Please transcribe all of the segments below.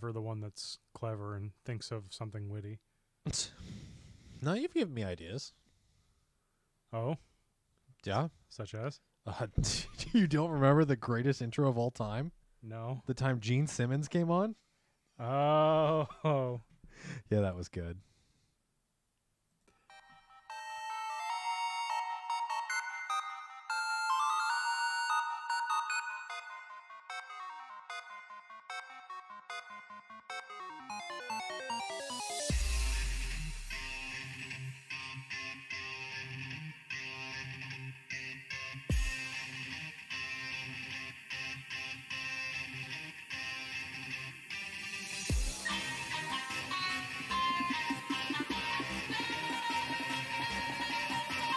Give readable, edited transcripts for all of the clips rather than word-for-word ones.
never the one that's clever and thinks of something witty. No, you've given me ideas. Oh? Yeah. Such as? You don't remember the greatest intro of all time? No. The time Gene Simmons came on? Oh. Yeah, that was good.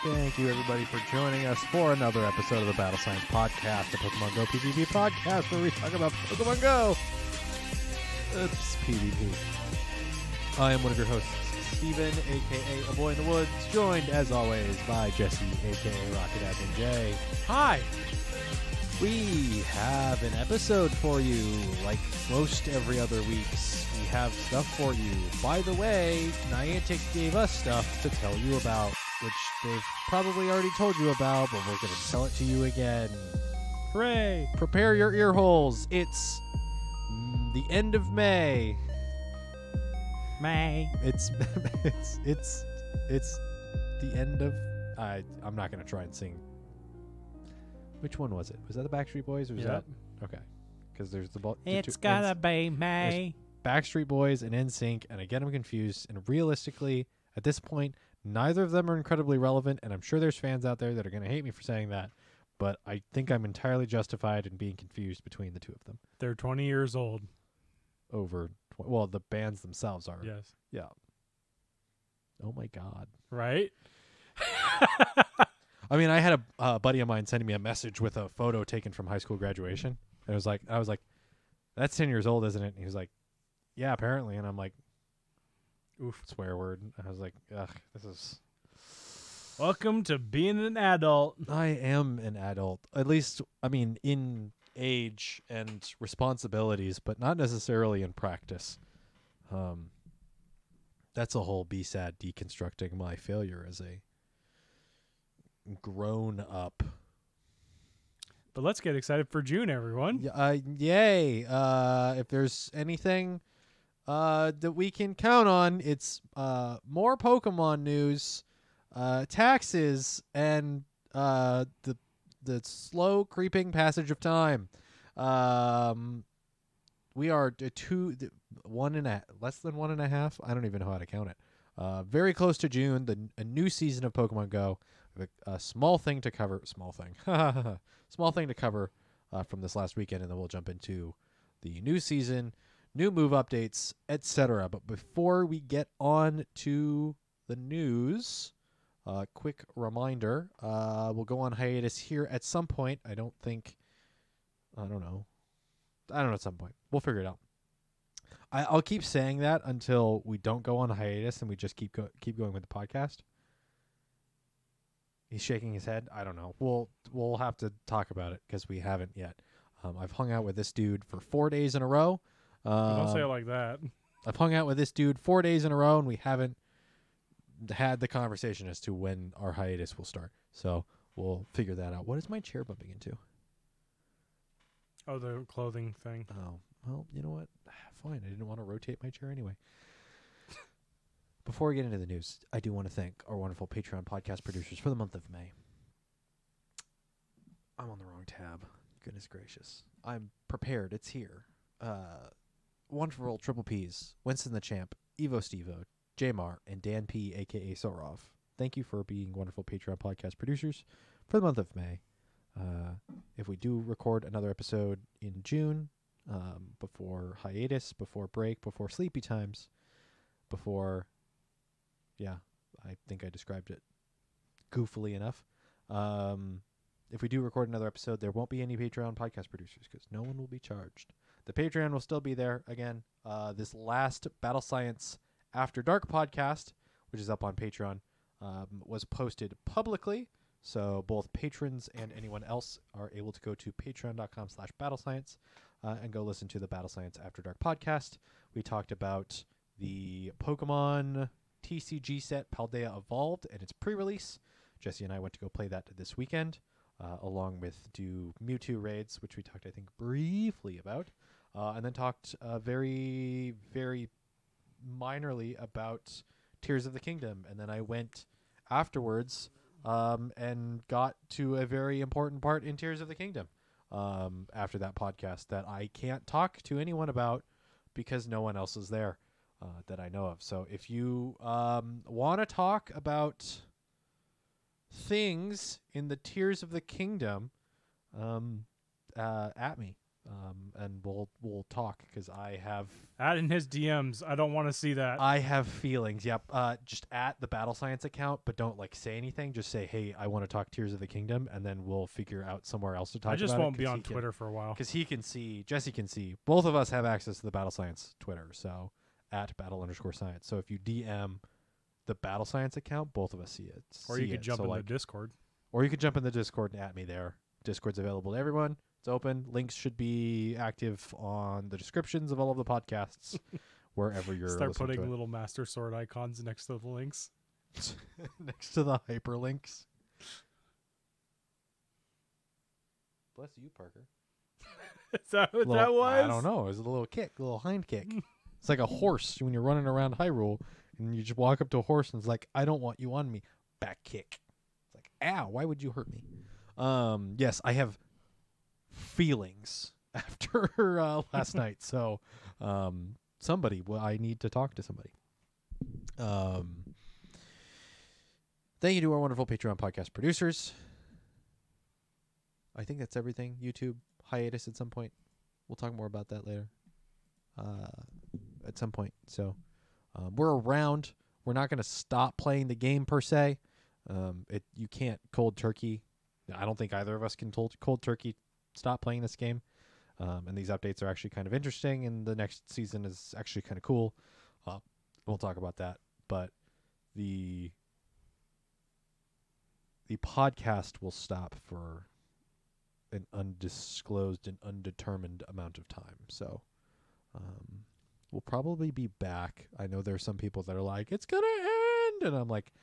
Thank you, everybody, for joining us for another episode of the Battle Science Podcast, the Pokemon GO PvP podcast, where we talk about Pokemon GO. It's PvP. I am one of your hosts, Steven, a.k.a. A Boy in the Woods, joined, as always, by Jesse, a.k.a. Rocket Admin J. Hi. We have an episode for you, like most every other weeks. We have stuff for you. By the way, Niantic gave us stuff to tell you about, which they've probably already told you about, but we're going to tell it to you again. Hooray. Prepare your ear holes. It's the end of May. May. It's the end of... I'm not going to try and sing. Which one was it? Was that the Backstreet Boys or was that... Okay. Because there's the... It's gotta be May. Backstreet Boys and NSYNC, and I get them confused. And realistically, at this point, neither of them are incredibly relevant, and I'm sure there's fans out there that are going to hate me for saying that, but I think I'm entirely justified in being confused between the two of them. They're 20 years old. Well, the bands themselves are. Yes. Yeah. Oh my God. Right? I mean, I had a buddy of mine sending me a message with a photo taken from high school graduation. And I was like, that's 10 years old, isn't it? And he was like, yeah, apparently. And I'm like, oof, swear word. I was like, ugh, this is... Welcome to being an adult. I am an adult. At least, I mean, in age and responsibilities, but not necessarily in practice. That's a whole B-sad deconstructing my failure as a grown up. But let's get excited for June, everyone. Yay. If there's anything that we can count on, it's more Pokemon news, taxes, and the slow creeping passage of time. We are less than 1.5. I don't even know how to count it. Very close to June, a new season of Pokemon GO. A small thing to cover. Small thing to cover from this last weekend, and then we'll jump into the new season, new move updates, etc. But before we get on to the news, quick reminder, we'll go on hiatus here at some point. I don't know at some point. We'll figure it out. I'll keep saying that until we don't go on hiatus and we just keep going with the podcast. He's shaking his head. I don't know. We'll have to talk about it because we haven't yet. I've hung out with this dude for 4 days in a row. Don't say it like that. I've hung out with this dude 4 days in a row, and we haven't had the conversation as to when our hiatus will start. So we'll figure that out. What is my chair bumping into? Oh, the clothing thing. Oh, well, you know what? Fine. I didn't want to rotate my chair anyway. Before we get into the news, I do want to thank our wonderful Patreon podcast producers for the month of May. I'm on the wrong tab. Goodness gracious. I'm prepared. It's here. Wonderful Triple Ps, Winston the Champ, Evo Stevo, Jamar, and Dan P, a.k.a. Sorov. Thank you for being wonderful Patreon podcast producers for the month of May. If we do record another episode in June, before hiatus, before break, before sleepy times, before... Yeah, I think I described it goofily enough. If we do record another episode, there won't be any Patreon podcast producers because no one will be charged. The Patreon will still be there. Again, this last Battle Science After Dark podcast, which is up on Patreon, was posted publicly. So both patrons and anyone else are able to go to patreon.com/battlescience and go listen to the Battle Science After Dark podcast, We talked about the Pokemon TCG set Paldea Evolved and its pre-release. Jesse and I went to go play that this weekend, along with do Mewtwo raids, which we talked, I think, briefly about, and then talked very, very minorly about Tears of the Kingdom. And then I went afterwards and got to a very important part in Tears of the Kingdom after that podcast that I can't talk to anyone about because no one else is there that I know of. So if you want to talk about things in the Tears of the Kingdom, at me, and we'll talk, because I have Add in his DMs. I don't want to see that. I have feelings. Yep. Just at the Battle Science account, but don't like say anything. Just say, hey, I want to talk Tears of the Kingdom, and then we'll figure out somewhere else to talk. I just about won't it, be on Twitter for a while because he can see. Jesse can see. Both of us have access to the Battle Science Twitter, so at battle_science. So if you DM the Battle Science account, both of us see it. or you could jump in the Discord. Or you could jump in the Discord and at me there. Discord's available to everyone. It's open. Links should be active on the descriptions of all of the podcasts, wherever you're Start listening putting to it. little Master Sword icons next to the links. Next to the hyperlinks. Bless you, Parker. Is that what that was? I don't know. It was a little kick, a little hind kick. It's like a horse when you're running around Hyrule and you just walk up to a horse and it's like, I don't want you on me. Back kick. It's like, ow, why would you hurt me? Yes, I have feelings after last night. So I need to talk to somebody. Thank you to our wonderful Patreon podcast producers. I think that's everything. YouTube hiatus at some point. We'll talk more about that later. At some point. So we're around. We're not going to stop playing the game per se. You can't cold turkey. I don't think either of us can cold turkey stop playing this game. And these updates are actually kind of interesting, and the next season is actually kind of cool. We'll talk about that. But the podcast will stop for an undisclosed and undetermined amount of time. So we'll probably be back. I know there are some people that are like, it's going to end. And I'm like,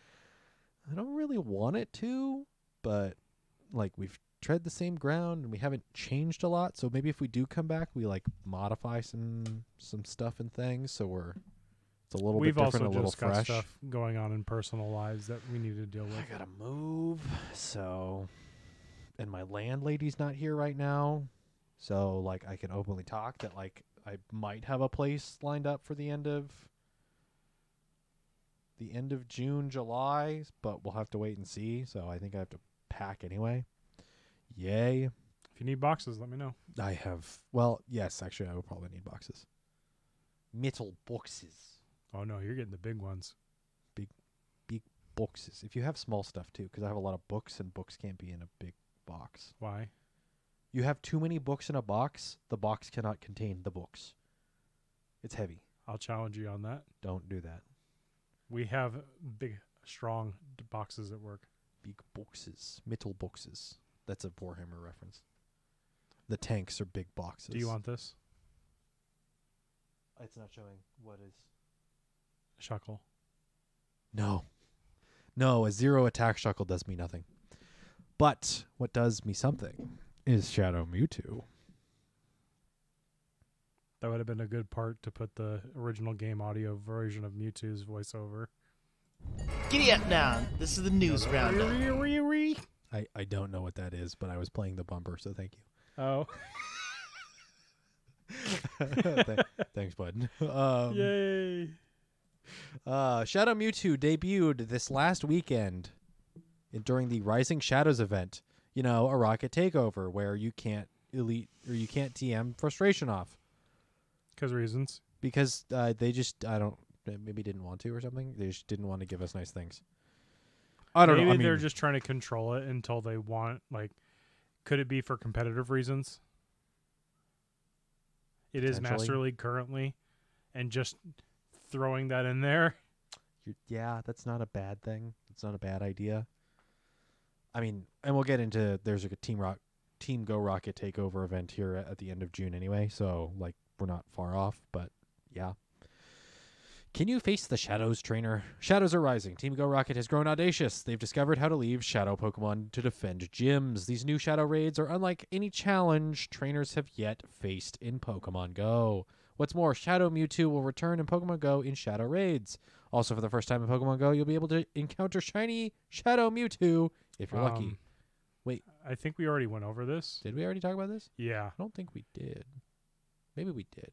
I don't really want it to, but like we've tread the same ground and we haven't changed a lot. So maybe if we do come back, we like modify some stuff and things. So it's a little bit different, a little fresh. We've also just got stuff going on in personal lives that we need to deal with. I got to move. So, and my landlady's not here right now. So like I can openly talk that like I might have a place lined up for the end of June, July, but we'll have to wait and see. So I think I have to pack anyway. Yay. If you need boxes, let me know. I have, well, yes, actually I will probably need boxes. Metal boxes. Oh no, you're getting the big ones. Big boxes. If you have small stuff too, because I have a lot of books and books can't be in a big box. Why? You have too many books in a box, the box cannot contain the books. It's heavy. I'll challenge you on that. Don't do that. We have big, strong boxes at work. Big boxes. Metal boxes. That's a Warhammer reference. The tanks are big boxes. Do you want this? It's not showing. What is? Shuckle. No. No, a 0 attack shuckle does me nothing. But what does me something is Shadow Mewtwo. That would have been a good part to put the original game audio version of Mewtwo's voiceover. Giddy up now. This is the news roundup. I don't know what that is, but I was playing the bumper, so thank you. Oh. Thanks, bud. Yay. Shadow Mewtwo debuted this last weekend during the Rising Shadows event. You know, a Rocket Takeover where you can't TM frustration off. Reasons. Because they just, maybe didn't want to or something. They just didn't want to give us nice things. I don't know. Maybe they're just trying to control it until they want, like, could it be for competitive reasons? It is Master League currently, and just throwing that in there. Yeah, that's not a bad thing. It's not a bad idea. I mean, and we'll get into, there's like a Team Go Rocket Takeover event here at the end of June anyway, so, like, we're not far off, but yeah. Can you face the shadows, trainer? Shadows are rising. Team Go Rocket has grown audacious. They've discovered how to leave shadow Pokemon to defend gyms. These new shadow raids are unlike any challenge trainers have yet faced in Pokemon Go. What's more, Shadow Mewtwo will return in Pokemon Go in shadow raids. Also, for the first time in Pokemon Go, you'll be able to encounter shiny Shadow Mewtwo if you're lucky. Wait. I think we already went over this. Did we already talk about this? Yeah. I don't think we did. Maybe we did.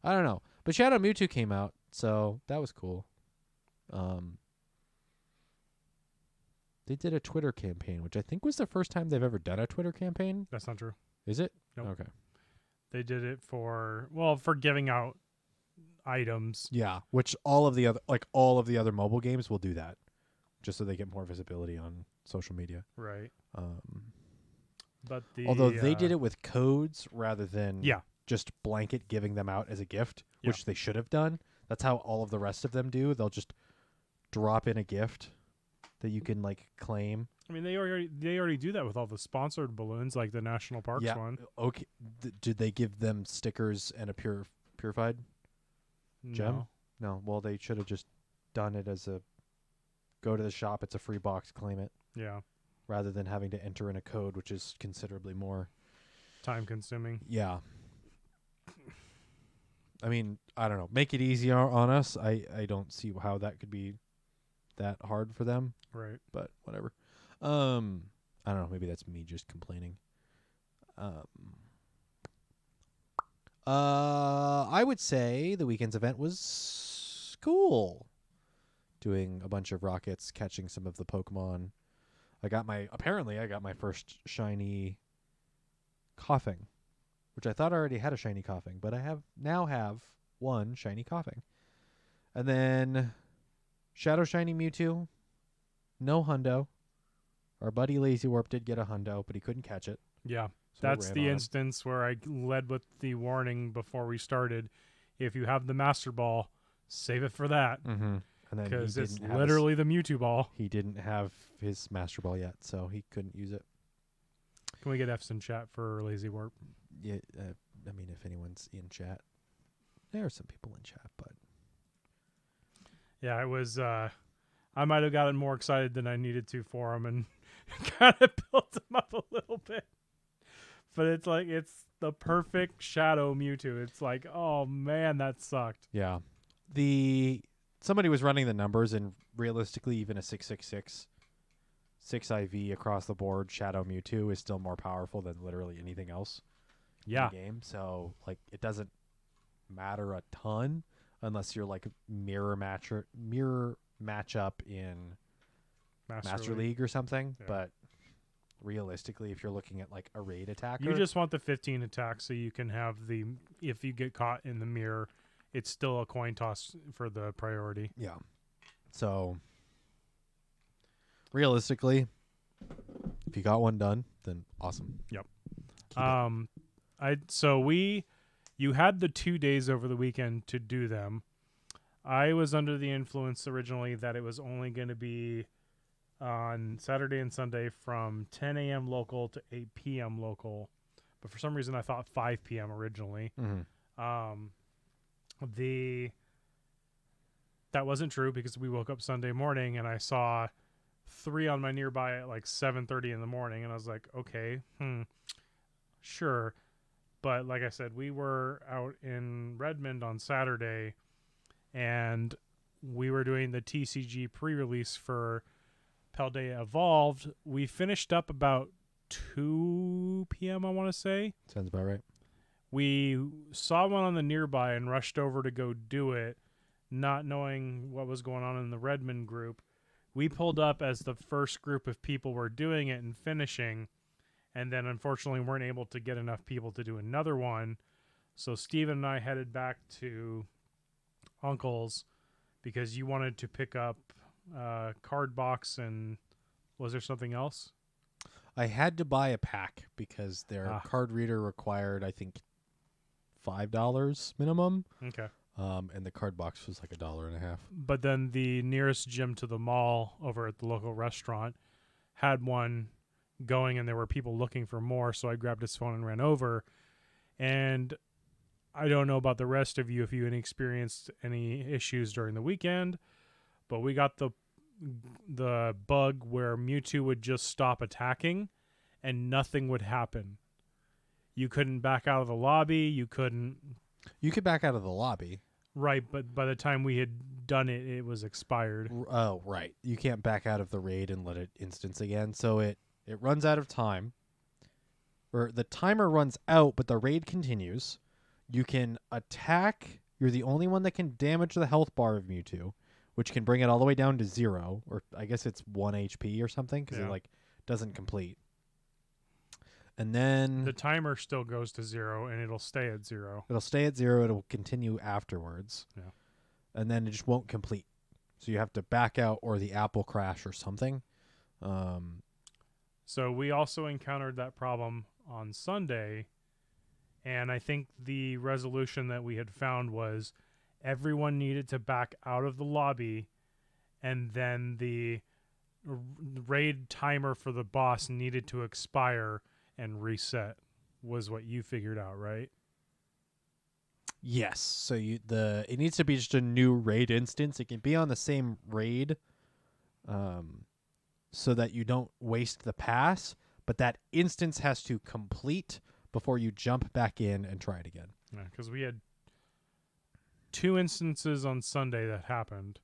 I don't know. But Shadow Mewtwo came out, so that was cool. They did a Twitter campaign, which I think was the first time they've ever done a Twitter campaign. That's not true. Is it? Nope. Okay. They did it for giving out items. Yeah, which all of the other mobile games will do that, just so they get more visibility on social media. Right. But although they did it with codes rather than yeah. just blanket giving them out as a gift, Yeah. which they should have done. That's how all of the rest of them do. They'll just drop in a gift that you can claim. I mean, they already do that with all the sponsored balloons, like the national parks one. Okay. Did they give them stickers and a purified gem? No. Well, they should have just done it as a go to the shop. It's a free box. Claim it. Yeah. Rather than having to enter in a code, which is considerably more time consuming. Yeah. I mean, I don't know. Make it easier on us. I don't see how that could be that hard for them. Right. But whatever. I don't know. Maybe that's me just complaining. I would say the weekend's event was cool. Doing a bunch of rockets, catching some of the Pokemon. I got my first shiny Coughing, which I thought I already had a shiny Coughing, but I now have one shiny Coughing. And then Shadow Shiny Mewtwo, no hundo. Our buddy Lazy Warp did get a hundo, but he couldn't catch it. Yeah, so that's the instance where I led with the warning before we started. If you have the Master Ball, save it for that. Mm-hmm. Because it's literally the Mewtwo ball. He didn't have his Master Ball yet, so he couldn't use it. Can we get F's in chat for Lazy Warp? Yeah, I mean, if anyone's in chat, there are some people in chat, but yeah, it was. I might have gotten more excited than I needed to for him, and kind of built him up a little bit. But it's the perfect Shadow Mewtwo. It's like, oh man, that sucked. Yeah, somebody was running the numbers, and realistically, even a 666, 6 IV across the board Shadow Mewtwo is still more powerful than literally anything else. Yeah. In the game, so it doesn't matter a ton unless you're mirror matchup in Master League or something. Yeah. But realistically, if you're looking at a raid attacker, you just want the 15 attack so you can have if you get caught in the mirror, it's still a coin toss for the priority. Yeah. So realistically, if you got one done, then awesome. Yep. You had the 2 days over the weekend to do them. I was under the influence originally that it was only going to be on Saturday and Sunday from 10 a.m. local to 8 p.m. local. But for some reason, I thought 5 p.m. originally. Mm-hmm. That wasn't true because we woke up Sunday morning and I saw 3 on my nearby at 7:30 in the morning, and I was like, okay, sure. But like I said, we were out in Redmond on Saturday, and we were doing the TCG pre-release for Paldea Evolved. We finished up about 2 p.m., I want to say. Sounds about right. We saw one on the nearby and rushed over to go do it, not knowing what was going on in the Redmond group. We pulled up as the first group of people were doing it and finishing, and then unfortunately weren't able to get enough people to do another one. So Steven and I headed back to Uncle's because you wanted to pick up card box, and was there something else? I had to buy a pack because their card reader required, I think, $5 minimum. Okay. And the card box was $1.50. But then the nearest gym to the mall over at the local restaurant had one going, and there were people looking for more, so I grabbed his phone and ran over. And I don't know about the rest of you if you experienced any issues during the weekend, but we got the bug where Mewtwo would just stop attacking and nothing would happen. You couldn't back out of the lobby. You couldn't. You could back out of the lobby. Right, but by the time we had done it, it was expired. Oh, right. You can't back out of the raid and let it instance again. So it runs out of time. Or the timer runs out, but the raid continues. You can attack. You're the only one that can damage the health bar of Mewtwo, which can bring it all the way down to 0. Or I guess it's 1 HP or something because it like doesn't complete. And then the timer still goes to 0 and it'll stay at 0. It'll stay at 0. It'll continue afterwards. Yeah. And then it just won't complete. So you have to back out or the app will crash or something. So we also encountered that problem on Sunday. And I think the resolution that we had found was everyone needed to back out of the lobby. And then the raid timer for the boss needed to expire and reset was what you figured out, right? Yes. So it needs to be just a new raid instance. It can be on the same raid, so that you don't waste the pass, but that instance has to complete before you jump back in and try it again. Yeah, because we had 2 instances on Sunday that happened,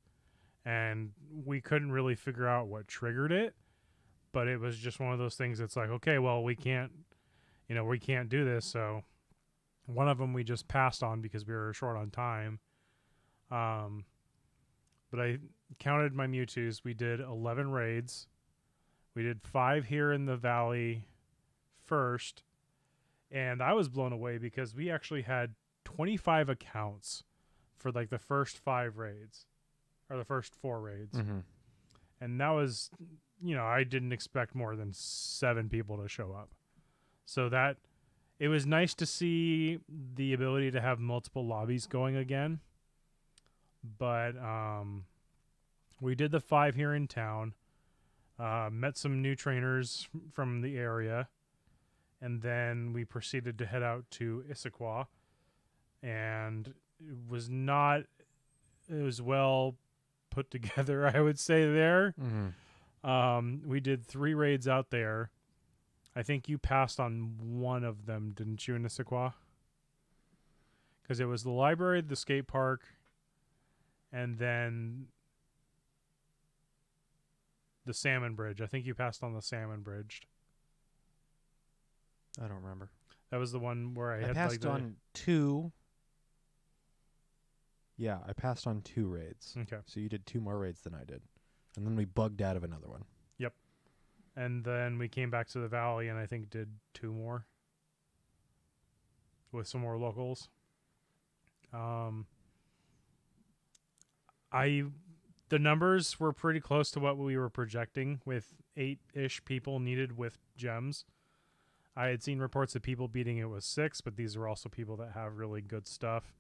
and we couldn't really figure out what triggered it. But it was just one of those things that's like, okay, well, we can't do this. So one of them we just passed on because we were short on time. But I counted my Mewtwo's. We did 11 raids. We did 5 here in the valley first. And I was blown away because we actually had 25 accounts for like the first 5 raids. Or the first 4 raids. Mm-hmm. And that was... I didn't expect more than 7 people to show up. So that it was nice to see the ability to have multiple lobbies going again. But we did the 5 here in town. Met some new trainers from the area. And then we proceeded to head out to Issaquah. And it was well put together, I would say, there. Mm-hmm. We did 3 raids out there. I think you passed on one of them, didn't you, in Issaquah? Because it was the library, the skate park, and then the Salmon Bridge. I think you passed on the Salmon Bridge. I don't remember. That was the one where I had passed on 2. Yeah, I passed on 2 raids. Okay. So you did 2 more raids than I did. And then we bugged out of another one. Yep. And then we came back to the valley and I think did 2 more with some more locals. The numbers were pretty close to what we were projecting, with 8-ish people needed with gems. I had seen reports of people beating it with 6, but these are also people that have really good stuff.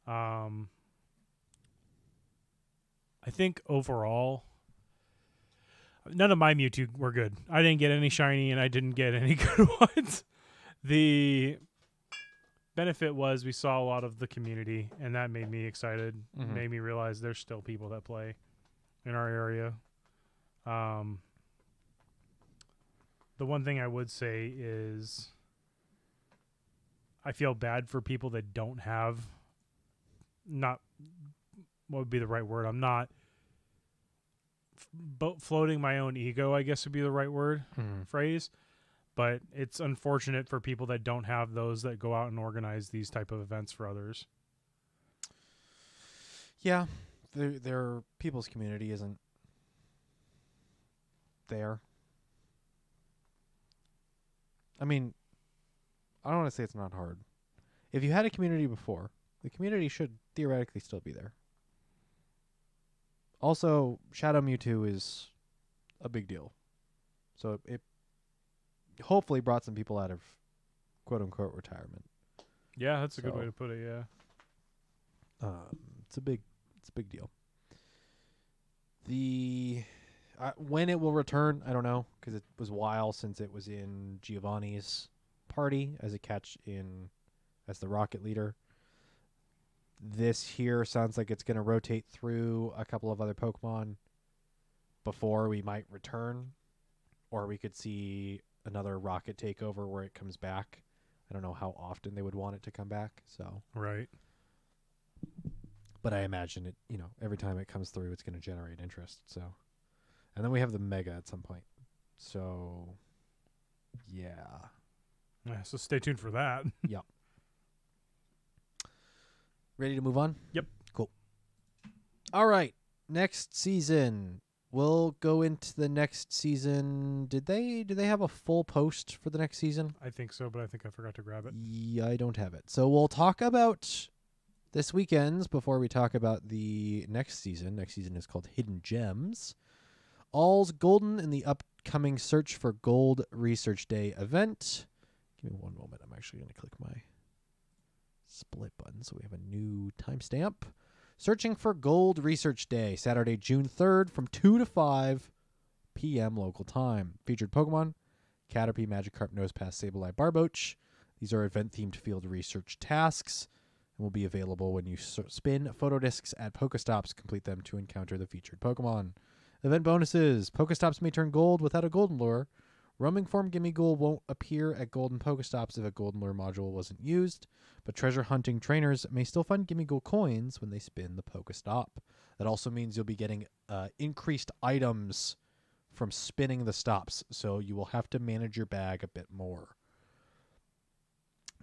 I think overall, none of my Mewtwo were good. I didn't get any shiny, and I didn't get any good ones. The benefit was we saw a lot of the community, and that made me excited. Mm-hmm. Made me realize there's still people that play in our area. The one thing I would say is I feel bad for people that don't have, not, what would be the right word? I'm not floating my own ego, I guess would be the right word, phrase. But it's unfortunate for people that don't have those that go out and organize these type of events for others. Yeah, their people's community isn't there. I mean, I don't want to say it's not hard. If you had a community before, the community should theoretically still be there. Also, Shadow Mewtwo is a big deal. So it hopefully brought some people out of quote-unquote retirement. Yeah, that's a good way to put it, yeah. It's a big deal. When it will return, I don't know, because it was a while since it was in Giovanni's party as a catch as the Rocket Leader. This here sounds like it's going to rotate through a couple of other Pokemon before we might return, or we could see another Rocket Takeover where it comes back. I don't know how often they would want it to come back, so. Right. But I imagine it, every time it comes through, it's going to generate interest, so. And then we have the Mega at some point. So, yeah. Yeah, so stay tuned for that. Yep. Ready to move on? Yep. Cool. All right. Next season. We'll go into the next season. Do they have a full post for the next season? I think so, but I think I forgot to grab it. Yeah, I don't have it. So we'll talk about this weekend's before we talk about the next season. Next season is called Hidden Gems. All's golden in the upcoming Search for Gold Research Day event. Give me one moment. I'm actually going to click my split button so we have a new timestamp. Searching for Gold Research Day, Saturday, June 3rd from 2 to 5 p.m. local time. Featured Pokemon, Caterpie, Magikarp, Nosepass, Sableye, Barboach. These are event-themed field research tasks and will be available when you spin photo discs at Pokestops. Complete them to encounter the featured Pokemon. Event bonuses. Pokestops may turn gold without a golden lure. Roaming form Gimmighoul won't appear at golden Pokestops if a golden lure module wasn't used, but treasure hunting trainers may still find Gimmighoul coins when they spin the Pokestop. That also means you'll be getting increased items from spinning the stops, so you will have to manage your bag a bit more.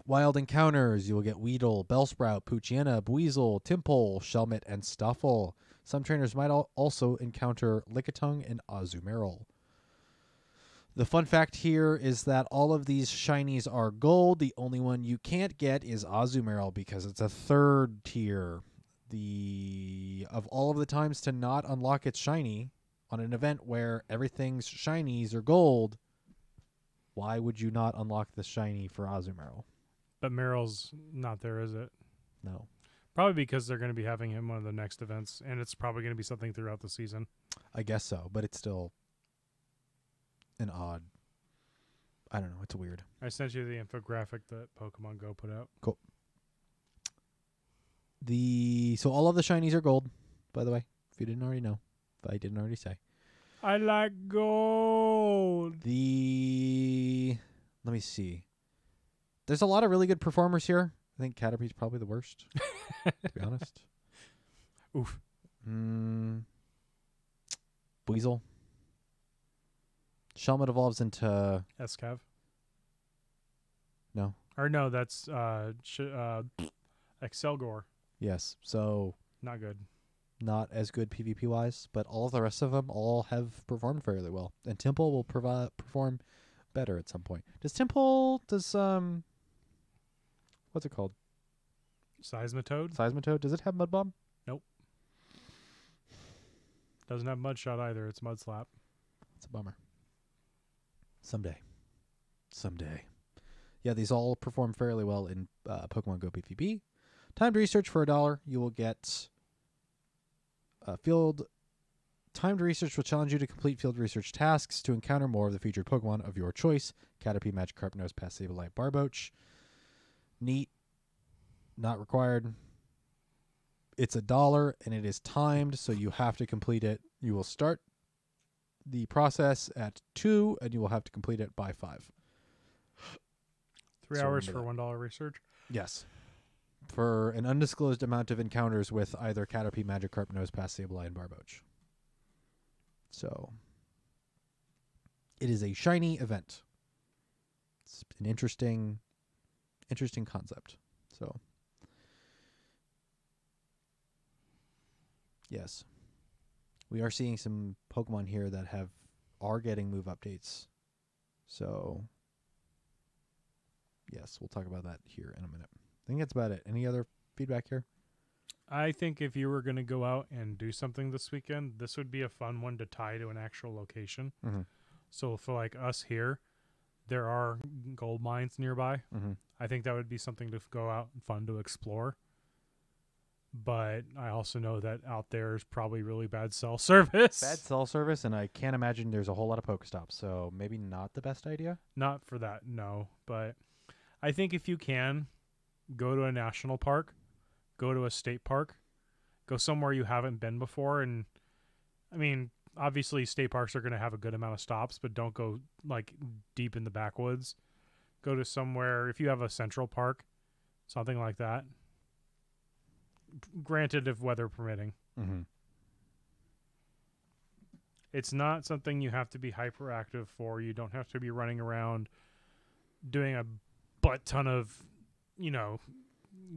Wild encounters. You will get Weedle, Bellsprout, Poochyena, Buizel, Tympole, Shelmet, and Stuffle. Some trainers might also encounter Lickitung and Azumarill. The fun fact here is that all of these shinies are gold. The only one you can't get is Azumarill because it's a third tier. Of all of the times to not unlock its shiny on an event where everything's shinies are gold, why would you not unlock the shiny for Azumarill? But Meryl's not there, is it? No. Probably because they're going to be having him one of the next events, and it's probably going to be something throughout the season. I guess so, but it's still an odd. I don't know. It's weird. I sent you the infographic that Pokemon Go put out. Cool. So all of the shinies are gold, by the way, if you didn't already know. If I didn't already say. I like gold. Let me see. There's a lot of really good performers here. I think Caterpie's probably the worst, to be honest. Oof. Buizel. Shelmet evolves into... Escav. No. Or no, that's Excelgor. Yes. So Not good. not as good PvP-wise, but all of the rest of them all have performed fairly well. And Tympole will perform better at some point. Does what's it called? Seismitoad. Seismitoad. Does it have Mud Bomb? Doesn't have Mudshot either. It's Mudslap. It's a bummer. Someday. Yeah, these all perform fairly well in Pokemon Go PvP. Timed research for $1. You will get timed research will challenge you to complete field research tasks to encounter more of the featured Pokemon of your choice. Caterpie, Magikarp, Nosepass, Sableye, Barboach. Neat. Not required. It's $1 and it is timed, so you have to complete it. You will start the process at 2 and you will have to complete it by 5. 3 So hours remember for that. $1 research. Yes. For an undisclosed amount of encounters with either Caterpie, Magikarp, Nosepass, Sableye, and Barboach. So, it is a shiny event. It's an interesting concept. So, yes. We are seeing some Pokemon here that are getting move updates. So, yes, we'll talk about that here in a minute. I think that's about it. Any other feedback here? I think if you were going to go out and do something this weekend, this would be a fun one to tie to an actual location. Mm-hmm. So for like us here, there are gold mines nearby. Mm-hmm. I think that would be something to go out and fun to explore. But I also know that out there is probably really bad cell service. Bad cell service, and I can't imagine there's a whole lot of Pokestops, so maybe not the best idea. Not for that, no. But I think if you can, go to a national park, go to a state park. Go somewhere you haven't been before. And, I mean, obviously state parks are going to have a good amount of stops, but don't go, like, deep in the backwoods. Go to somewhere, if you have a central park, something like that. Granted, if weather permitting. Mm-hmm. It's not something you have to be hyperactive for. You don't have to be running around doing a butt ton of,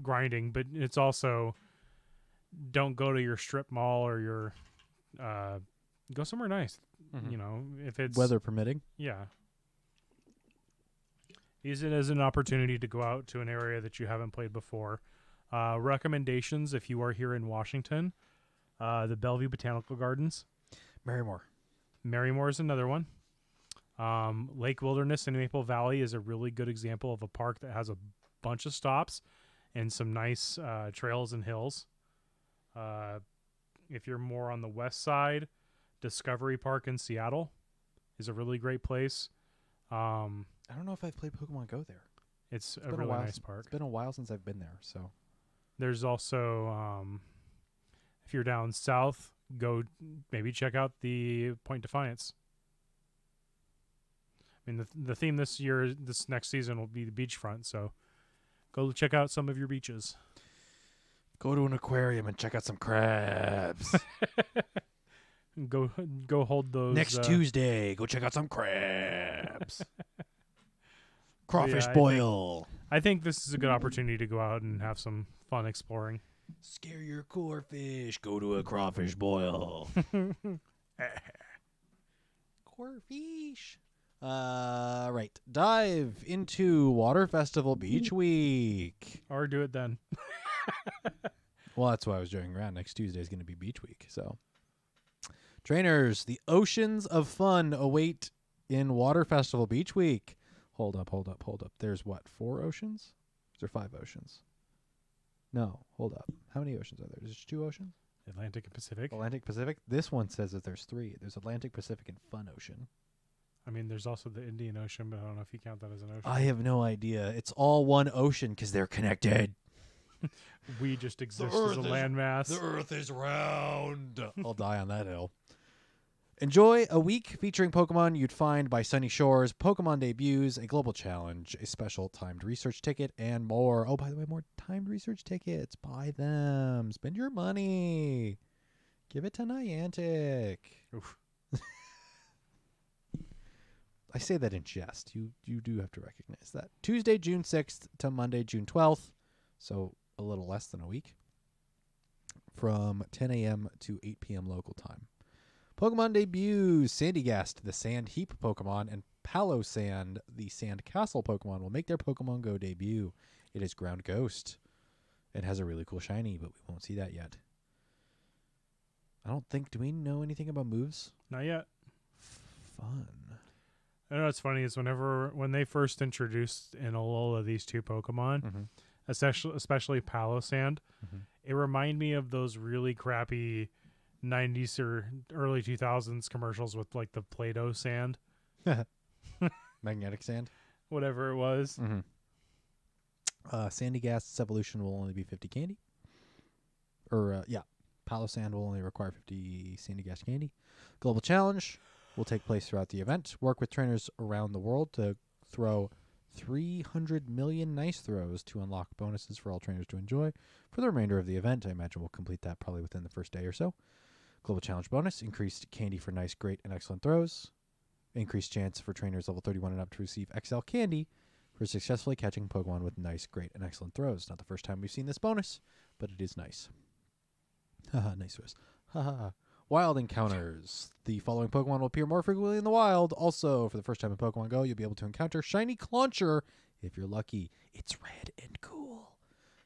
grinding. But it's also, don't go to your strip mall or your, go somewhere nice. Mm-hmm. If it's Weather permitting. Yeah. Use it as an opportunity to go out to an area that you haven't played before. Recommendations if you are here in Washington, the Bellevue Botanical Gardens. Marymore is another one. Lake Wilderness in Maple Valley is a really good example of a park that has a bunch of stops and some nice trails and hills. If you're more on the west side, Discovery Park in Seattle is a really great place. I don't know if I've played Pokemon Go there. It's a really nice park. It's been a while since I've been there, so. There's also, if you're down south, go maybe check out the Point Defiance. I mean, the theme this next season will be the beachfront, so go check out some of your beaches. Go to an aquarium and check out some crabs. Go hold those. Next Tuesday, go check out some crabs. Crawfish Yeah, boil. I think this is a good opportunity to go out and have some fun exploring. Scare your core fish. Go to a crawfish boil. Core fish. Right. Dive into Water Festival Beach Week. Or do it then. Well, that's why I was joking around. Next Tuesday is going to be Beach Week. So, trainers, the oceans of fun await in Water Festival Beach Week. Hold up. There's what, 4 oceans? Is there 5 oceans? No, hold up. How many oceans are there? There's 2 oceans? Atlantic and Pacific. Atlantic, Pacific. This one says that there's 3. There's Atlantic, Pacific, and Fun Ocean. I mean, there's also the Indian Ocean, but I don't know if you count that as an ocean. I have no idea. It's all one ocean because they're connected. We just exist as a landmass. The Earth is round. I'll die on that hill. Enjoy a week featuring Pokemon you'd find by sunny shores, Pokemon debuts, a global challenge, a special timed research ticket, and more. Oh, by the way, more timed research tickets. Buy them. Spend your money. Give it to Niantic. Oof. I say that in jest. You do have to recognize that. Tuesday, June 6th to Monday, June 12th. So a little less than a week. From 10 a.m. to 8 p.m. local time. Pokemon debuts. Sandygast, the Sand Heap Pokemon, and Palosand, the Sand Castle Pokemon, will make their Pokemon Go debut. It is Ground Ghost. It has a really cool shiny, but we won't see that yet. I don't think... Do we know anything about moves? Not yet. Fun. I know what's funny is when they first introduced in Alola these 2 Pokemon, Mm-hmm. especially Palosand, it reminded me of those really crappy 90s or early 2000s commercials with like the Play-Doh sand. Magnetic Sand. Whatever it was. Mm-hmm. Sandygast's evolution will only be 50 candy. Palosand will only require 50 Sandygast candy. Global Challenge will take place throughout the event. Work with trainers around the world to throw 300 million nice throws to unlock bonuses for all trainers to enjoy. For the remainder of the event, I imagine we'll complete that probably within the first day or so. Global Challenge bonus, increased candy for nice, great, and excellent throws. Increased chance for trainers level 31 and up to receive XL candy for successfully catching Pokemon with nice, great, and excellent throws. Not the first time we've seen this bonus, but it is nice. Haha, nice throws. Haha. Wild encounters. The following Pokemon will appear more frequently in the wild. Also, for the first time in Pokemon Go, you'll be able to encounter Shiny Clauncher if you're lucky. It's red and cool.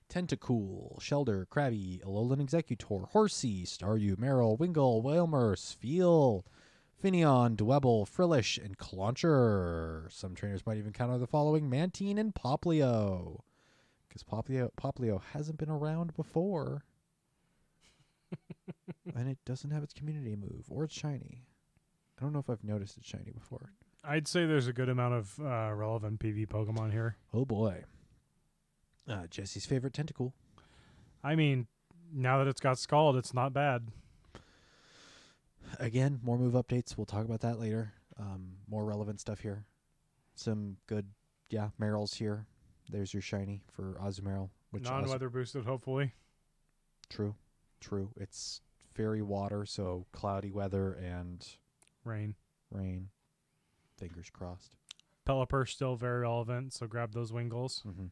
Tentacool, Shelder, Krabby, Alolan Executor, Horsey, Staryu, Marill, Wingull, Wailmer, Spheal, Finneon, Dwebble, Frillish, and Clauncher. Some trainers might even encounter the following: Mantine and Poplio. Because Poplio hasn't been around before. And it doesn't have its community move, or it's shiny. I don't know if I've noticed it's shiny before. I'd say there's a good amount of relevant PV Pokemon here. Oh boy. Jesse's favorite Tentacool. I mean, now that it's got Scald, it's not bad. Again, more move updates. We'll talk about that later. More relevant stuff here. Some good, Meryl's here. There's your shiny for Azumarill. Non-weather boosted, hopefully. True. It's fairy water, so cloudy weather and Rain. Fingers crossed. Pelipper still very relevant, so grab those Wingles. Mm-hmm.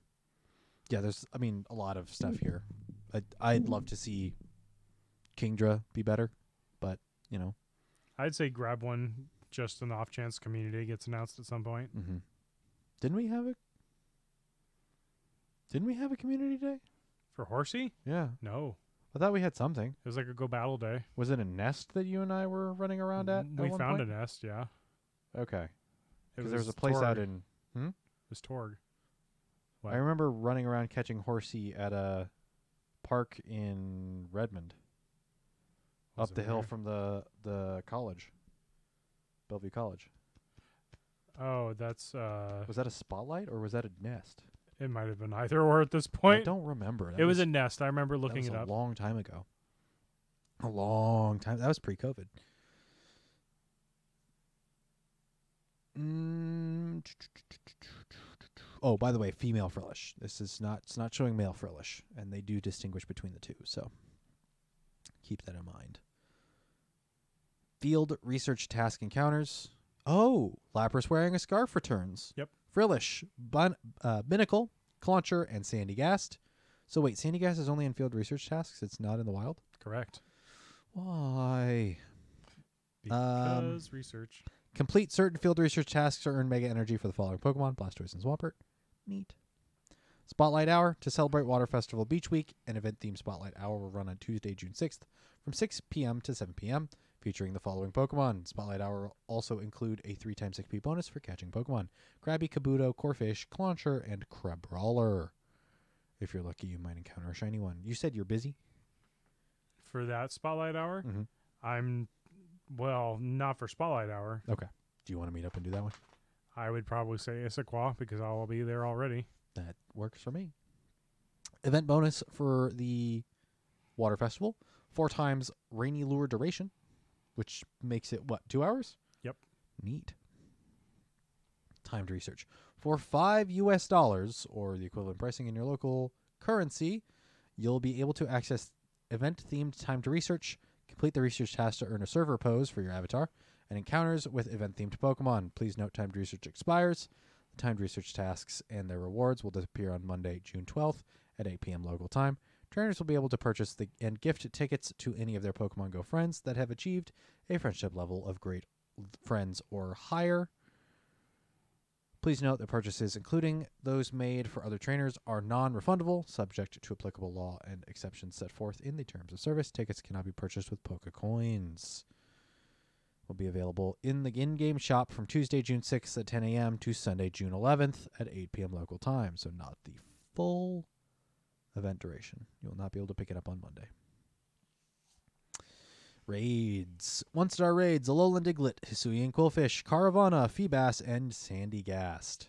Yeah, there's, a lot of stuff here. I'd love to see Kingdra be better, but, I'd say grab one just an off chance community gets announced at some point. Mm-hmm. Didn't we have a community day? For Horsey? Yeah. No. I thought we had something. It was like a go battle day. Was it a nest that you and I were running around at? We one found point? a nest, yeah. Okay. It Because there was a place Torg. out in... It was Torg. What? I remember running around catching Horsey at a park in Redmond. Was Up the it hill where? from the college. Bellevue College. Oh, that's Was that a spotlight or was that a nest? it might have been either or at this I point. don't remember. It was a nest. I remember looking that it was up. a long time ago. A long time. That was pre-COVID. Oh, by the way, female Frillish. It's not showing male Frillish, and they do distinguish between the two, so keep that in mind. Field research task encounters. Oh, Lapras wearing a scarf returns. Yep. Frillish, Binnacle, Clauncher, and Sandy Gast. So wait, Sandy Gast is only in field research tasks? It's not in the wild? Correct. Why? Because research. Complete certain field research tasks or earn Mega Energy for the following Pokemon: Blastoise and Swampert. Neat. Spotlight Hour. To celebrate Water Festival Beach Week, an event-themed Spotlight Hour will run on Tuesday, June 6th from 6 p.m. to 7 p.m., featuring the following Pokemon. Spotlight Hour will also include a 3x XP bonus for catching Pokemon: Krabby, Kabuto, Corphish, Clauncher, and Crabrawler. If you're lucky, you might encounter a shiny one. You said you're busy? For that Spotlight Hour, Mm-hmm. Not for Spotlight Hour. Okay. Do you want to meet up and do that one? I would probably say Issaquah because I'll be there already. That works for me. Event bonus for the Water Festival: 4 times Rainy Lure duration, which makes it, 2 hours? Yep. Neat. Timed research. For $5 or the equivalent pricing in your local currency, you'll be able to access event-themed timed research, complete the research task to earn a server pose for your avatar, and encounters with event-themed Pokemon. Please note timed research expires. The timed research tasks and their rewards will disappear on Monday, June 12th at 8 p.m. local time. Trainers will be able to purchase and gift tickets to any of their Pokemon Go friends that have achieved a friendship level of great friends or higher. Please note that purchases, including those made for other trainers, are non-refundable, subject to applicable law and exceptions set forth in the terms of service. Tickets cannot be purchased with Pokecoins. Will be available in the in-game shop from Tuesday, June 6th at 10 a.m. to Sunday, June 11th at 8 p.m. local time. So not the full event duration. You will not be able to pick it up on Monday. Raids. 1-star raids: Alolan Diglett, Hisuian Quillfish, Caravana, Feebas, and Sandy Gast.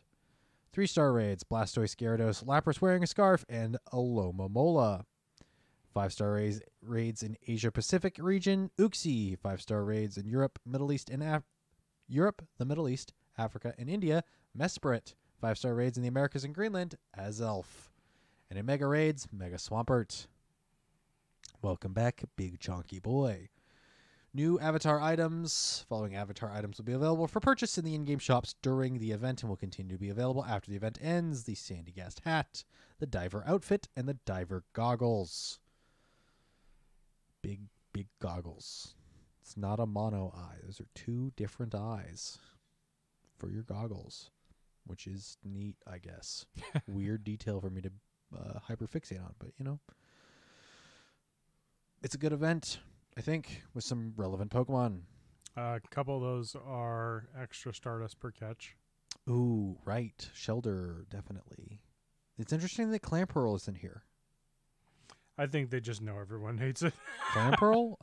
3-star raids: Blastoise, Gyarados, Lapras wearing a scarf, and Alomomola. 5-star raids in Asia Pacific region: Uxie. 5-star raids in Europe, Middle East, and the Middle East, Africa, and India: Mesprit. 5-star raids in the Americas and Greenland: Azelf. And in Mega raids: Mega Swampert. Welcome back, big chonky boy. New avatar items. Following avatar items will be available for purchase in the in-game shops during the event and will continue to be available after the event ends: the Sandy Gast hat, the Diver outfit, and the Diver goggles. Big goggles. It's not a mono eye. Those are 2 different eyes for your goggles, which is neat, I guess. Weird detail for me to hyperfixate on, but it's a good event, I think, with some relevant Pokemon. A couple of those are extra Stardust per catch. Ooh, right. Shelter, definitely. It's interesting that Clamperl isn't here. I think they just know everyone hates it. Clamperl?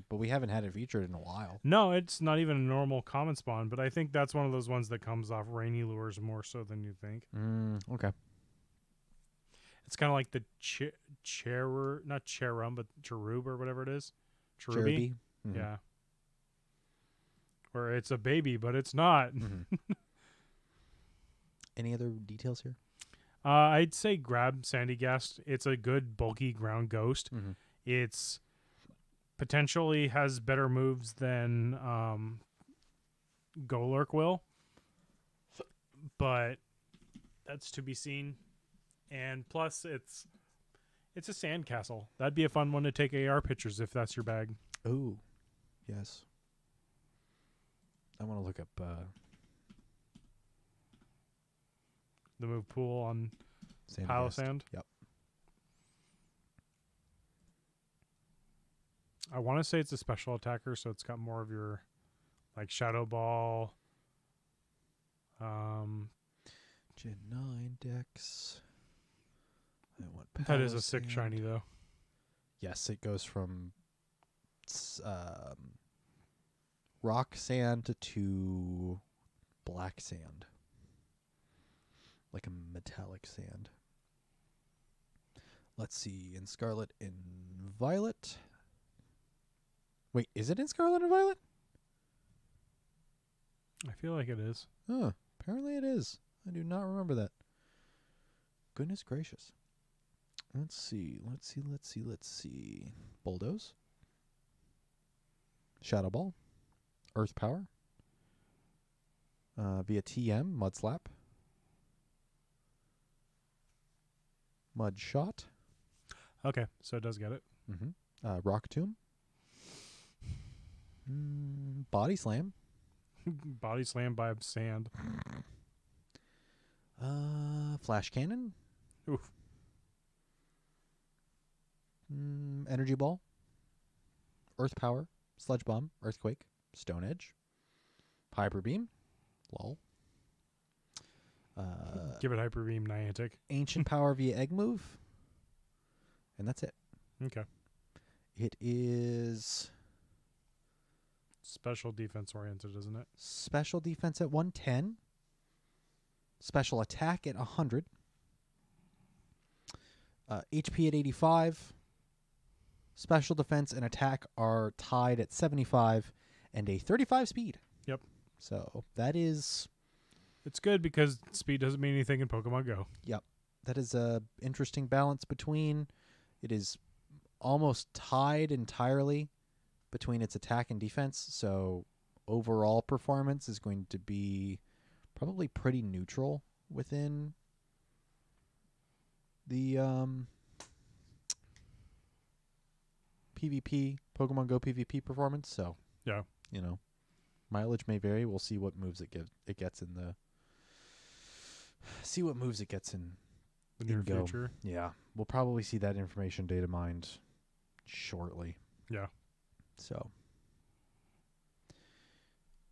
But we haven't had it featured in a while. No, it's not even a normal common spawn, but I think that's one of those ones that comes off Rainy Lures more so than you think. Okay. It's kind of like the not Cherum, but Cherub or whateber it is. Cherubi? Cherubi. Mhm. Yeah. Where it's a baby, but it's not. Mhm. Any other details here? I'd say grab Sandygast. It's a good bulky ground ghost. Mm-hmm. It's potentially has better moves than Golurk will, but that's to be seen. And plus, it's a sandcastle. That'd be a fun one to take AR pictures if that's your bag. Oh, yes. I want to look up. The move pool on Sandygast. pile of sand. Yep. I want to say it's a special attacker, so it's got more of your like Shadow Ball. Gen 9 decks. I want That is pile a sick sand. shiny though. Yes, it goes from rock sand to black sand. Like a metallic sand. Let's see. In Scarlet and Violet. Wait, is it in Scarlet and Violet? I feel like it is. Huh. Apparently it is. I do not remember that. Goodness gracious. Let's see. Bulldoze. Shadow Ball. Earth Power. Via TM. Mud Slap. Mud Shot. Okay, so it does get it. Mm-hmm. Rock Tomb. Body Slam. Body slam by sand. Flash Cannon. Oof. Energy Ball. Earth Power. Sludge Bomb. Earthquake. Stone Edge. Hyper Beam. Lol. Give it Hyper Beam Niantic. Ancient Power via Egg Move. And that's it. Okay. It is Special defense oriented, isn't it? special defense at 110. Special attack at 100. HP at 85. Special defense and attack are tied at 75 and a 35 speed. Yep. So that is It's good because speed doesn't mean anything in Pokemon Go. that is a interesting balance between. It is almost tied entirely between its attack and defense. So overall performance is going to be probably pretty neutral within the PvP, Pokemon Go PvP performance. So Yeah. Mileage may vary. We'll see what moves it gets in the. See what moves it gets in. The near Go. future. Yeah, we'll probably see that information data mined shortly. Yeah. So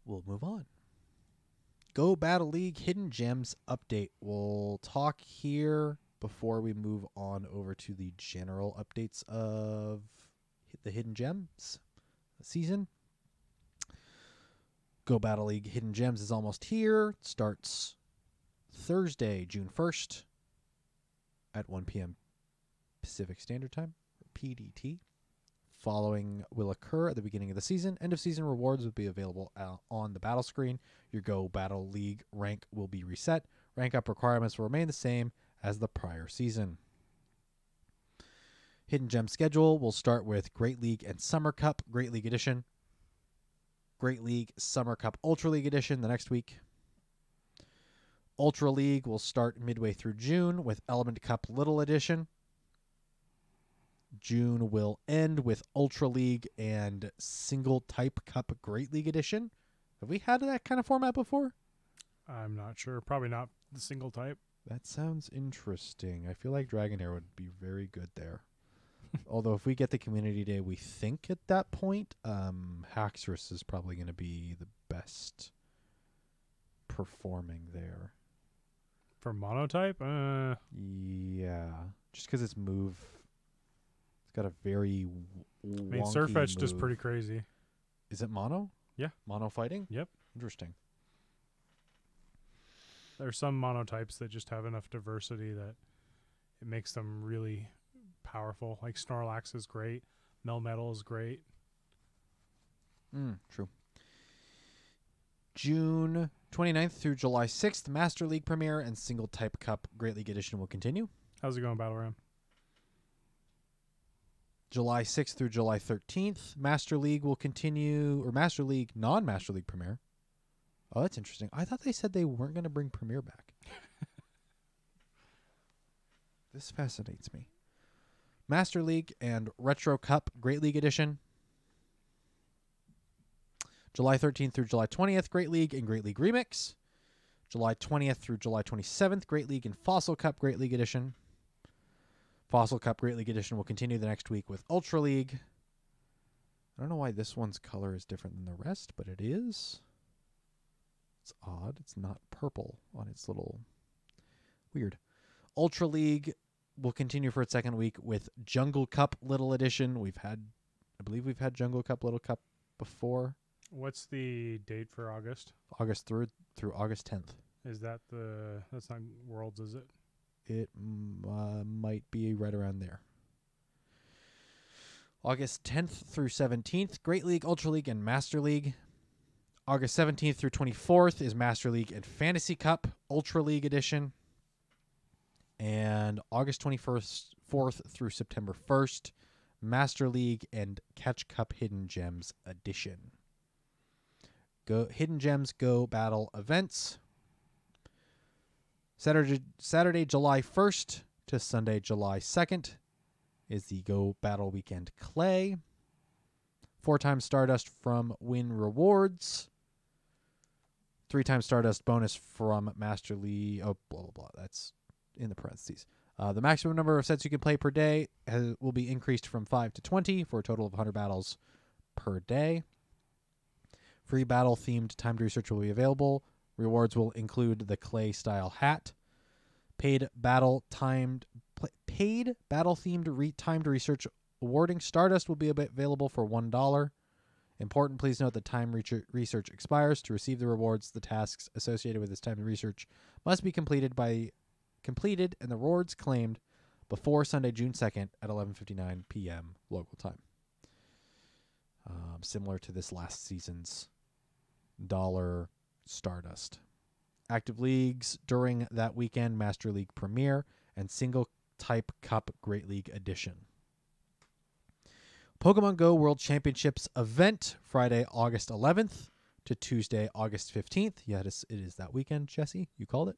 we'll move on. Go Battle League Hidden Gems update. We'll talk here before we move on over to the general updates of the Hidden Gems season. Go Battle League Hidden Gems is almost here. It starts Thursday, June 1st at 1 p.m. Pacific Standard Time, or PDT. Following will occur at the beginning of the season. End of season rewards will be available on the battle screen. Your Go Battle League rank will be reset. Rank up requirements will remain the same as the prior season. Hidden Gem schedule will start with Great League and Summer Cup Great League Edition. Great League Summer Cup Ultra League Edition the next week. Ultra League will start midway through June with Element Cup Little Edition. June will end with Ultra League and Single Type Cup Great League Edition. Have we had that kind of format before? I'm not sure. Probably not the single type. That sounds interesting. I feel like Dragonair would be very good there. Although if we get the Community Day, we think at that point, Haxorus is probably going to be the best performing there. For monotype? Yeah. Just because its move... It's got a very I mean, Surfetch is pretty crazy. Is it mono? Yeah. Mono fighting? Yep. Interesting. There are some monotypes that just have enough diversity that it makes them really powerful. Like Snorlax is great. Melmetal is great. True. June 29th through July 6th, Master League Premier and Single Type Cup Great League Edition will continue. How's it going, Battle Ram? July 6th through July 13th, Master League will continue, or Master League, non-Master League Premier. Oh, that's interesting. I thought they said they weren't going to bring Premier back. This fascinates me. Master League and Retro Cup Great League Edition. July 13th through July 20th, Great League and Great League Remix. July 20th through July 27th, Great League and Fossil Cup Great League Edition. Fossil Cup Great League Edition will continue the next week with Ultra League. I don't know why this one's color is different than the rest, but it is. It's odd. It's not purple on its little... Weird. Ultra League will continue for its second week with Jungle Cup Little Edition. I believe we've had Jungle Cup Little Cup before. What's the date for August? August 3rd through August 10th. Is that that's not Worlds, is it? It might be right around there. August 10th through 17th, Great League, Ultra League, and Master League. August 17th through 24th is Master League and Fantasy Cup Ultra League Edition. And August 21st, 4th through September 1st, Master League and Catch Cup Hidden Gems Edition. Hidden Gems Go Battle events. Saturday, July 1st to Sunday, July 2nd is the Go Battle Weekend Clay. 4-time Stardust from Win Rewards. 3-time Stardust bonus from Master League. Oh, blah, blah, blah. That's in the parentheses. The maximum number of sets you can play per day will be increased from 5 to 20 for a total of 100 battles per day. Free battle-themed timed research will be available. Rewards will include the clay-style hat. Paid battle-themed timed research awarding Stardust will be available for $1. Important, please note that time research expires. To receive the rewards, the tasks associated with this timed research must be completed and the rewards claimed before Sunday, June 2nd at 11:59 p.m. local time. Similar to this last season's $1 Stardust. Active leagues during that weekend, Master League Premier and Single Type Cup Great League Edition. Pokemon GO World Championships event, Friday, August 11th to Tuesday, August 15th. Yeah, it is that weekend, Jesse. You called it.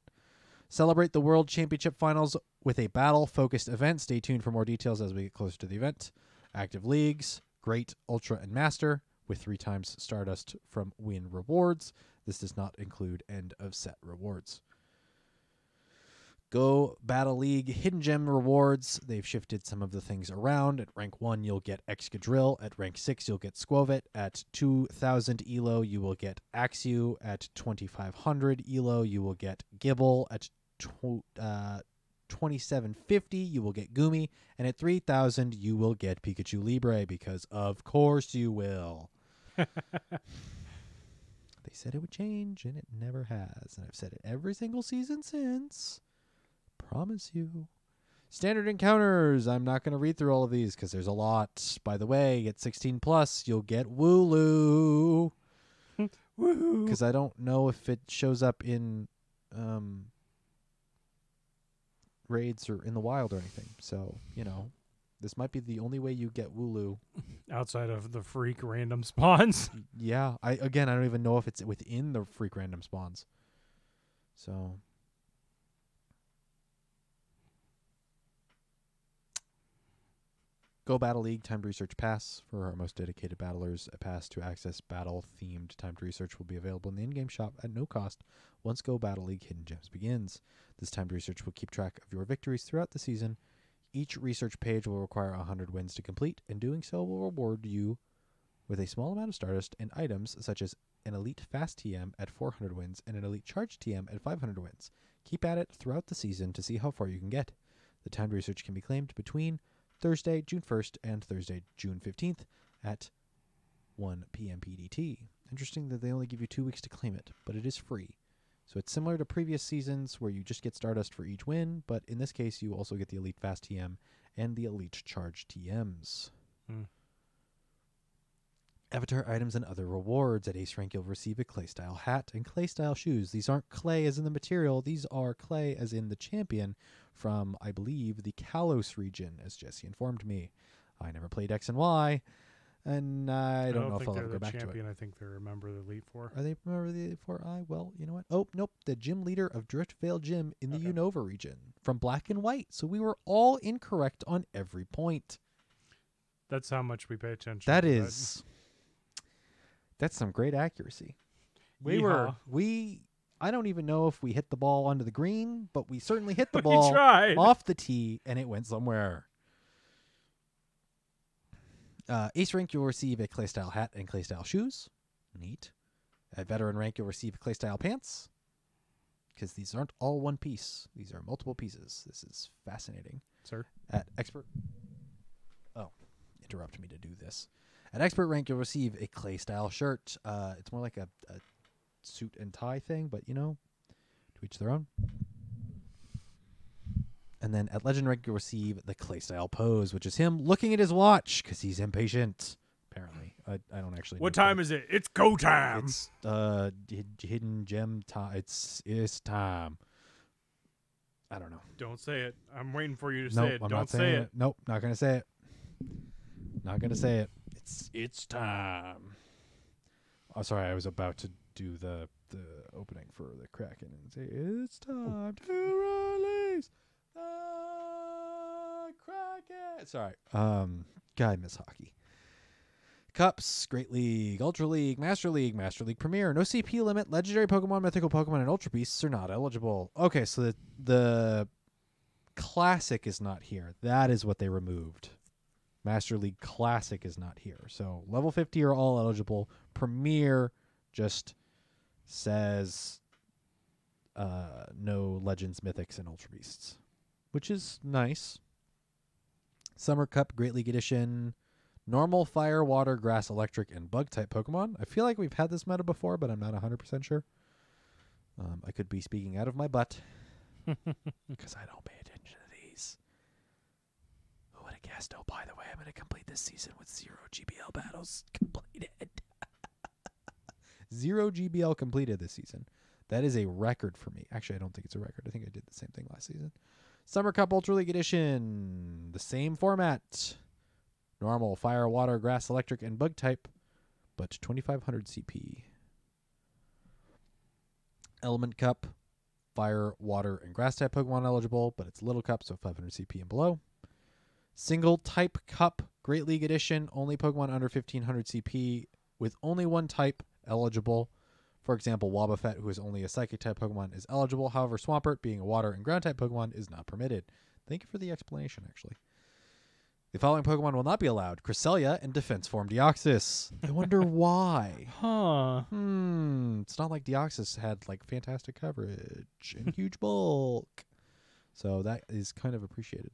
Celebrate the World Championship Finals with a battle-focused event. Stay tuned for more details as we get closer to the event. Active leagues, Great, Ultra, and Master, with 3 times Stardust from Win Rewards. This does not include end-of-set rewards. Go Battle League Hidden Gem rewards. They've shifted some of the things around. At rank 1, you'll get Excadrill. At rank 6, you'll get Squovit. At 2,000 ELO, you will get Axew. At 2,500 ELO, you will get Gibble. At 2,750, you will get Goomy. And at 3,000, you will get Pikachu Libre, because of course you will. They said it would change, and it never has. And I've said it every single season since. Promise you. Standard encounters. I'm not going to read through all of these because there's a lot. By the way, at 16+, you'll get Wooloo. Woohoo! Because I don't know if it shows up in raids or in the wild or anything. So, this might be the only way you get Wooloo. Outside of the freak random spawns. Yeah. I don't even know if it's within the freak random spawns. So... Go Battle League Timed Research Pass for our most dedicated battlers. A pass to access battle-themed timed research will be available in the in-game shop at no cost once Go Battle League Hidden Gems begins. This timed research will keep track of your victories throughout the season. Each research page will require 100 wins to complete, and doing so will reward you with a small amount of Stardust and items such as an Elite Fast TM at 400 wins and an Elite Charge TM at 500 wins. Keep at it throughout the season to see how far you can get. The timed research can be claimed between Thursday, June 1st and Thursday, June 15th at 1 p.m. PDT. Interesting that they only give you 2 weeks to claim it, but it is free. So it's similar to previous seasons where you just get Stardust for each win, but in this case you also get the Elite Fast TM and the Elite Charge TMs. Avatar items and other rewards. At Ace rank, you'll receive a clay style hat and clay style shoes. These aren't clay as in the material. These are clay as in the champion from, I believe, the Kalos region, as Jesse informed me. I never played X and Y, and I don't know if I'll ever go back to it. I think they're a member of the Elite Four. Are they a member of the Elite Four? Well, you know what? Oh, nope. The gym leader of Driftvale Gym in the Unova region from Black and White. So we were all incorrect on every point. That's how much we pay attention. That is... That's some great accuracy. I don't even know if we hit the ball onto the green, but we certainly hit the ball off the tee, and it went somewhere. Ace rank, you'll receive a clay style hat and clay style shoes. Neat. At veteran rank, you'll receive clay style pants, because these aren't all one piece. These are multiple pieces. This is fascinating. Sir? At expert... Oh, interrupt me to do this. At expert rank, you'll receive a clay style shirt. It's more like a suit and tie thing, but to each their own. And then at legend rank, you'll receive the clay style pose, which is him looking at his watch because he's impatient. Apparently, I don't actually. What time is it? It's go time. It's hidden gem time. It's time. I don't know. Don't say it. I'm waiting for you to say it. I'm don't not say it. Nope, not gonna say it. Not gonna say it. It's time. Oh, sorry, I was about to do the opening for the Kraken and say it's time to release the Kraken. Sorry. God, I miss hockey. Cups, Great League, Ultra League, Master League, Master League Premier. No CP limit. Legendary Pokemon, Mythical Pokemon, and Ultra Beasts are not eligible. Okay, so the Classic is not here. That is what they removed. Master League Classic is not here. So level 50 are all eligible. Premier just says no Legends, Mythics, and Ultra Beasts, which is nice. Summer Cup Great League Edition. Normal, Fire, Water, Grass, Electric, and Bug-type Pokemon. I feel like we've had this meta before, but I'm not 100% sure. I could be speaking out of my butt because I don't pay attention to these. Who would have guessed? Oh, by the way, I'm going to complete this season with 0 GBL battles completed. 0 GBL completed this season. That is a record for me. Actually, I don't think it's a record. I think I did the same thing last season. Summer Cup Ultra League Edition. The same format. Normal, Fire, Water, Grass, Electric, and Bug type, but 2,500 CP. Element Cup, Fire, Water, and Grass type Pokemon eligible, but it's Little Cup, so 500 CP and below. Single Type Cup, Great League Edition, only Pokemon under 1,500 CP with only one type eligible. For example, Wobbuffet, who is only a Psychic type Pokemon, is eligible. However, Swampert, being a Water and Ground type Pokemon, is not permitted. Thank you for the explanation, actually. The following Pokemon will not be allowed: Cresselia and Defense Form Deoxys. I wonder why. It's not like Deoxys had like fantastic coverage and huge bulk. So that is kind of appreciated.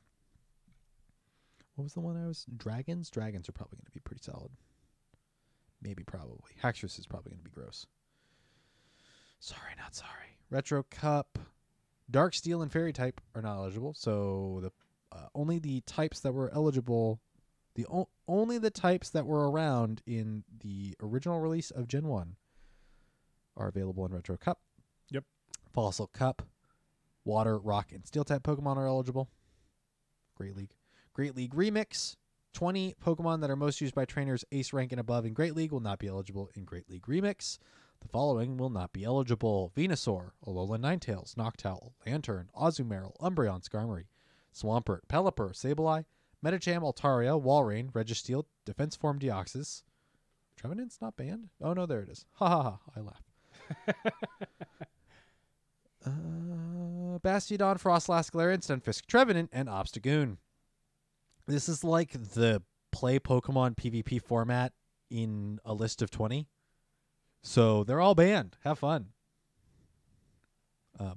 What was the one I was... Dragons? Dragons are probably going to be pretty solid. Maybe, probably. Haxorus is probably going to be gross. Sorry, not sorry. Retro Cup. Dark Steel and Fairy type are not eligible. So the only the types that were eligible, only the types that were around in the original release of Gen 1 are available in Retro Cup. Yep. Fossil Cup, Water, Rock, and Steel type Pokemon are eligible. Great League. Great League Remix. 20 Pokemon that are most used by trainers Ace rank and above in Great League will not be eligible in Great League Remix. The following will not be eligible: Venusaur, Alolan Ninetales, Noctowl, Lantern, Azumarill, Umbreon, Skarmory, Swampert, Pelipper, Sableye, Medicham, Altaria, Walrein, Registeel, Defense Form Deoxys. Trevenant's not banned? Oh, no, there it is. Ha ha ha. I laugh. Bastiodon, Frostlass, Galarian, Stunfisk, Trevenant, and Obstagoon. This is like the play Pokemon PvP format in a list of 20. So they're all banned. Have fun.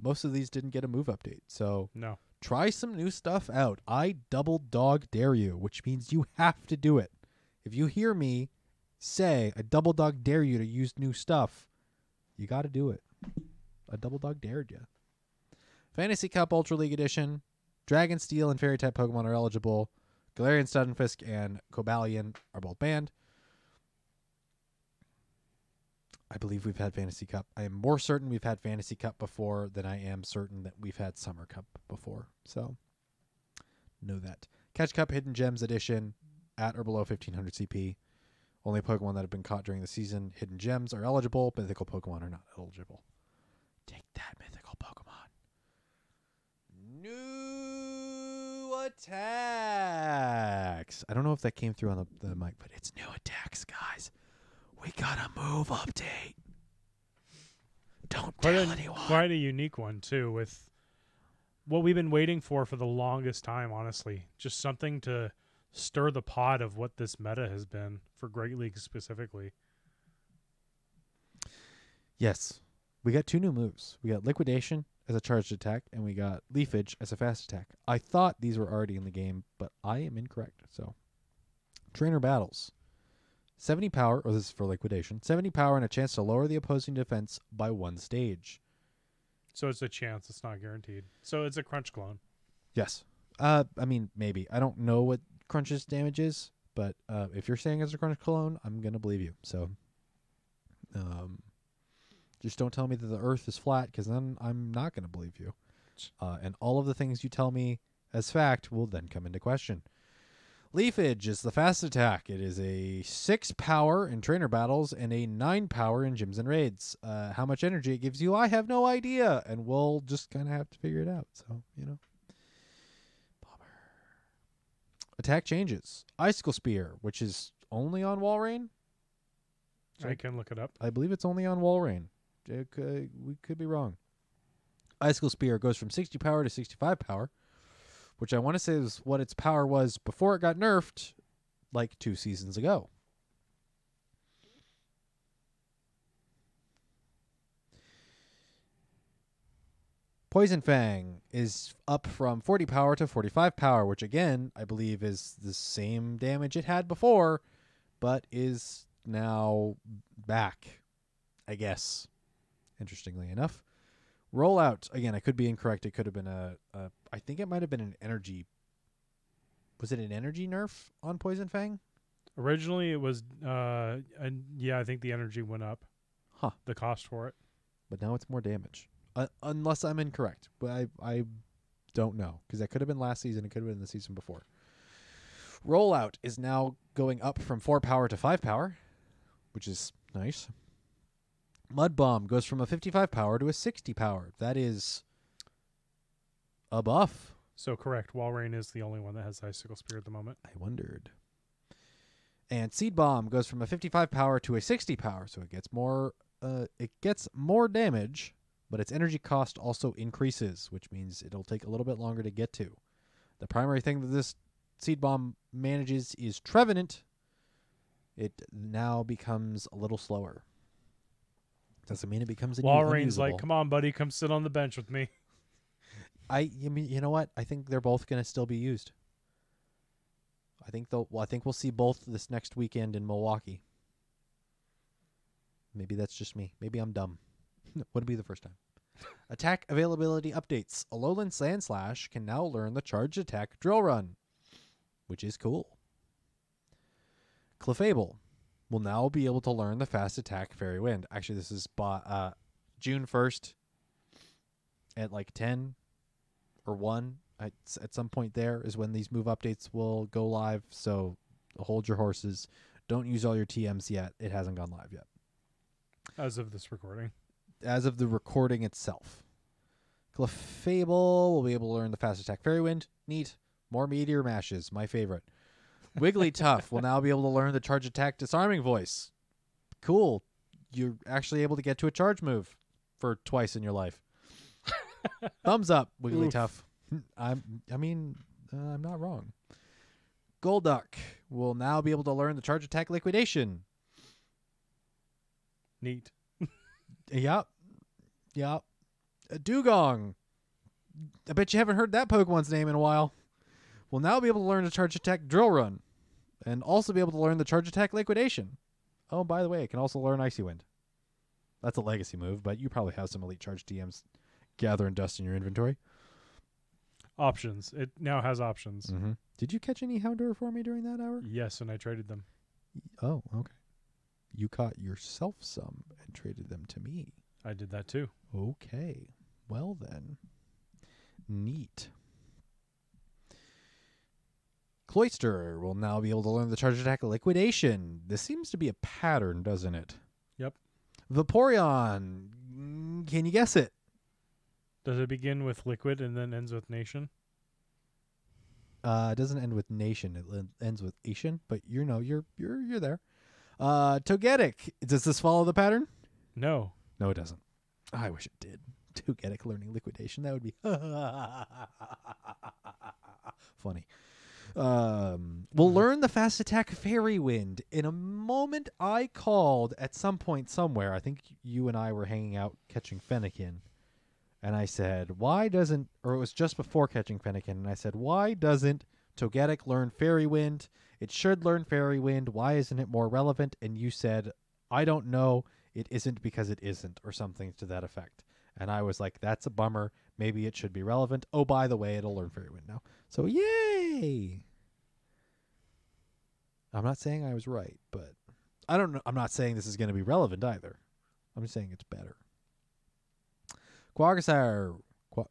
Most of these didn't get a move update. So no. Try some new stuff out. I double dog dare you, which means you have to do it. If you hear me say I double dog dare you to use new stuff, you got to do it. A double dog dared you. Fantasy Cup Ultra League Edition. Dragon Steel and Fairy type Pokemon are eligible. Galarian Stunfisk and Cobalion are both banned. I believe we've had Fantasy Cup. I am more certain we've had Fantasy Cup before than I am certain that we've had Summer Cup before. So, know that. Catch Cup Hidden Gems Edition at or below 1500 CP. Only Pokemon that have been caught during the season. Hidden Gems are eligible. Mythical Pokemon are not eligible. Take that, Mythical Pokemon. New attacks. I don't know if that came through on the mic, but it's new attacks, guys. We got a move update. Don't tell anyone. Quite a unique one, too, with what we've been waiting for the longest time, honestly. Just something to stir the pot of what this meta has been for Great League specifically. Yes. We got 2 new moves. We got Liquidation as a charged attack, and we got Leafage as a fast attack. I thought these were already in the game, but I am incorrect. So, Trainer Battles. 70 power, or this is for Liquidation, 70 power and a chance to lower the opposing defense by 1 stage. So it's a chance, it's not guaranteed. So it's a Crunch clone. Yes. I mean, maybe. I don't know what Crunch's damage is, but if you're saying it's a Crunch clone, I'm going to believe you. So, just don't tell me that the Earth is flat, because then I'm not going to believe you. And all of the things you tell me as fact will then come into question. Leafage is the fast attack. It is a 6 power in trainer battles and a 9 power in gyms and raids. How much energy it gives you, I have no idea, and we'll just kind of have to figure it out. So, you know. Bummer. Attack changes. Icicle Spear, which is only on Walrein. I can look it up. I believe it's only on Walrein. We could be wrong. Icicle Spear goes from 60 power to 65 power, which I want to say is what its power was before it got nerfed like 2 seasons ago. Poison Fang is up from 40 power to 45 power, which again, I believe is the same damage it had before, but is now back, I guess, interestingly enough. Rollout, again, I could be incorrect. It could have been I think it might have been an energy. Was it an energy nerf on Poison Fang? Originally, it was, and yeah, I think the energy went up. Huh. The cost for it. But now it's more damage. Unless I'm incorrect. But I don't know. Because that could have been last season. It could have been the season before. Rollout is now going up from 4 power to 5 power, which is nice. Mud Bomb goes from a 55 power to a 60 power. That is a buff. So correct. Walrein is the only one that has Icicle Spear at the moment. I wondered. And Seed Bomb goes from a 55 power to a 60 power, so it gets more damage, but its energy cost also increases, which means it'll take a little bit longer to get to. The primary thing that this Seed Bomb manages is Trevenant. It now becomes a little slower. Doesn't mean it becomes a Walrein's like, come on, buddy, come sit on the bench with me. You know what? I think they're both going to still be used. I think we'll see both this next weekend in Milwaukee. Maybe that's just me. Maybe I'm dumb. Wouldn't be the first time. Attack availability updates. Alolan Sandslash can now learn the charged attack Drill Run, which is cool. Clefable will now be able to learn the fast attack Fairy Wind. Actually, this is June 1st at like 10 or 1. At some point there is when these move updates will go live. So hold your horses. Don't use all your TMs yet. It hasn't gone live yet. As of this recording. As of the recording itself. Clefable will be able to learn the fast attack Fairy Wind. Neat. More Meteor Mashes. My favorite. Wigglytuff will now be able to learn the charge attack Disarming Voice. Cool. You're actually able to get to a charge move for twice in your life. Thumbs up, Wigglytuff. I'm not wrong. Golduck will now be able to learn the charge attack Liquidation. Neat. Yep. Dugong. I bet you haven't heard that Pokemon's name in a while. Will now be able to learn the charge attack Drill Run, and also be able to learn the charge attack Liquidation. Oh, by the way, it can also learn Icy Wind. That's a legacy move, but you probably have some Elite Charge TMs gather and dust in your inventory. Options. It now has options. Mm-hmm. Did you catch any Houndour for me during that hour? Yes, and I traded them. Oh, okay. You caught yourself some and traded them to me. I did that too. Okay. Well then. Neat. Cloyster will now be able to learn the charge attack liquidation. This seems to be a pattern, doesn't it? Yep. Vaporeon. Can you guess it? Does it begin with liquid and then ends with nation? It doesn't end with nation. It ends with Asian, but you're there. Togetic. Does this follow the pattern? No. No, it doesn't. I wish it did. Togetic learning liquidation. That would be funny. We'll learn the fast attack Fairy Wind. In a moment I called at some point somewhere, I think you and I were hanging out catching Fennekin, and I said, why doesn't, or it was just before catching Fennekin, and I said, why doesn't Togetic learn Fairy Wind? It should learn Fairy Wind. Why isn't it more relevant? And you said, I don't know. It isn't because it isn't, or something to that effect. And I was like, that's a bummer. Maybe it should be relevant. Oh, by the way, it'll learn Fairy Wind now. So, yay! I'm not saying I was right, but I don't know. I'm not saying this is going to be relevant either. I'm just saying it's better. Quagsire.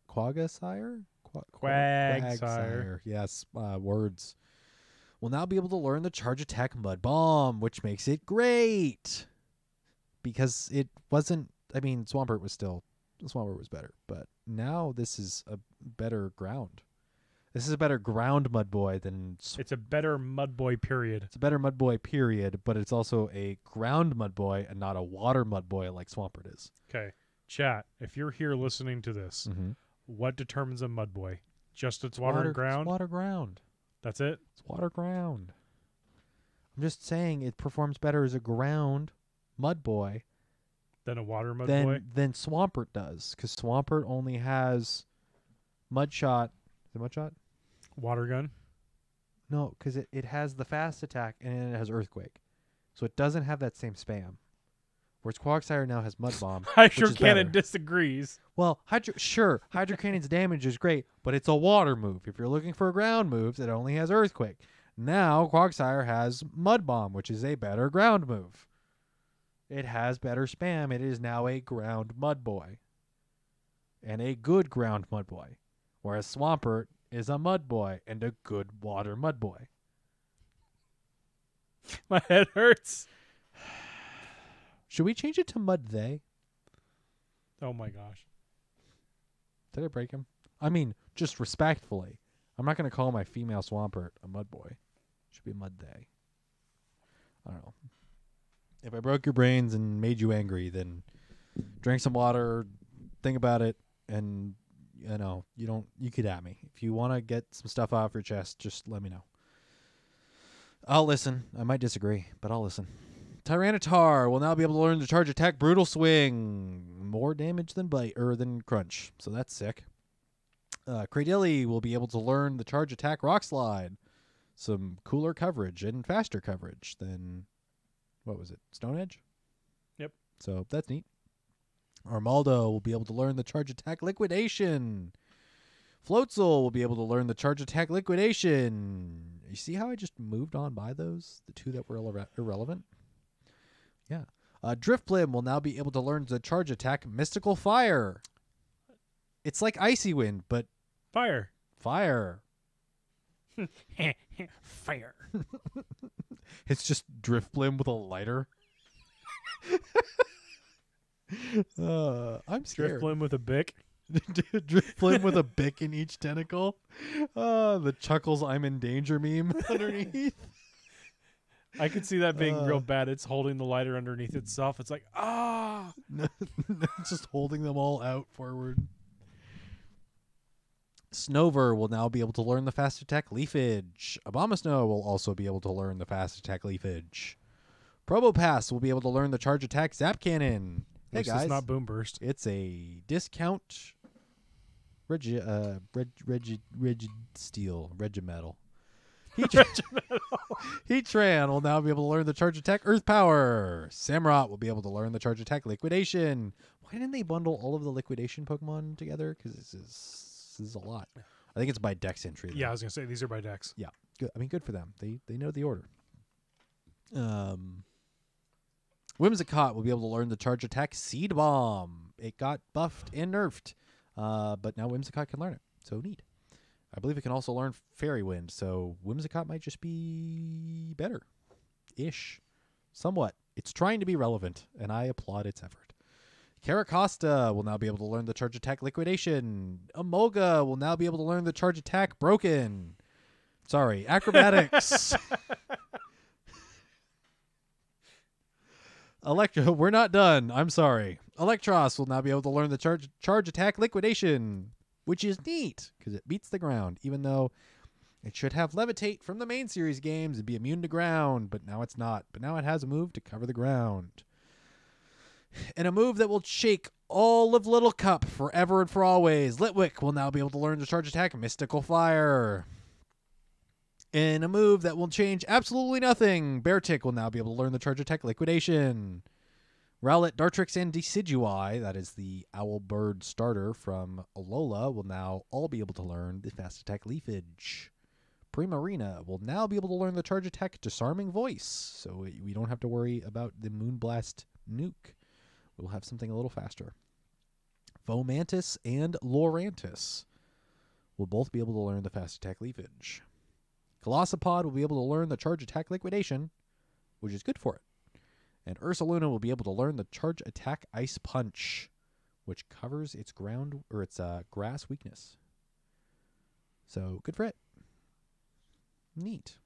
Quagsire? Quagsire. Yes, words. Will now be able to learn the charge attack Mud Bomb, which makes it great. Because it wasn't, I mean, Swampert was better, but now this is a better ground. This is a better ground Mud Boy than... It's a better Mud Boy, period. It's a better Mud Boy, period, but it's also a ground Mud Boy and not a water Mud Boy like Swampert is. Okay. Chat, if you're here listening to this, what determines a Mud Boy? Just its water and ground? It's water ground. That's it? It's water ground. I'm just saying it performs better as a ground Mud Boy than a water Mud Boy? Than Swampert does, because Swampert only has Mud Shot. Is it Mud Shot? Water Gun? No, because it has the fast attack and it has Earthquake. So it doesn't have that same spam. Whereas Quagsire now has Mud Bomb. Hydro Cannon disagrees. Well, Hydro Cannon's damage is great, but it's a water move. If you're looking for ground moves, it only has Earthquake. Now Quagsire has Mud Bomb, which is a better ground move. It has better spam. It is now a ground Mud Boy. And a good ground Mud Boy. Whereas Swampert is a Mud Boy and a good water Mud Boy. My head hurts. Should we change it to Mud They? Oh my gosh. Did I break him? I mean, just respectfully. I'm not going to call my female Swampert a Mud Boy. It should be Mud They. I don't know. If I broke your brains and made you angry, then drink some water, think about it, and you could at me. If you want to get some stuff off your chest, just let me know. I'll listen. I might disagree, but I'll listen. Tyranitar will now be able to learn to charge attack Brutal Swing. More damage than Bite than Crunch, so that's sick. Cradilly will be able to learn the charge attack Rock Slide. Some cooler coverage and faster coverage than, what was it, Stone Edge? Yep. So that's neat. Armaldo will be able to learn the charge attack Liquidation. Floatzel will be able to learn the charge attack Liquidation. You see how I just moved on by those? The two that were irrelevant? Yeah. Driftblim will now be able to learn the charge attack Mystical Fire. It's like Icy Wind, but... Fire. Fire. Fire. It's just Driftblim with a lighter. I'm scared. Driftblim with a bic. Driftblim with a bic in each tentacle. The Chuckles I'm in danger meme underneath. I could see that being real bad. It's holding the lighter underneath itself. It's like, ah! No, it's just holding them all out forward. Snover will now be able to learn the fast attack Leafage. Abomasnow will also be able to learn the fast attack Leafage. Probopass will be able to learn the charge attack Zap Cannon. Hey guys, it's not Boom Burst. It's a discount Regimetal. Heatran will now be able to learn the charge attack Earth Power. Samurott will be able to learn the charge attack Liquidation. Why didn't they bundle all of the Liquidation Pokemon together? Because this is a lot. I think it's by Dex entry, though. Yeah, I was gonna say these are by Dex. Yeah, good. I mean, good for them. They know the order. Whimsicott will be able to learn the charge attack Seed Bomb. It got buffed and nerfed, but now Whimsicott can learn it. So neat. I believe it can also learn Fairy Wind, so Whimsicott might just be better-ish. Somewhat. It's trying to be relevant, and I applaud its effort. Caracosta will now be able to learn the charge attack Liquidation. Emolga will now be able to learn the charge attack Broken. Sorry, Acrobatics. Electro, we're not done. I'm sorry. Electros will now be able to learn the charge attack Liquidation, which is neat because it beats the ground, even though it should have Levitate from the main series games and be immune to ground, but now it's not. But now it has a move to cover the ground. And a move that will shake all of Little Cup forever and for always. Litwick will now be able to learn the charge attack Mystical Fire. In a move that will change absolutely nothing, Beartick will now be able to learn the charge attack Liquidation. Rowlet, Dartrix, and Decidueye, that is the Owlbird starter from Alola, will now all be able to learn the fast attack Leafage. Primarina will now be able to learn the charge attack Disarming Voice, so we don't have to worry about the Moonblast nuke. We'll have something a little faster. Fomantis and Lorantis will both be able to learn the fast attack Leafage. Colossopod will be able to learn the charge attack Liquidation, which is good for it. And Ursaluna will be able to learn the charge attack Ice Punch, which covers its ground or its grass weakness. So good for it. Neat.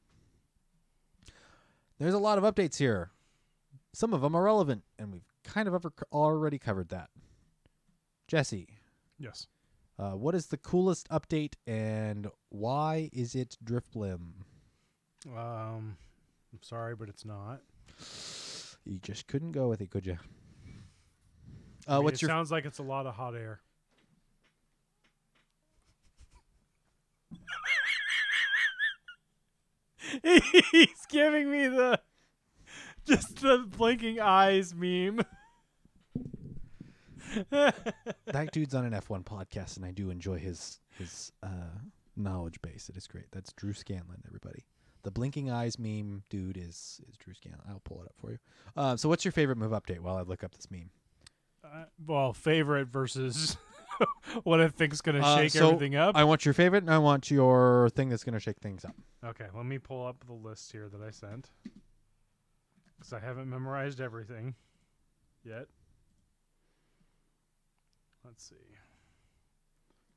There's a lot of updates here. Some of them are relevant, and we've kind of already covered that. Jesse. Yes. What is the coolest update, and why is it Drifblim? I'm sorry, but it's not. You just couldn't go with it, could you? I mean, sounds like it's a lot of hot air. He's giving me the blinking eyes meme. That dude's on an F1 podcast, and I do enjoy his knowledge base. It is great. That's Drew Scanlon, everybody. The blinking eyes meme dude is Drew Scanlon. I'll pull it up for you. So what's your favorite move update while I look up this meme? Well, favorite versus what I think's going to shake everything up. I want your favorite, and I want your thing that's going to shake things up. Okay, let me pull up the list here that I sent, because I haven't memorized everything yet. Let's see.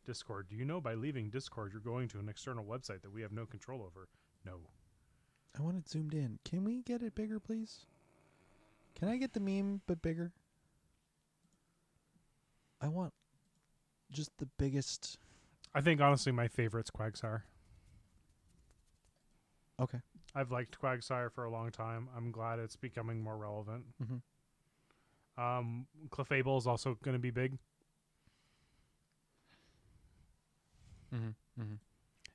Discord. Do you know by leaving Discord you're going to an external website that we have no control over? No. I want it zoomed in. Can we get it bigger, please? Can I get the meme but bigger? I want just the biggest. I think, honestly, my favorite's Quagsire. Okay. I've liked Quagsire for a long time. I'm glad it's becoming more relevant. Mm-hmm. Clefable is also going to be big. Mm-hmm. Mm-hmm.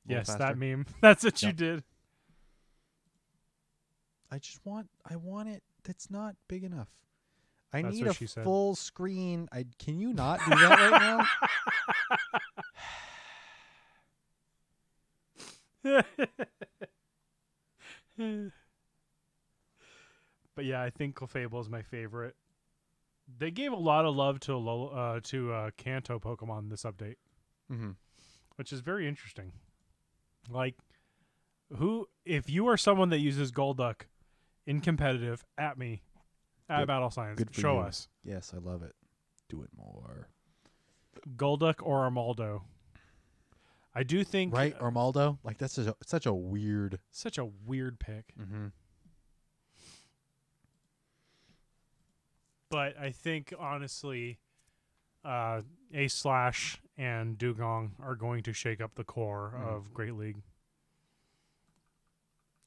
Yes, faster. that meme. That's what you did. I want it that's not big enough. I That's need what a she said. full screen. Can you not do that right now? But yeah, I think Clefable is my favorite. They gave a lot of love to Kanto Pokemon this update, which is very interesting. Like, if you are someone that uses Golduck in competitive, at me, at Battle Science, Good for show you. us. Yes, I love it. Do it more. Golduck or Armaldo. I do think Right, Armaldo? Like, that's such a weird pick. Mm-hmm. But I think, honestly, A-Slash and Dugong are going to shake up the core of Great League.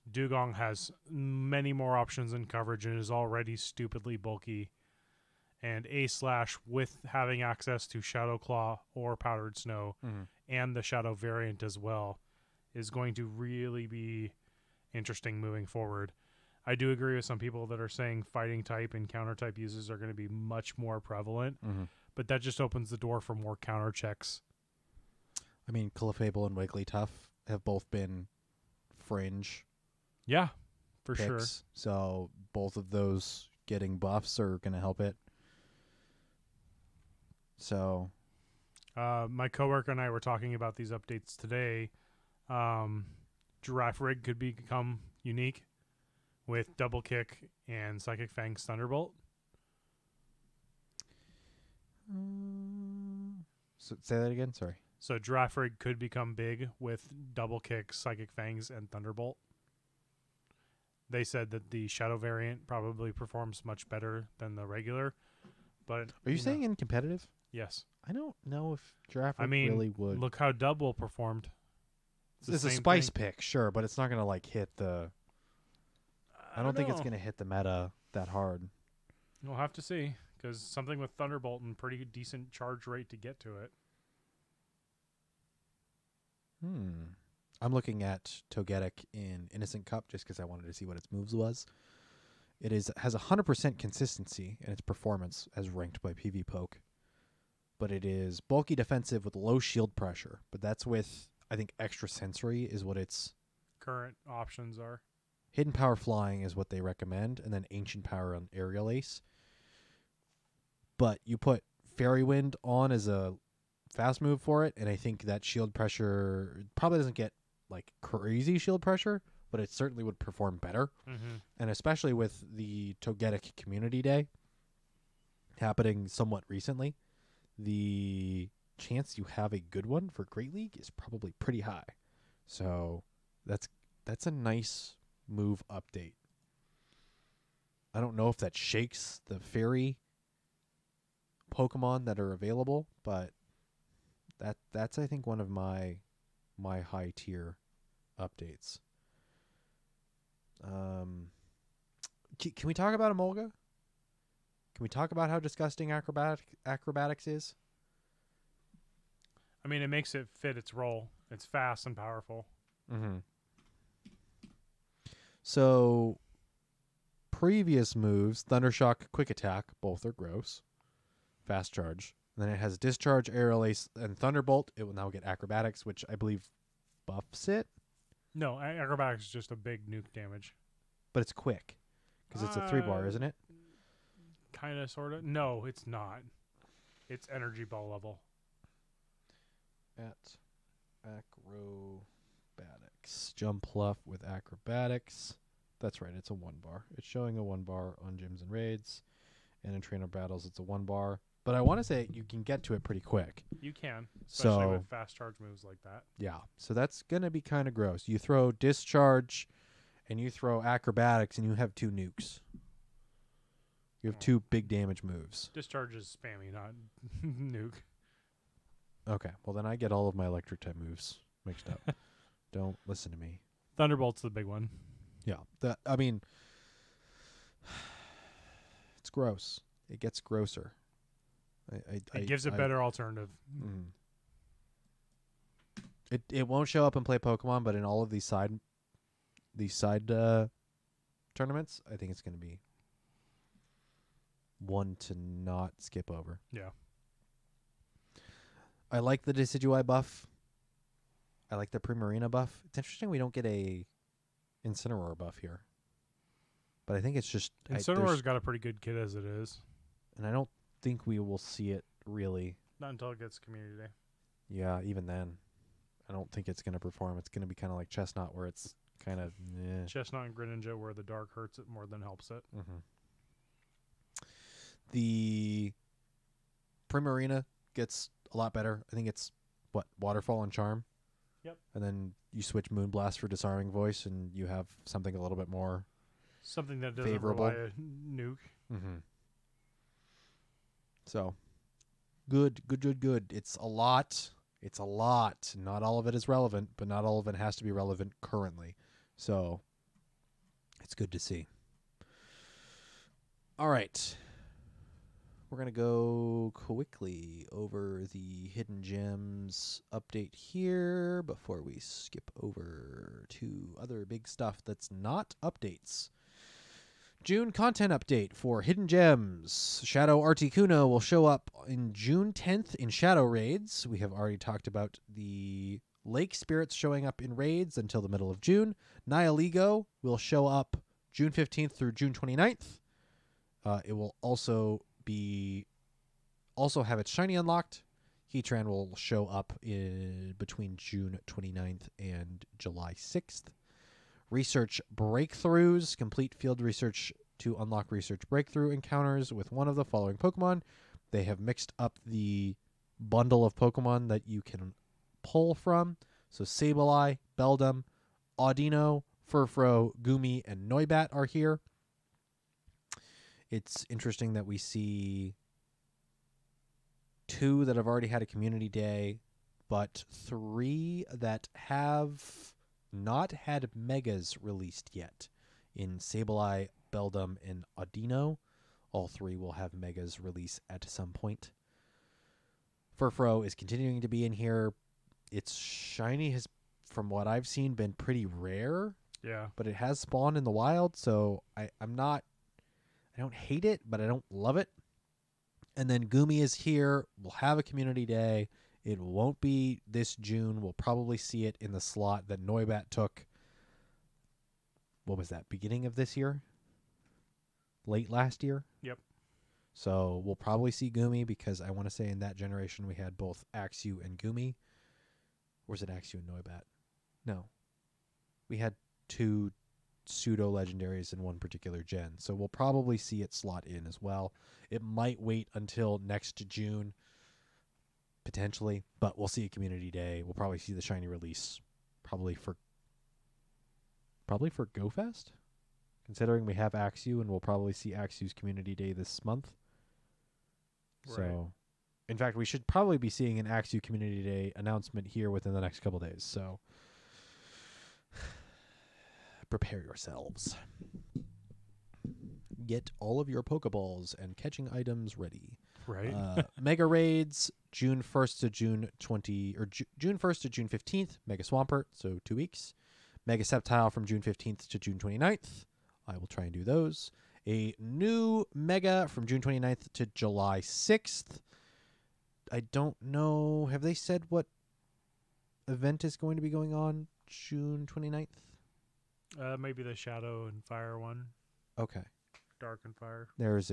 Dugong has many more options in coverage and is already stupidly bulky. And A-Slash, with having access to Shadow Claw or Powdered Snow and the Shadow variant as well, is going to really be interesting moving forward. I do agree with some people that are saying fighting type and counter type uses are going to be much more prevalent, but that just opens the door for more counter checks. I mean, Clefable and Wigglytuff have both been fringe Yeah, for picks, sure. so both of those getting buffs are going to help it. So, My coworker and I were talking about these updates today. Giraffe Rig could become unique with Double Kick and Psychic Fang's Thunderbolt. so say that again. Sorry. So Giraffe Rig could become big with Double Kick, Psychic Fangs, and Thunderbolt. They said that the Shadow variant probably performs much better than the regular. But Are you saying in competitive? Yes. I don't know if Giraffe I mean, really would. look how Double performed. It's a spice pick, sure, but it's not going to like hit the. I don't think it's going to hit the meta that hard. We'll have to see, because something with Thunderbolt and pretty decent charge rate to get to it. I'm looking at Togetic in Innocent Cup just because I wanted to see what its moves was. It has 100% consistency in its performance as ranked by PvPoke, but it is bulky defensive with low shield pressure. But that's with, I think, extra sensory is what its Current options are. hidden power flying is what they recommend, and then ancient power on aerial ace. But you put Fairy Wind on as a fast move for it, and I think that shield pressure probably doesn't get like crazy shield pressure, but it certainly would perform better. And especially with the Togetic Community Day happening somewhat recently, the chance you have a good one for Great League is probably pretty high. So that's a nice move update. I don't know if that shakes the fairy Pokemon that are available, but that's I think one of my high tier updates. Can we talk about Emolga? Can we talk about how disgusting acrobatics is? I mean, it makes it fit its role. It's fast and powerful. So, previous moves, Thundershock, Quick Attack, both are gross. Fast Charge. And then it has Discharge, Aerial Ace, and Thunderbolt. It will now get Acrobatics, which I believe buffs it. No, acrobatics is just a big nuke damage. But it's quick. Because it's a 3-bar, isn't it? Kind of, sort of. No, it's not. It's energy ball level. At Acrobatics. Jump Pluff with Acrobatics. That's right, it's a 1-bar. It's showing a 1-bar on gyms and raids. And in trainer battles, it's a 1-bar. But I want to say you can get to it pretty quick. You can, especially So, with fast charge moves like that. yeah, so that's going to be kind of gross. You throw Discharge and you throw Acrobatics and you have 2 nukes. You have 2 big damage moves. Discharge is spammy, not nuke. Okay, well then I get all of my electric type moves mixed up. Don't listen to me. Thunderbolt's the big one. Yeah, I mean, it's gross. It gets grosser. It gives a better alternative. It won't show up and play Pokemon, but in all of these side tournaments, I think it's going to be one to not skip over. Yeah. I like the Decidueye buff. I like the Primarina buff. It's interesting we don't get a Incineroar buff here. But I think it's just... Incineroar's got a pretty good kit as it is. And I don't think we will see it really. Not until it gets Community Day. Yeah, even then. I don't think it's going to perform. It's going to be kind of like Chestnut where it's kind of... Chestnut and Greninja where the dark hurts it more than helps it. The Primarina gets a lot better. I think it's, Waterfall and Charm? Yep. And then you switch Moonblast for Disarming Voice, and you have something a little bit more something that doesn't favorable. rely on nuke. So, good. It's a lot. Not all of it is relevant, but not all of it has to be relevant currently. So, it's good to see. All right. we're going to go quickly over the Hidden Gems update here before we skip over to other big stuff that's not updates. June content update for Hidden Gems. Shadow Articuno will show up in June 10th in Shadow Raids. We have already talked about the Lake Spirits showing up in raids until the middle of June. Nihiligo will show up June 15th through June 29th. It will also have its shiny unlocked. Heatran will show up between June 29th and July 6th. Research breakthroughs. Complete field research to unlock research breakthrough encounters with one of the following Pokemon. They have mixed up the bundle of Pokemon that you can pull from. So Sableye, Beldum, Audino, Furfrou, Gumi, and Noibat are here. It's interesting that we see 2 that have already had a community day, but 3 that have not had megas released yet in Sableye, Beldum, and Audino. All 3 will have megas release at some point. Furfrou is continuing to be in here. Its shiny has, from what I've seen, been pretty rare. Yeah. But it has spawned in the wild, so I don't hate it, but I don't love it. And then Gumi is here. We'll have a community day. It won't be this June. We'll probably see it in the slot that Noibat took. What was that? Beginning of this year? Late last year? Yep. So we'll probably see Gumi because I want to say in that generation we had both Axew and Gumi. Or was it Axew and Noibat? No. We had 2 pseudo legendaries in one particular gen, so we'll probably see it slot in as well. It might wait until next June potentially, but we'll see a community day. We'll probably see the shiny release probably for GoFest, considering we have Axew, and we'll probably see Axew's community day this month. Right. So in fact, we should probably be seeing an Axew community day announcement here within the next couple days, so prepare yourselves. Get all of your Pokeballs and catching items ready. Right. Mega Raids, June 1st to June 1st to June 15th. Mega Swampert, so 2 weeks. Mega Sceptile from June 15th to June 29th. I will try and do those. A new Mega from June 29th to July 6th. I don't know. Have they said what event is going to be going on June 29th? Maybe the Shadow and Fire one. Okay. Dark and Fire. There's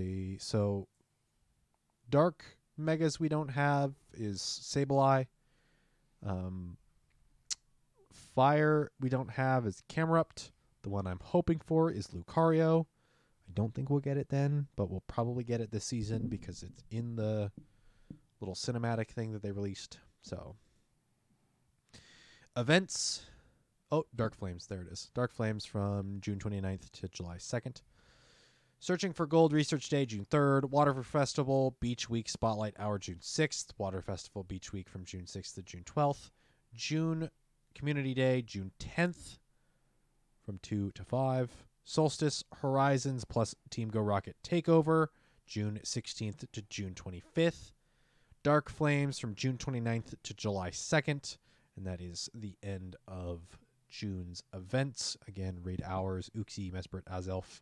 Dark Megas we don't have is Sableye. Fire we don't have is Camerupt. The one I'm hoping for is Lucario. I don't think we'll get it then, but we'll probably get it this season because it's in the little cinematic thing that they released. So, events. Oh, Dark Flames. There it is. Dark Flames from June 29th to July 2nd. Searching for Gold Research Day, June 3rd. Water Festival, Beach Week, Spotlight Hour, June 6th. Water Festival, Beach Week from June 6th to June 12th. June Community Day, June 10th from 2 to 5. Solstice Horizons plus Team Go Rocket Takeover, June 16th to June 25th. Dark Flames from June 29th to July 2nd. And that is the end of June's events. Again, raid hours, Uxie, Mesprit, Azelf,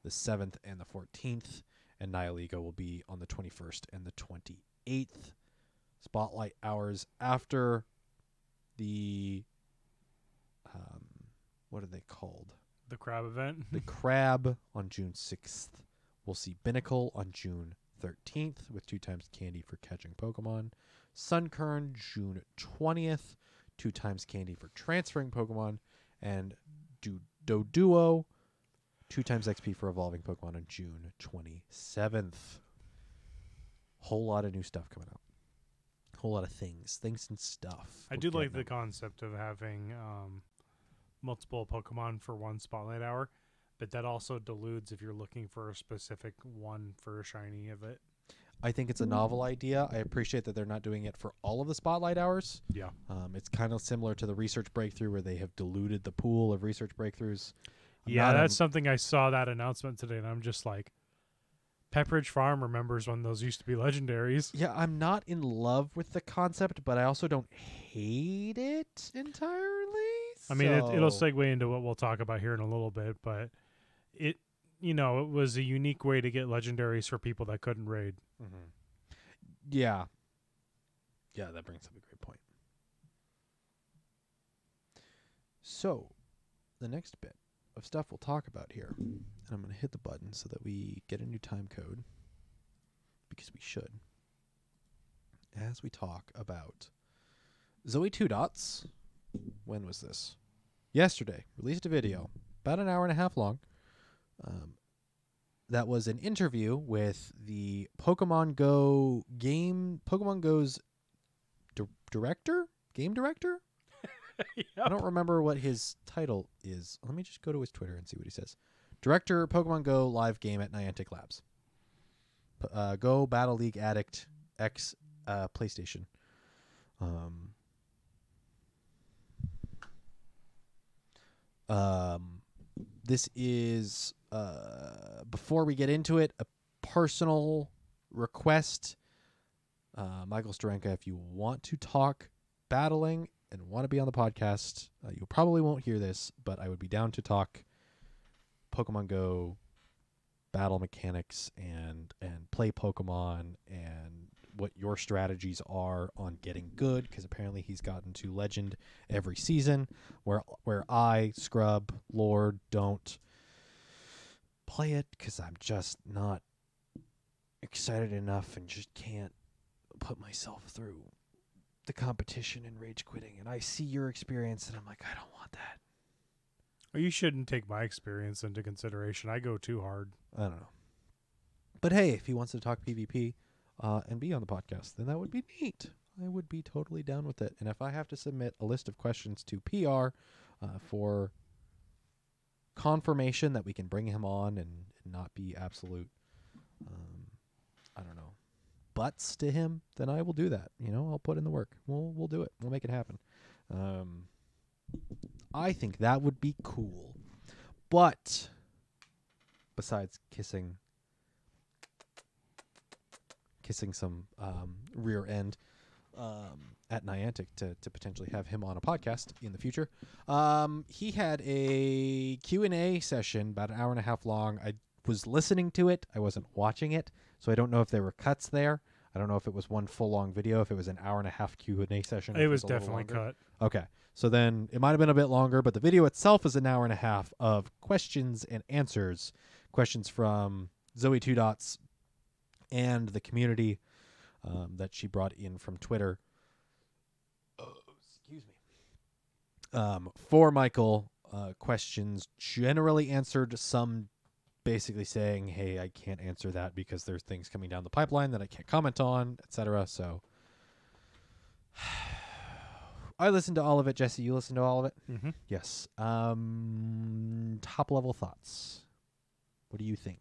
the 7th and the 14th. And Nihiligo will be on the 21st and the 28th. Spotlight hours after the, what are they called? The crab event. The crab on June 6th. We'll see Binnacle on June 13th with 2 times candy for catching Pokemon. Sunkern June 20th. 2 times candy for transferring Pokemon. And Doduo, 2 times XP for evolving Pokemon on June 27th. Whole lot of new stuff coming out. Whole lot of things and stuff. I do like the concept of having multiple Pokemon for one Spotlight Hour, but that also deludes if you're looking for a specific one for a shiny of it. I think it's a novel idea. I appreciate that they're not doing it for all of the Spotlight Hours. Yeah. It's kind of similar to the Research Breakthrough where they have diluted the pool of Research Breakthroughs. Yeah, that's something I saw that announcement today, and I'm just like, Pepperidge Farm remembers when those used to be legendaries. Yeah, I'm not in love with the concept, but I also don't hate it entirely. I mean, it'll so- segue into what we'll talk about here in a little bit, but it was a unique way to get legendaries for people that couldn't raid. Yeah. Yeah, that brings up a great point. So, the next bit of stuff we'll talk about here, and I'm going to hit the button so that we get a new time code, because we should, as we talk about ZoëTwoDots. When was this? Yesterday. Released a video, about an hour and a half long. That was an interview with the Pokemon Go Pokemon Go's game director? Yep. I don't remember what his title is. Let me just go to his Twitter and see what he says. Director, Pokemon Go live game at Niantic Labs. Go Battle League Addict X PlayStation. This is, before we get into it, a personal request. Michael Steranka, if you want to talk battling and want to be on the podcast, you probably won't hear this, but I would be down to talk Pokemon Go battle mechanics and play Pokemon and what your strategies are on getting good, because apparently he's gotten to Legend every season, where I, Scrub, Lord, don't play it because I'm just not excited enough and just can't put myself through the competition and rage quitting. And I see your experience and I'm like, I don't want that. Well, you shouldn't take my experience into consideration. I go too hard. I don't know. But hey, if he wants to talk PvP and be on the podcast, then that would be neat. I would be totally down with it. And if I have to submit a list of questions to PR for confirmation that we can bring him on and not be absolute, I don't know, butts to him, then I will do that. I'll put in the work. We'll do it. We'll make it happen. I think that would be cool. But besides kissing some rear end at Niantic to potentially have him on a podcast in the future, he had a Q&A session about an hour and a half long. I was listening to it. I wasn't watching it, so I don't know if there were cuts there. I don't know if it was one full long video, if it was an hour and a half Q&A session. It was definitely cut. Okay. So then it might have been a bit longer, but the video itself is an hour and a half of questions and answers. Questions from ZoëTwoDots and the community that she brought in from Twitter. Excuse me. For Michael, questions generally answered, some basically saying, hey, I can't answer that because there's things coming down the pipeline that I can't comment on, etc. So I listened to all of it. Jesse, you listened to all of it? Mm-hmm. Yes. Top level thoughts. What do you think?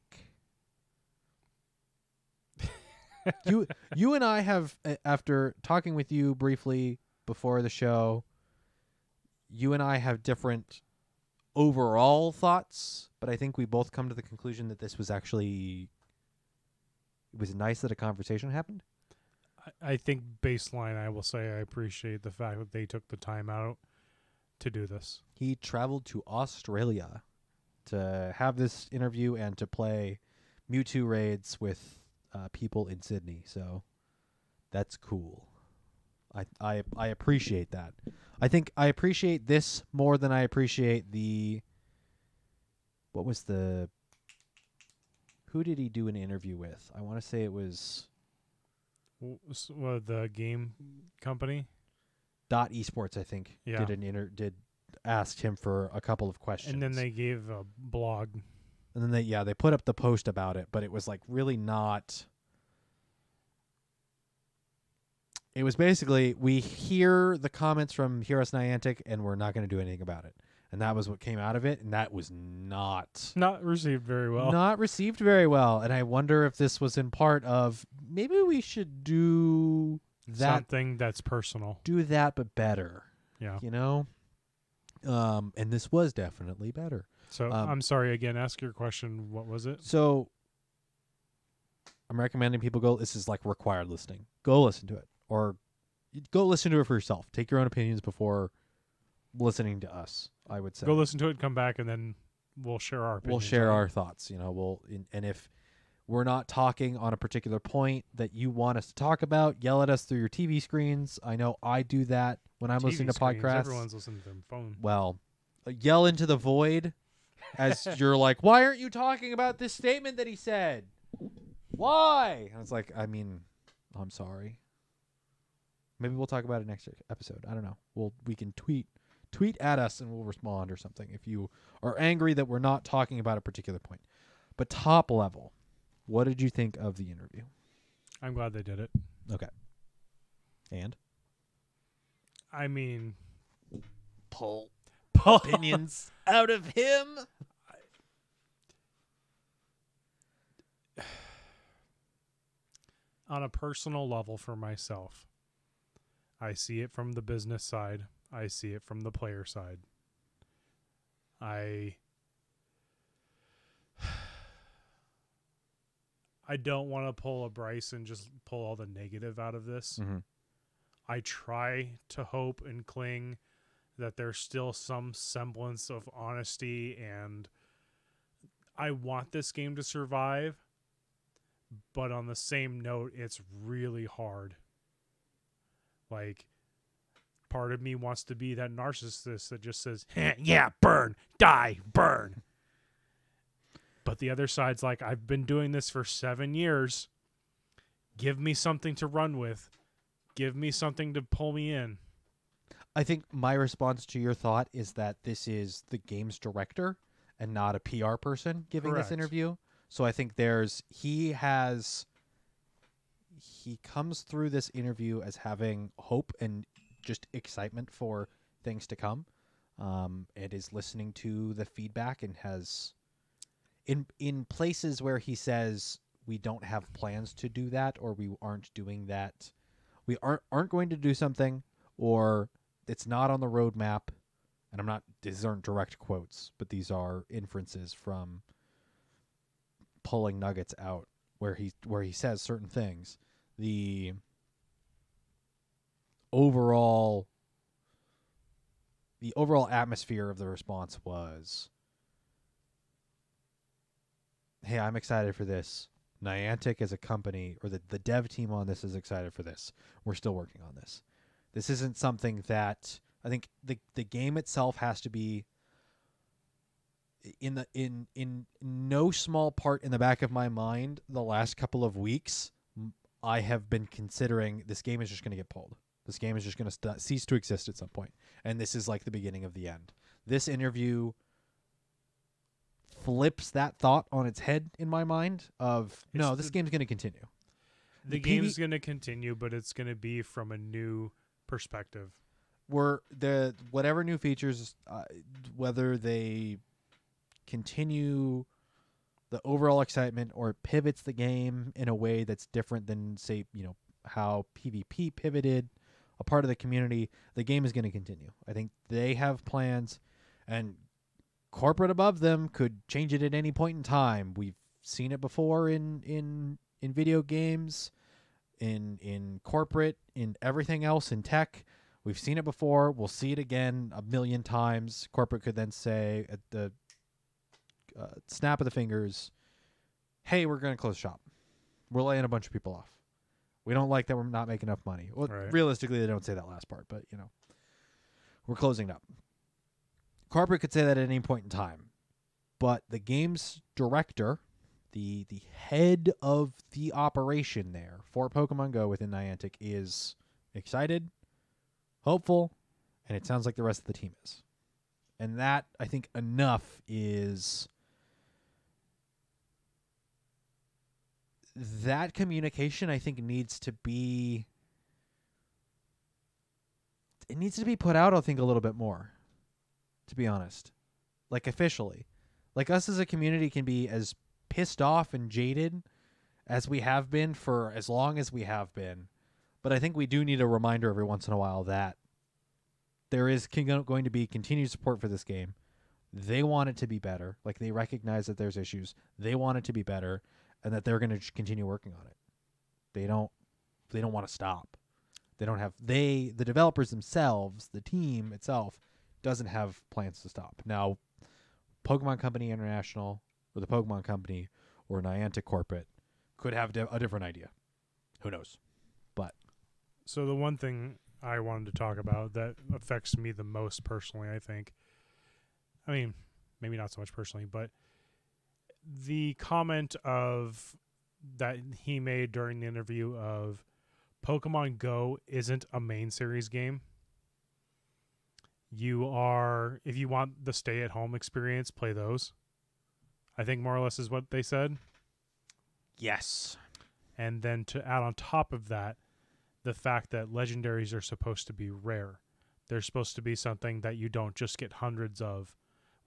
You and I have, after talking with you briefly before the show, you and I have different overall thoughts, but I think we both come to the conclusion that this was actually, it was nice that a conversation happened. I think baseline, I will say I appreciate the fact that they took the time out to do this. He traveled to Australia to have this interview and to play Mewtwo raids with people in Sydney, so that's cool. I appreciate that. I think I appreciate this more than I appreciate the... What was the... Who did he do an interview with? I want to say it was... The game company? Dot Esports, I think. Yeah. Did asked him for a couple of questions. And then they gave a blog. And then they put up the post about it, but it was like really not... It was basically, we hear the comments from Heroes Niantic and we're not going to do anything about it. And that was what came out of it, and that was not received very well. Not received very well. And I wonder if this was in part of, maybe we should do that. Something that's personal. Do that, but better. Yeah. And this was definitely better. So I'm sorry again. Ask your question. What was it? So I'm recommending people go. This is like required listening. Go listen to it, or go listen to it for yourself. Take your own opinions before listening to us. I would say Go listen to it, come back, and then we'll share our opinions. we'll share on our it. thoughts. And if we're not talking on a particular point that you want us to talk about, yell at us through your TV screens. I know I do that when I'm TV listening to screens, podcasts. Everyone's listening to their phone. Well, yell into the void as you're like, why aren't you talking about this statement that he said? Why? And it's like, I mean, I'm sorry. Maybe we'll talk about it next episode. I don't know. We can tweet at us and we'll respond or something if you are angry that we're not talking about a particular point. But top level, what did you think of the interview? I'm glad they did it. Okay. And? I mean, pull Paul. opinions out of him. On a personal level for myself, I see it from the business side. I see it from the player side. I don't want to pull a Bryce and just pull all the negative out of this. Mm-hmm. I try to hope and cling that there's still some semblance of honesty, and I want this game to survive. But on the same note, it's really hard. Like, part of me wants to be that narcissist that just says, yeah, burn, die, burn. But the other side's like, I've been doing this for 7 years. Give me something to run with. Give me something to pull me in. I think my response to your thought is that this is the game's director and not a PR person giving Correct. this interview. So I think he comes through this interview as having hope and just excitement for things to come. And is listening to the feedback and has in places where he says we don't have plans to do that, or we aren't doing that. We aren't going to do something, or it's not on the roadmap. And these aren't direct quotes, but these are inferences from pulling nuggets out where he says certain things. The overall atmosphere of the response was, hey, I'm excited for this. Niantic as a company, or the dev team on this is excited for this. We're still working on this. This isn't something that I think the game itself has to be in no small part in the back of my mind. The last couple of weeks, I have been considering this game is just going to get pulled. This game is just going to cease to exist at some point, and this is like the beginning of the end. This interview flips that thought on its head in my mind of, no, this game's going to continue. The game's going to continue, but it's going to be from a new perspective. Whatever new features, whether they continue the overall excitement or pivots the game in a way that's different than, say, how PvP pivoted a part of the community, the game is going to continue. I think they have plans, and corporate above them could change it at any point in time. We've seen it before in video games, in corporate, in everything else, in tech. We've seen it before. We'll see it again a million times. Corporate could then say at the snap of the fingers, hey, we're going to close shop. We're laying a bunch of people off. We don't like that we're not making enough money. Well, right. Realistically, they don't say that last part, but, we're closing up. Corporate could say that at any point in time. But the game's director, the head of the operation there for Pokemon GO within Niantic, is excited, hopeful, and it sounds like the rest of the team is. And that, I think, enough is... That communication, I think, needs to be... It needs to be put out, I think, a little bit more, to be honest. Like, officially. Like, us as a community can be as pissed off and jaded as we have been for as long as we have been. But I think we do need a reminder every once in a while that there is going to be continued support for this game. They want it to be better. Like, they recognize that there's issues. They want it to be better. and that they're going to continue working on it. They don't want to stop. The developers themselves, the team itself, doesn't have plans to stop. Now, Pokemon Company International or the Pokemon Company or Niantic Corporate could have a different idea. Who knows? But So the one thing I wanted to talk about that affects me the most personally, I think, I mean, maybe not so much personally, but the comment of that he made during the interview of Pokemon Go isn't a main series game. If you want the stay-at-home experience, play those. I think more or less is what they said. yes. And then to add on top of that, the fact that legendaries are supposed to be rare. They're supposed to be something that you don't just get hundreds of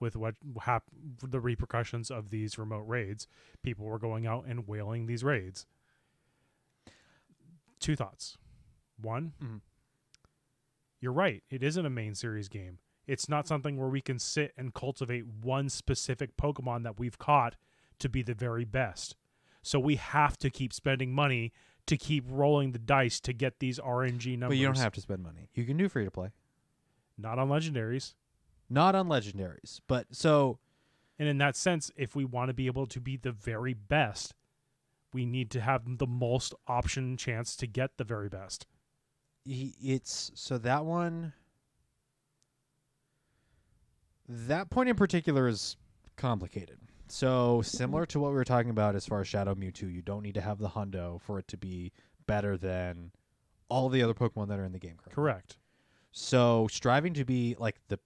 with the repercussions of these remote raids. People were going out and whaling these raids. Two thoughts. One, you're right. It isn't a main series game. It's not something where we can sit and cultivate one specific Pokemon that we've caught to be the very best. So we have to keep spending money to keep rolling the dice to get these RNG numbers. But you don't have to spend money. You can do free to play. Not on legendaries. Not on legendaries. But so... And in that sense, if we want to be able to be the very best, we need to have the most option chance to get the very best. So that one... That point in particular is complicated. So similar to what we were talking about as far as Shadow Mewtwo, you don't need to have the hundo for it to be better than all the other Pokemon that are in the game currently. Correct. So striving to be like the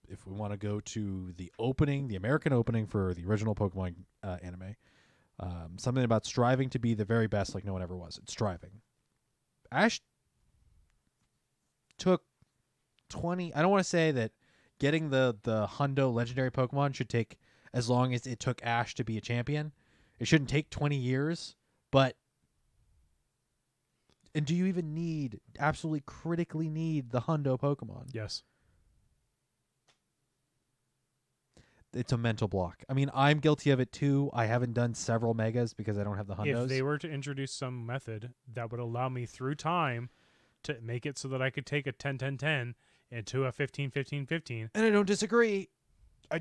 if we want to go to the opening, the American opening for the original Pokemon anime, something about striving to be the very best like no one ever was. It's striving. Ash took 20... I don't want to say that getting the hundo legendary Pokemon should take as long as it took Ash to be a champion. It shouldn't take 20 years, but... And do you even absolutely critically need the hundo Pokemon? Yes. It's a mental block. I mean, I'm guilty of it too. I haven't done several megas because I don't have the hundos. If they were to introduce some method that would allow me through time to make it so that I could take a 10-10-10 into a 15-15-15. And I don't disagree. I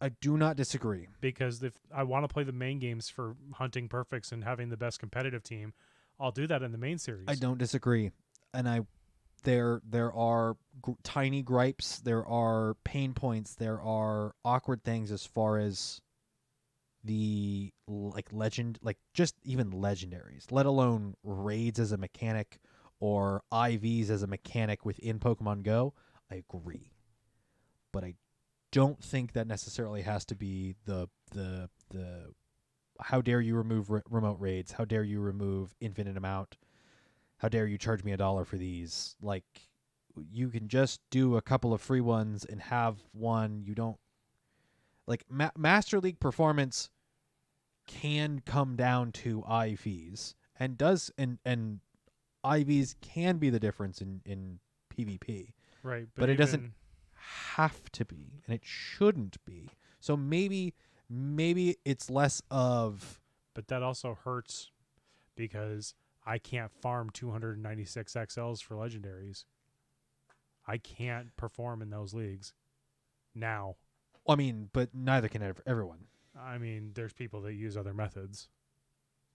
do not disagree. Because if I want to play the main games for hunting perfects and having the best competitive team, I'll do that in the main series. I don't disagree. And there are tiny gripes, there are pain points, there are awkward things as far as the just even legendaries, let alone raids as a mechanic or IVs as a mechanic within Pokemon Go. I agree. But I don't think that necessarily has to be the how dare you remove remote raids, how dare you remove infinite amount, how dare you charge me $1 for these. Like, you can just do a couple of free ones and have one. You don't like Master League performance can come down to IVs and IVs can be the difference in PvP. Right, but it doesn't have to be, and it shouldn't be. So maybe it's less of... But that also hurts because I can't farm 296 XLs for legendaries. I can't perform in those leagues now. I mean, but neither can everyone. I mean, there's people that use other methods.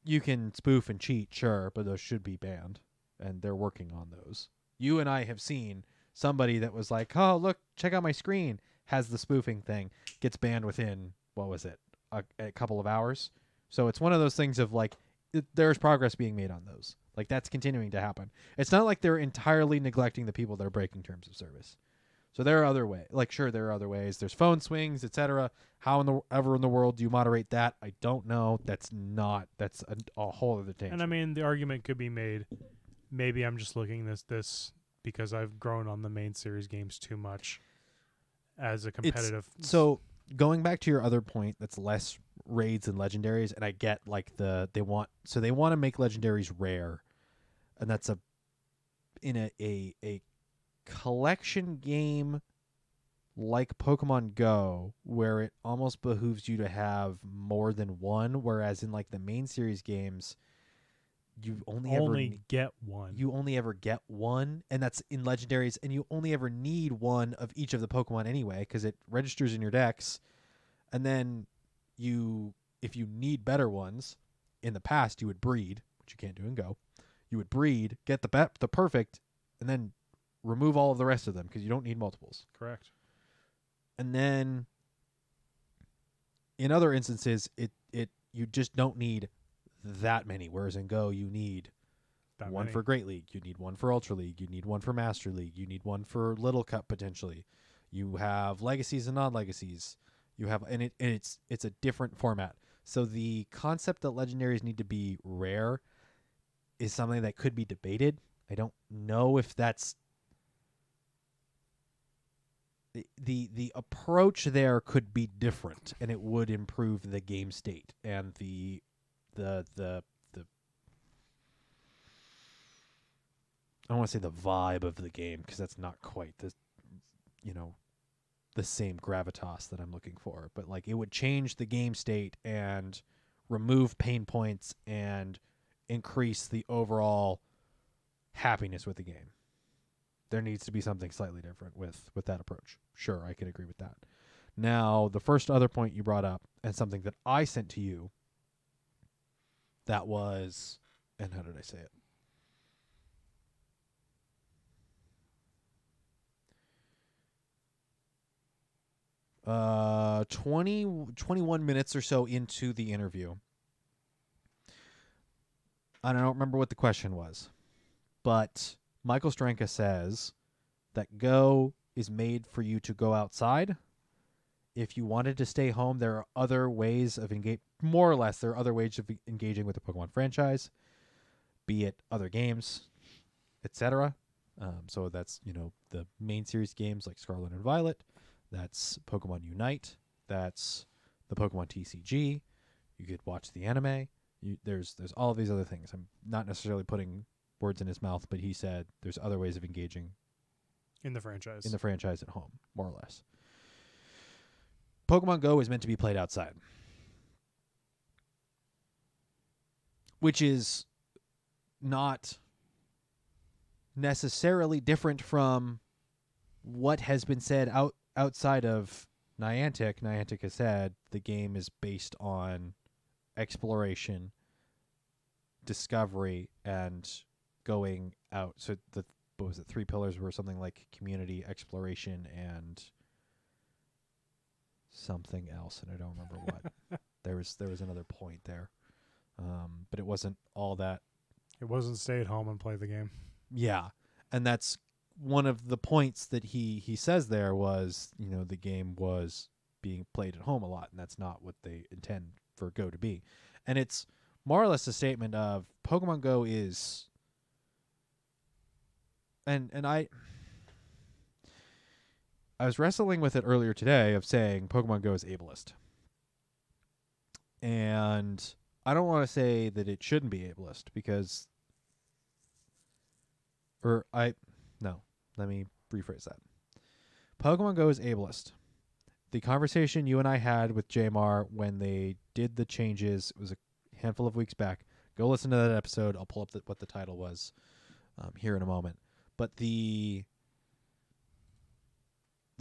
You can spoof and cheat, sure, but those should be banned, and they're working on those. You and I have seen somebody that was like, oh, look, check out my screen, has the spoofing thing, gets banned within, what was it, a couple of hours. So it's one of those things of like, there's progress being made on those. Like, that's continuing to happen. It's not like they're entirely neglecting the people that are breaking terms of service. So there are other ways. Like, sure, there are other ways. There's phone swings, etc. How in the world do you moderate that? I don't know. That's a whole other tangent. And I mean, the argument could be made, maybe I'm just looking at this because I've grown on the main series games too much as a competitive. So going back to your other point, that's less raids and legendaries, and I get like they want to make legendaries rare, and that's in a collection game. like Pokemon Go, where it almost behooves you to have more than one, whereas in like the main series games, you Only get one. you only ever get one, and that's in legendaries, and you only ever need one of each of the Pokemon anyway, because it registers in your dex, and then if you need better ones, in the past you would breed, which you can't do in Go. You would breed, get the perfect, and then remove all of the rest of them because you don't need multiples. Correct. And then in other instances, you just don't need that many. Whereas in Go, you need one for Great League, you need one for Ultra League, you need one for Master League, you need one for Little Cup potentially. You have legacies and non-legacies. You have it's a different format. So the concept that legendaries need to be rare is something that could be debated. I don't know if that's the approach there could be different, and it would improve the game state and the I don't want to say the vibe of the game, because that's not quite the same gravitas that I'm looking for, but like it would change the game state and remove pain points and increase the overall happiness with the game. There needs to be something slightly different with that approach. Sure, I can agree with that. Now, the first other point you brought up, and something that I sent to you, that was, and how did I say it? 21 minutes or so into the interview. I don't remember what the question was, but Michael Steranka says that Go is made for you to go outside. If you wanted to stay home, there are other ways of more or less, there are other ways of engaging with the Pokemon franchise, be it other games, etc. So that's, the main series games like Scarlet and Violet. That's Pokemon Unite. That's the Pokemon TCG. You could watch the anime. There's all of these other things. I'm not necessarily putting words in his mouth, but he said there's other ways of engaging in the franchise at home, more or less. Pokemon Go is meant to be played outside, which is not necessarily different from what has been said outside of Niantic. Niantic has said the game is based on exploration, discovery, and going out. So what was it? 3 pillars were something like community, exploration, and something else, and I don't remember what. There was another point there, but it wasn't all that. It wasn't stay at home and play the game. Yeah, and that's one of the points that he says there was, the game was being played at home a lot, and that's not what they intend for Go to be. And it's more or less a statement of Pokemon Go is, and I was wrestling with it earlier today of saying Pokemon Go is ableist. And I don't want to say that it shouldn't be ableist because, let me rephrase that. Pokemon Go is ableist. The conversation you and I had with Jamar when they did the changes, it was a handful of weeks back. Go listen to that episode. I'll pull up what the title was here in a moment. But the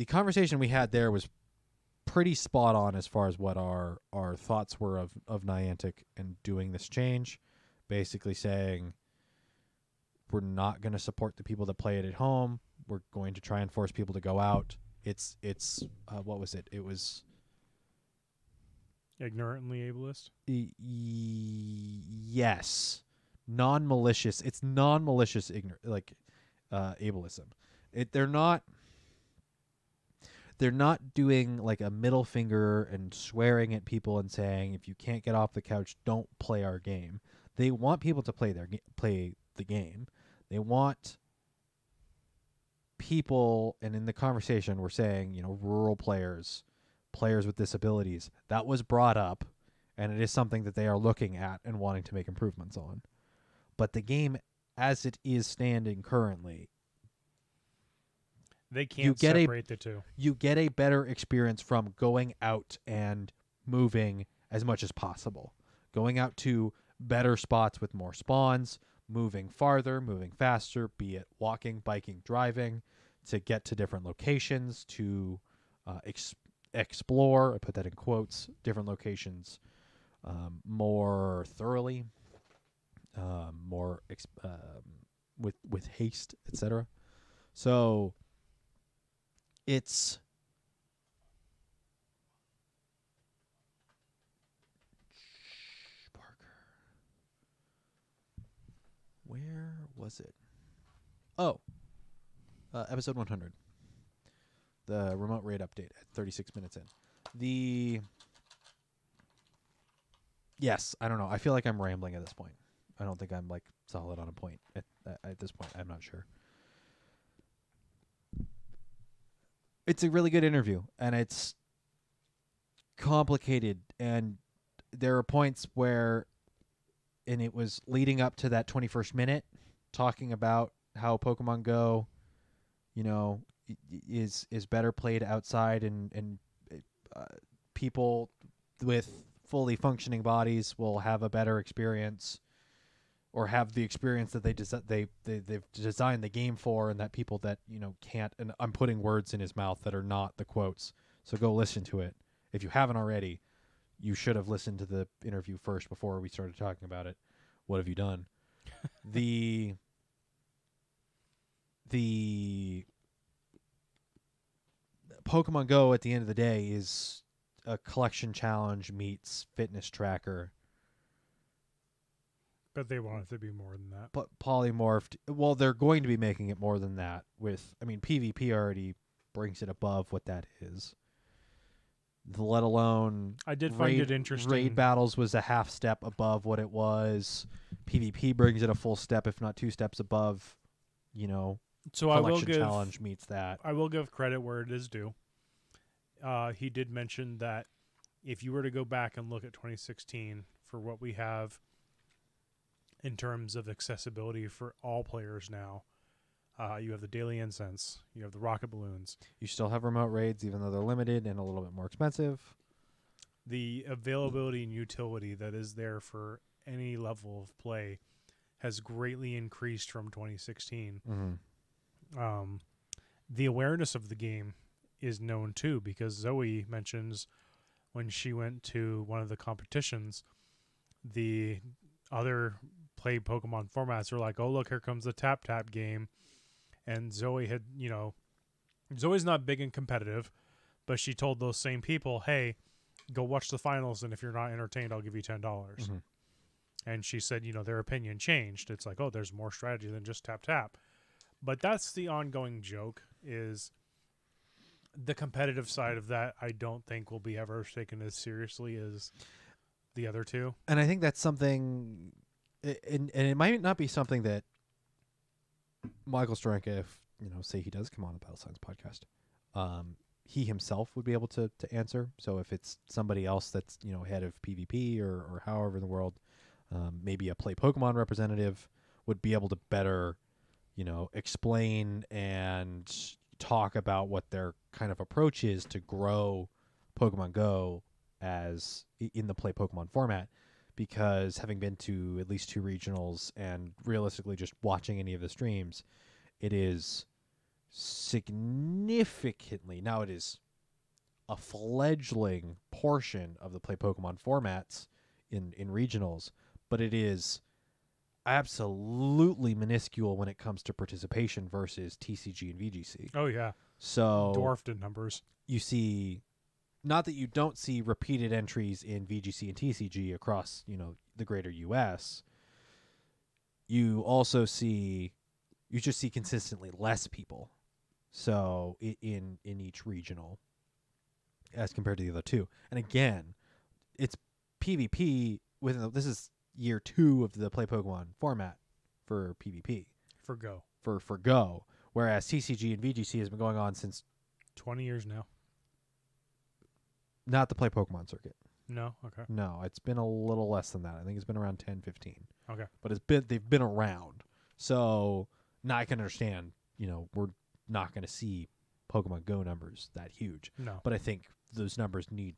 conversation we had there was pretty spot on as far as what our thoughts were of Niantic and doing this change. Basically saying, we're not going to support the people that play it at home. We're going to try and force people to go out. It's what was it? It was ignorantly ableist. Yes, non-malicious. It's non-malicious ableism. They're not doing like a middle finger and swearing at people and saying, if you can't get off the couch, don't play our game. They want people to play the game. They want people, and in the conversation we're saying, rural players with disabilities. That was brought up, and it is something that they are looking at and wanting to make improvements on. But the game, as it is standing currently, They can't separate the two. You get a better experience from going out and moving as much as possible. Going out to better spots with more spawns, moving farther, moving faster, be it walking, biking, driving, to get to different locations, to explore, I put that in quotes, different locations more thoroughly, with haste, etc. So it's Parker. Where was it? Oh, episode 100. The remote raid update at 36 minutes in. Yes, I don't know. I feel like I'm rambling at this point. I don't think I'm like solid on a point at this point. I'm not sure. It's a really good interview, and it's complicated, and there are points where, and it was leading up to that 21st minute, talking about how Pokemon Go, is better played outside, and people with fully functioning bodies will have a better experience, or have the experience that they've designed the game for, and that people that can't. And I'm putting words in his mouth that are not the quotes, so go listen to it if you haven't already. You should have listened to the interview first before we started talking about it. What have you done? The Pokemon Go at the end of the day is a collection challenge meets fitness tracker. But they want it to be more than that. But polymorphed. Well, they're going to be making it more than that. PvP already brings it above what that is. Let alone, I did find it interesting. Raid battles was a half step above what it was. PvP brings it a full step, if not 2 steps above. So collection challenge meets that. I will give credit where it is due. He did mention that if you were to go back and look at 2016 for what we have in terms of accessibility for all players now, you have the Daily Incense, you have the Rocket Balloons. You still have remote raids, even though they're limited and a little bit more expensive. The availability and utility that is there for any level of play has greatly increased from 2016. Mm-hmm. The awareness of the game is known too, because Zoe mentions when she went to one of the competitions, the other play Pokemon formats are like, oh, look, here comes the tap game. And Zoe had, Zoe's not big and competitive, but she told those same people, hey, go watch the finals, and if you're not entertained, I'll give you $10. Mm-hmm. And she said, their opinion changed. It's like, oh, there's more strategy than just tap. But that's the ongoing joke, is the competitive side of that I don't think will be ever taken as seriously as the other two. And I think that's something, and it might not be something that Michael Steranka, if say he does come on a Battle Science podcast, he himself would be able to answer. So if it's somebody else that's head of PvP or however in the world, maybe a Play Pokemon representative would be able to better explain and talk about what their kind of approach is to grow Pokemon Go as in the Play Pokemon format. Because having been to at least 2 regionals and realistically just watching any of the streams, it is significantly, now it is a fledgling portion of the Play Pokemon formats in regionals, but it is absolutely minuscule when it comes to participation versus TCG and VGC. Oh, yeah. So dwarfed in numbers. You see... Not that you don't see repeated entries in VGC and TCG across, the greater US. You also see, you just see consistently less people. So in each regional as compared to the other two. And again, it's PvP this is year 2 of the Play Pokemon format for PvP. For Go. For Go. Whereas TCG and VGC has been going on since 20 years now. Not the Play Pokemon circuit. No? Okay. No, it's been a little less than that. I think it's been around 10, 15. Okay. But they've been around. So now I can understand, we're not going to see Pokemon Go numbers that huge. No. But I think those numbers need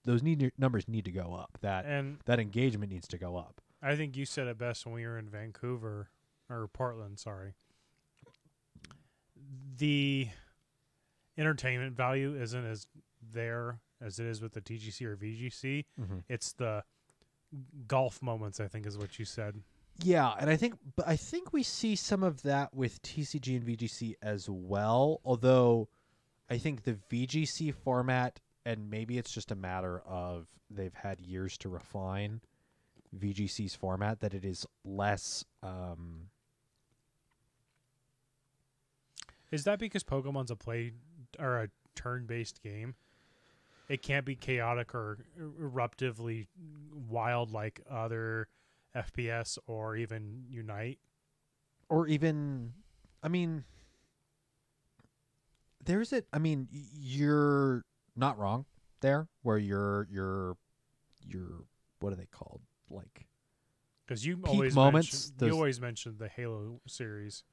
to go up. That engagement needs to go up. I think you said it best when we were in Vancouver or Portland, sorry. The entertainment value isn't as there as it is with the TGC or VGC. Mm-hmm. It's the golf moments, I think is what you said. Yeah, and I think we see some of that with TCG and VGC as well, although I think the VGC format, and maybe it's just a matter of they've had years to refine VGC's format, that it is less Is that because Pokemon's a turn-based game? It can't be chaotic or eruptively wild like other FPS or even Unite. or even, I mean, you're not wrong there, where you're what are they called? Like, because you peak always moments, mentioned the Halo series.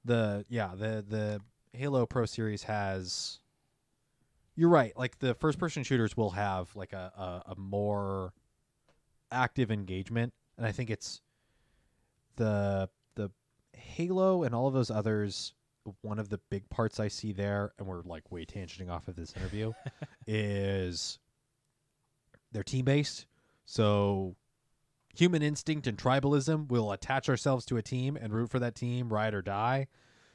the Halo Pro series has, you're right, like the first person shooters will have like a more active engagement, and I think it's the Halo and all of those others. One of the big parts I see there, and we're like way tangenting off of this interview, is they're team based. So human instinct and tribalism will attach ourselves to a team and root for that team, ride or die.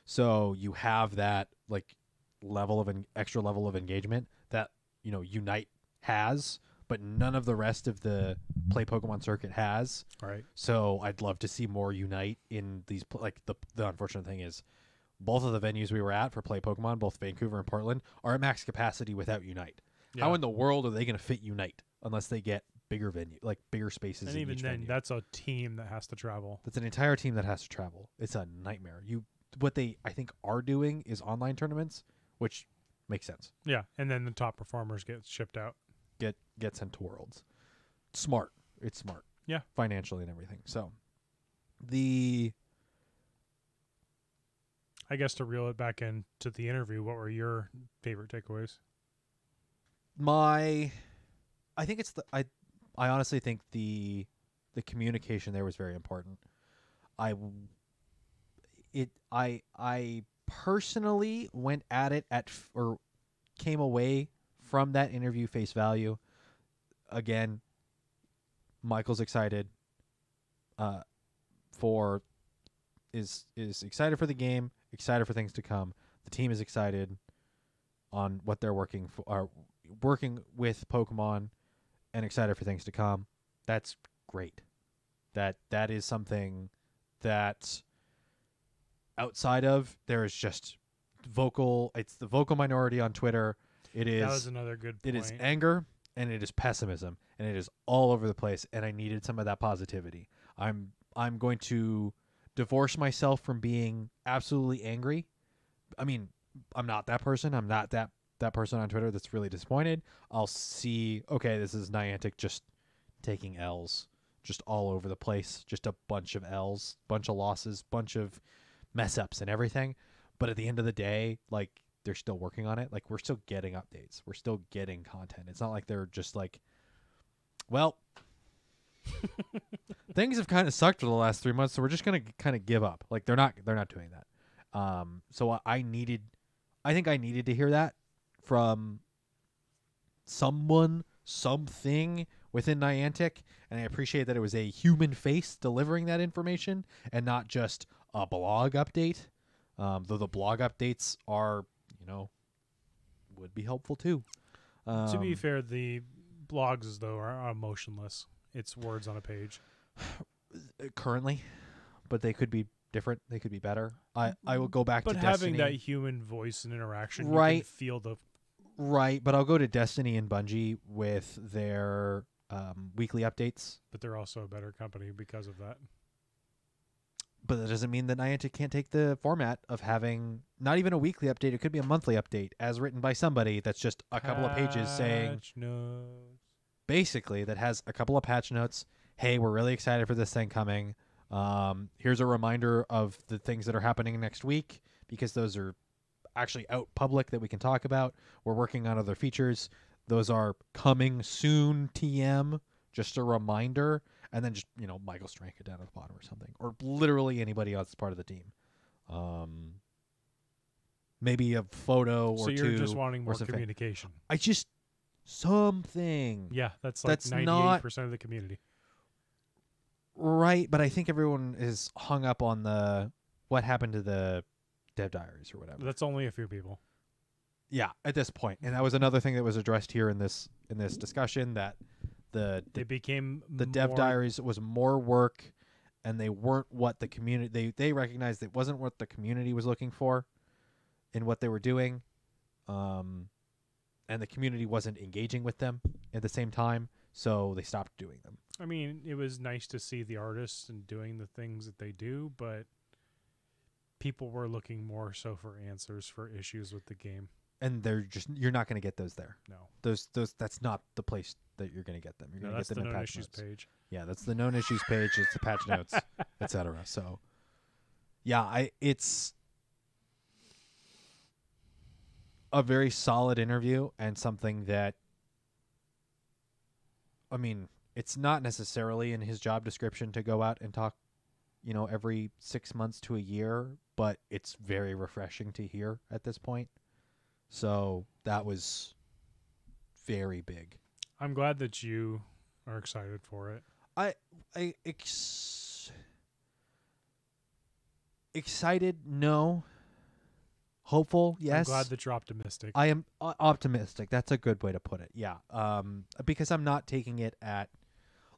So you have that like extra level of engagement that, Unite has, but none of the rest of the Play Pokemon circuit has. Right. So I'd love to see more Unite in these. Like the unfortunate thing is, both of the venues we were at for Play Pokemon, both Vancouver and Portland, are at max capacity without Unite. Yeah. How in the world are they going to fit Unite unless they get bigger bigger spaces? And in even each then, venue? that's a team that has to travel. That's an entire team that has to travel. It's a nightmare. What they, I think, are doing is online tournaments, which makes sense. Yeah, and then the top performers get shipped out. Get sent to Worlds. Smart. It's smart. Yeah. Financially and everything. So I guess to reel it back into the interview, what were your favorite takeaways? I think it's I honestly think the communication there was very important. I personally went at it or came away from that interview face value. Again, Michael's excited is excited for the game, excited for things to come. The team is excited on what they're working with Pokemon, and excited for things to come. That's great. That is something that outside of, there is just it's the vocal minority on Twitter. That was another good point. It is anger and it is pessimism, and it is all over the place, and I needed some of that positivity. I'm going to divorce myself from being absolutely angry. I mean, I'm not that person. I'm not that person on Twitter that's really disappointed. I'll see, okay, this is Niantic just taking L's just all over the place. Just a bunch of L's, bunch of losses, bunch of mess ups and everything. But at the end of the day, like, they're still working on it. Like, we're still getting updates. We're still getting content. It's not like they're just like, well, things have kind of sucked for the last 3 months, so we're just going to kind of give up. Like, they're not doing that. So I think I needed to hear that from someone, something within Niantic, and I appreciate that it was a human face delivering that information and not just a blog update. Though the blog updates are, would be helpful too. To be fair, the blogs though are emotionless. It's words on a page. Currently, but they could be different. They could be better. I will go back to Destiny. But having that human voice and interaction, right? You can feel the right. But I'll go to Destiny and Bungie with their weekly updates. But they're also a better company because of that. But that doesn't mean that Niantic can't take the format of having not even a weekly update. It could be a monthly update as written by somebody that's just a couple of pages saying, basically, that has a couple of patch notes. Hey, we're really excited for this thing coming. Here's a reminder of the things that are happening next week, because those are actually out public that we can talk about. We're working on other features. Those are coming soon, TM. Just a reminder. And then just, Michael Steranka down at the bottom or something. Or literally anybody else part of the team. Maybe a photo or two. So you're just wanting more communication. Something. Yeah, that's like 98% of the community. Right, but I think everyone is hung up on what happened to the dev diaries or whatever. That's only a few people. Yeah, at this point. And that was another thing that was addressed here in this discussion, that the dev diaries was more work, and they weren't what the community they recognized it wasn't what the community was looking for in what they were doing. And the community wasn't engaging with them at the same time, so they stopped doing them. I mean, it was nice to see the artists and doing the things that they do, but people were looking more so for answers for issues with the game. And you're not going to get those there. No. Those that's not the place that you're going to get them. You're going to get them in known patch issues notes. page. Yeah, that's the known issues page. It's the patch notes, etc. So, yeah, it's a very solid interview and something that, I mean, it's not necessarily in his job description to go out and talk, every 6 months to a year, but it's very refreshing to hear at this point. So that was very big. I'm glad that you are excited for it. Excited? No. Hopeful? Yes. I'm glad that you're optimistic. I am optimistic. That's a good way to put it. Yeah. Because I'm not taking it at,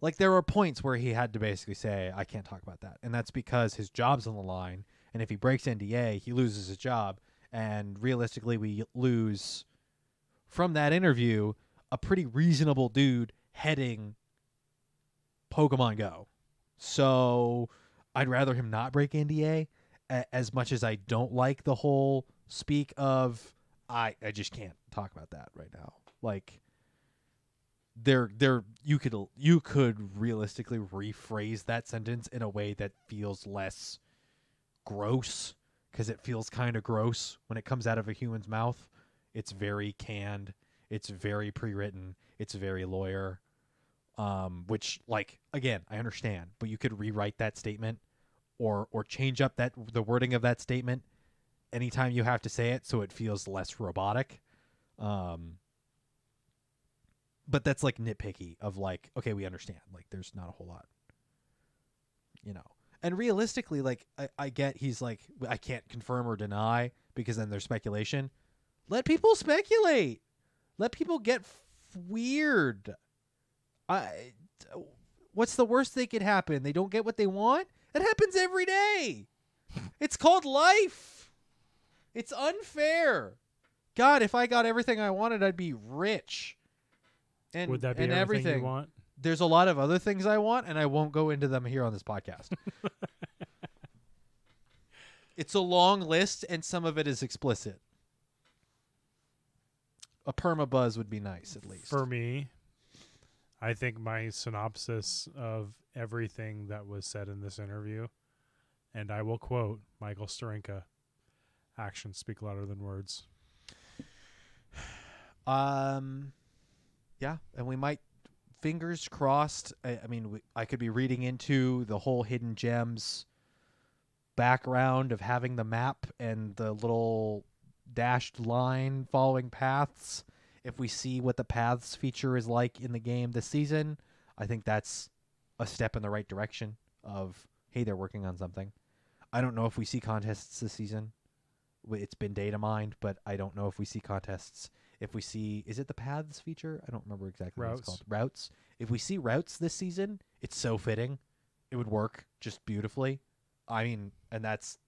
like, there were points where he had to basically say, I can't talk about that. And that's because his job's on the line. And if he breaks NDA, he loses his job. And realistically, we lose, from that interview, a pretty reasonable dude heading Pokemon GO. So I'd rather him not break NDA, as much as I don't like the whole speak of, I just can't talk about that right now. Like, you could realistically rephrase that sentence in a way that feels less gross, because it feels kind of gross when it comes out of a human's mouth. It's very canned. It's very pre-written. It's very lawyer. Which, like, again, I understand, but you could rewrite that statement or change up the wording of that statement anytime you have to say it so it feels less robotic. But that's like nitpicky of, like, okay, we understand. Like, there's not a whole lot, And realistically, like, I get he's like, I can't confirm or deny because then there's speculation. Let people speculate. Let people get weird. What's the worst that could happen? They don't get what they want? It happens every day. It's called life. It's unfair. God, if I got everything I wanted, I'd be rich. And would that be and everything you want? There's a lot of other things I want, and I won't go into them here on this podcast. It's a long list, and some of it is explicit. A permabuzz would be nice, at least. For me, I think my synopsis of everything that was said in this interview, and I will quote Michael Steranka, actions speak louder than words. Yeah, and we might, fingers crossed. I mean, I could be reading into the whole hidden gems background of having the map and the little dashed line following paths. If we see what the paths feature is like in the game this season, I think that's a step in the right direction of, hey, they're working on something. I don't know if we see contests this season. It's been data mined, but I don't know if we see contests. If we see, is it the paths feature? I don't remember exactly what it's called. Routes. If we see routes this season, it's so fitting. It would work just beautifully. I mean, and that's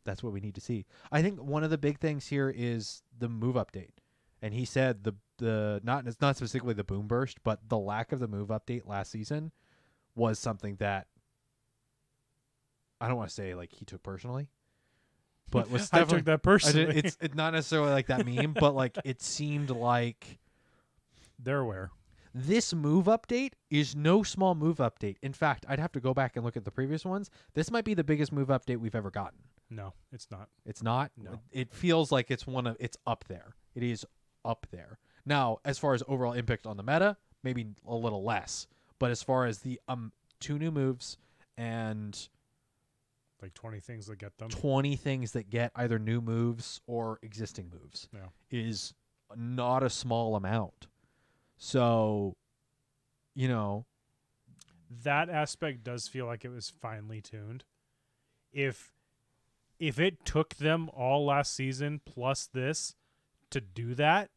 what we need to see. I think one of the big things here is the move update. And he said it's not specifically the boom burst, but the lack of the move update last season was something that I don't want to say like he took personally, but was I took that personally. It's not necessarily like that meme, but like it seemed like they're aware. This move update is no small move update. In fact, I'd have to go back and look at the previous ones. This might be the biggest move update we've ever gotten. No, it's not. It's not. No. It feels like it's up there. It is up there. Now, as far as overall impact on the meta, maybe a little less. But as far as the 2 new moves and Like 20 things that get them. 20 things that get either new moves or existing moves Yeah. is not a small amount. So, you know, That aspect does feel like it was finely tuned. If it took them all last season plus this to do that,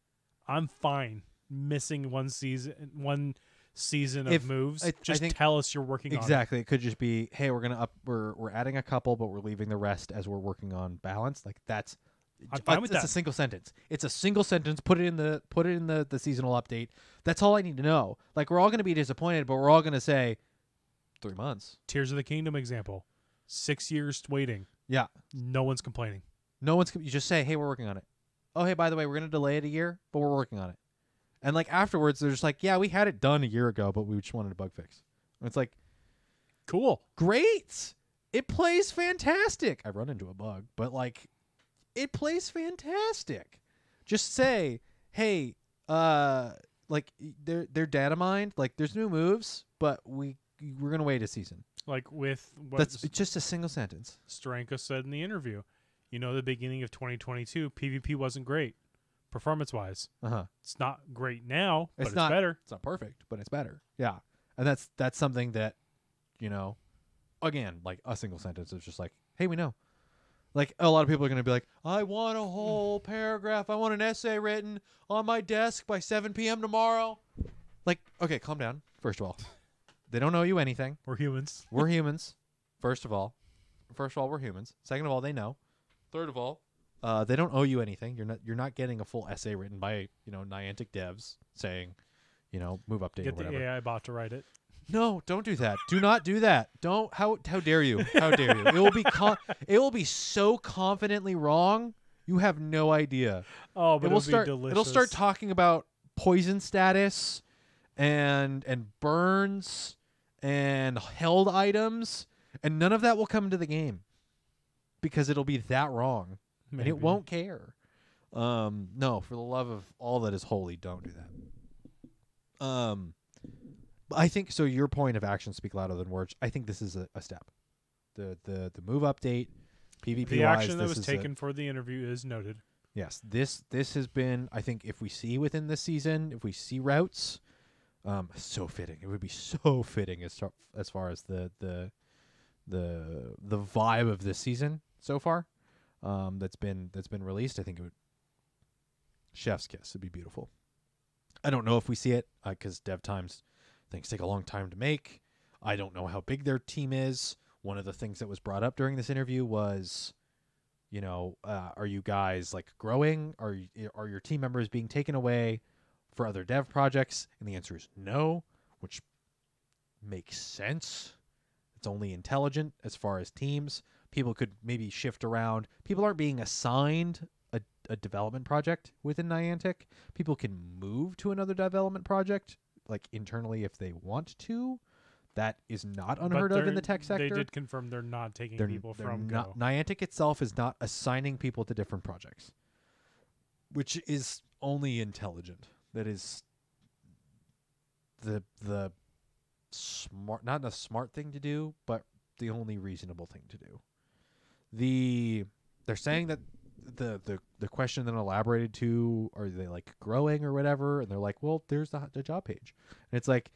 I'm fine missing one season of moves. I Just think tell us you're working on it. exactly. It could just be, hey, we're adding a couple, but we're leaving the rest as we're working on balance. Like that's I'm fine with it's that. a single sentence. It's a single sentence. Put it in the seasonal update. That's all I need to know. Like we're all going to be disappointed, but we're all going to say 3 months. Tears of the Kingdom example. 6 years waiting. Yeah. No one's complaining. You just say, hey, we're working on it. Oh, hey, by the way, we're going to delay it a year, but we're working on it. And like afterwards, they're just like, yeah, we had it done a year ago, but we just wanted a bug fix. And it's like, Cool. great. It plays fantastic. I've run into a bug, but like, it plays fantastic. Just say, hey, like they're data mined. Like there's new moves, but we're gonna wait a season. Like with what That's just a single sentence. Steranka said in the interview. The beginning of 2022, PvP wasn't great, performance-wise. It's not great now, but it's better. It's not perfect, but it's better. Yeah, and that's something that, again, like a single sentence is just like, hey, we know. Like a lot of people are gonna be like, I want a whole paragraph. I want an essay written on my desk by 7 p.m. tomorrow. Like, okay, calm down. First of all, they don't owe you anything. We're humans. We're humans. First of all, we're humans. Second of all, they know. Third of all, they don't owe you anything. You're not getting a full essay written by Niantic devs saying, move update Get or whatever. the AI bot to write it. No, don't do that. Do not do that. Don't. How dare you? How dare you? It will be so confidently wrong. You have no idea. Oh, but It will it'll start. be delicious. It'll start talking about poison status, and burns, and held items, and none of that will come into the game because it'll be that wrong, and Maybe. it won't care. No, for the love of all that is holy, don't do that. I think so. Your point of actions speak louder than words. I think this is a step. The move update, PvP The wise, action that this was is taken for the interview is noted. yes. This has been. I think if we see within this season, if we see routes, so fitting. It would be so fitting as far as the vibe of this season so far. That's been released. I think it would chef's kiss. It'd be beautiful. I don't know if we see it because dev times. Things take a long time to make. I don't know how big their team is. One of the things that was brought up during this interview was, are you guys like growing? Are your team members being taken away for other dev projects? And the answer is no, which makes sense. It's only intelligent as far as teams. People could maybe shift around. People aren't being assigned a development project within Niantic. People can move to another development project like internally if they want to. That is not unheard of in the tech sector. They did confirm they're not taking people from Go. Niantic itself is not assigning people to different projects, which is only intelligent. That is the smart, not a smart thing to do, but the only reasonable thing to do. They're saying that the question then elaborated to, are they like growing or whatever? And they're like, well, there's the job page. And it's like,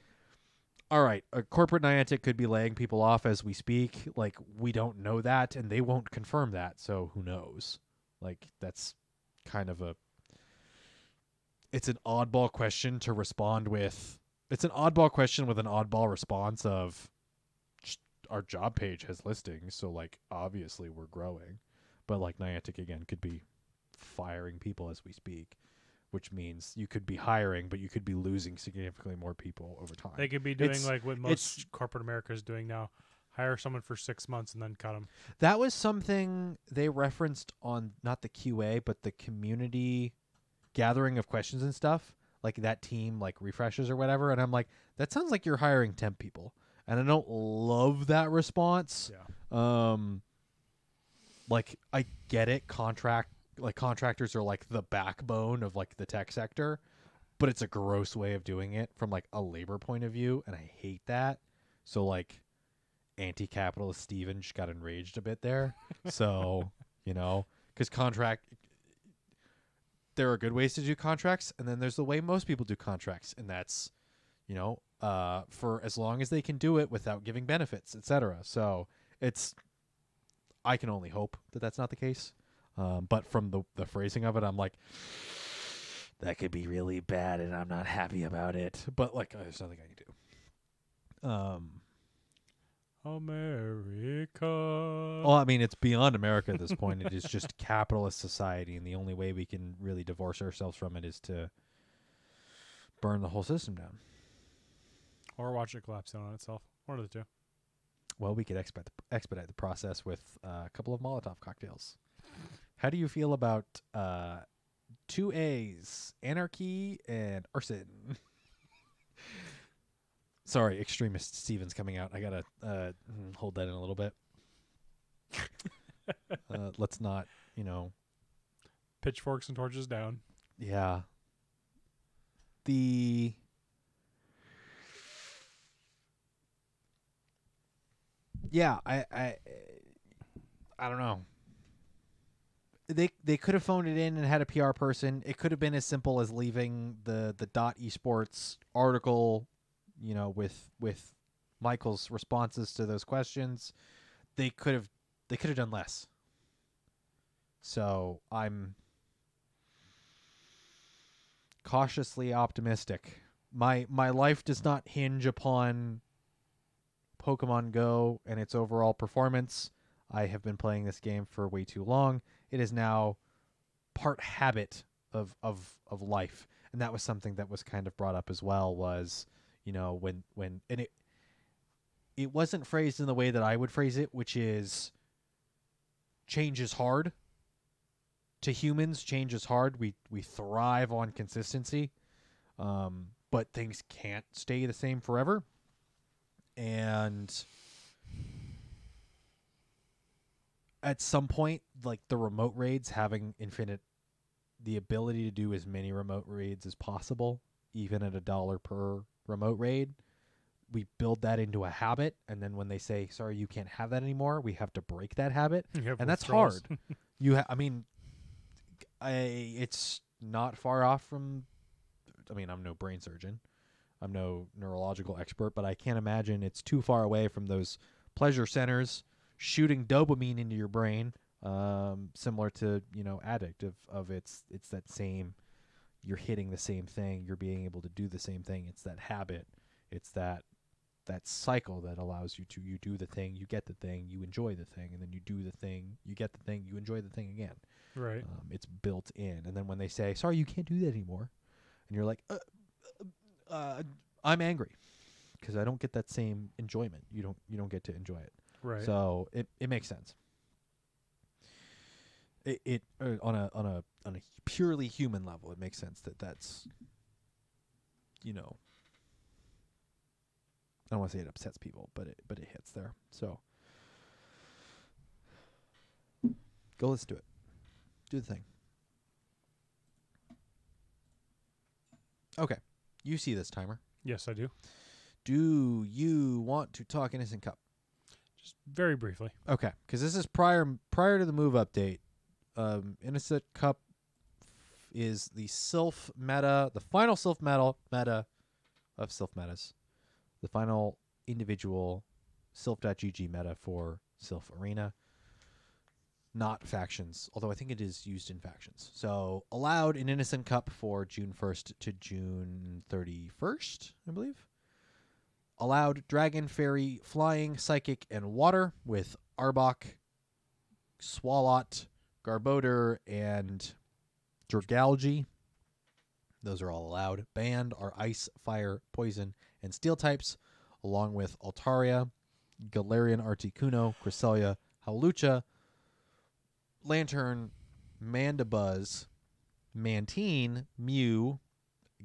all right, a corporate Niantic could be laying people off as we speak. Like, we don't know that, and they won't confirm that. So who knows? Like, that's kind of it's an oddball question to respond with. It's an oddball question with an oddball response of, our job page has listings. So like, obviously we're growing. But like Niantic again could be firing people as we speak, which means you could be hiring, but you could be losing significantly more people over time. They could be doing like what most corporate America is doing now. Hire someone for 6 months and then cut them. That was something they referenced on not the QA, but the community gathering of questions and stuff. Like that team like refreshes or whatever. And I'm like, that sounds like you're hiring temp people. And I don't love that response. Yeah. like I get it. Contractors are like the backbone of like the tech sector, but it's a gross way of doing it from like a labor point of view, and I hate that. So like anti-capitalist Steven just got enraged a bit there. So, because there are good ways to do contracts, and then there's the way most people do contracts, and that's, for as long as they can do it without giving benefits, etc. So I can only hope that that's not the case. But from the phrasing of it, I'm like, that could be really bad, and I'm not happy about it. But like, there's nothing I can do. America. Well, I mean, it's beyond America at this point. It is just capitalist society, and the only way we can really divorce ourselves from it is to burn the whole system down. Or watch it collapse down on itself. One of the two. Well, we could expedite the process with a couple of Molotov cocktails. How do you feel about 2 A's, anarchy and arson? Sorry, extremist Steven's coming out. I gotta hold that in a little bit. Let's not, Pitchforks and torches down. Yeah. I don't know. They could have phoned it in and had a PR person. It could have been as simple as leaving the .esports article, with Michael's responses to those questions. They could have done less. So I'm cautiously optimistic. My life does not hinge upon Pokemon Go and its overall performance. I have been playing this game for way too long. It is now part habit of life. And that was something that was kind of brought up as well, was, when and it wasn't phrased in the way that I would phrase it, which is change is hard. To humans, change is hard. We thrive on consistency. But things can't stay the same forever. And at some point, like the remote raids, having the ability to do as many remote raids as possible, even at $1 per remote raid, we build that into a habit. And then when they say, sorry, you can't have that anymore, we have to break that habit. And that's hard. It's not far off from, I'm no brain surgeon. I'm no neurological expert, but I can't imagine it's too far away from those pleasure centers shooting dopamine into your brain, similar to, addict of it's that same, you're hitting the same thing, you're being able to do the same thing. It's that habit. It's that cycle that allows you do the thing, you get the thing, you enjoy the thing, and then you do the thing, you get the thing, you enjoy the thing again. Right. It's built in. And then when they say, sorry, you can't do that anymore, and you're like, I'm angry because I don't get that same enjoyment. You don't get to enjoy it. Right. So it makes sense. It on a purely human level, it makes sense that's I don't want to say it upsets people, but it hits there. So go, let's do it. Do the thing. Okay. You see this timer. Yes, I do. Do you want to talk Innocent Cup? Just very briefly. Okay, because this is prior to the move update. Innocent Cup is the Silph meta, the final Silph meta of Silph metas. The final individual Silph.gg meta for Silph Arena. Not factions, although I think it is used in factions. So allowed in Innocent Cup for June 1st to June 31st, I believe. Allowed Dragon, Fairy, Flying, Psychic, and Water with Arbok, Swalot, Garbodor, and Dragalge. Those are all allowed. Banned are Ice, Fire, Poison, and Steel types, along with Altaria, Galarian Articuno, Cresselia, Howlucha, Lantern, Mandibuzz, Mantine, Mew,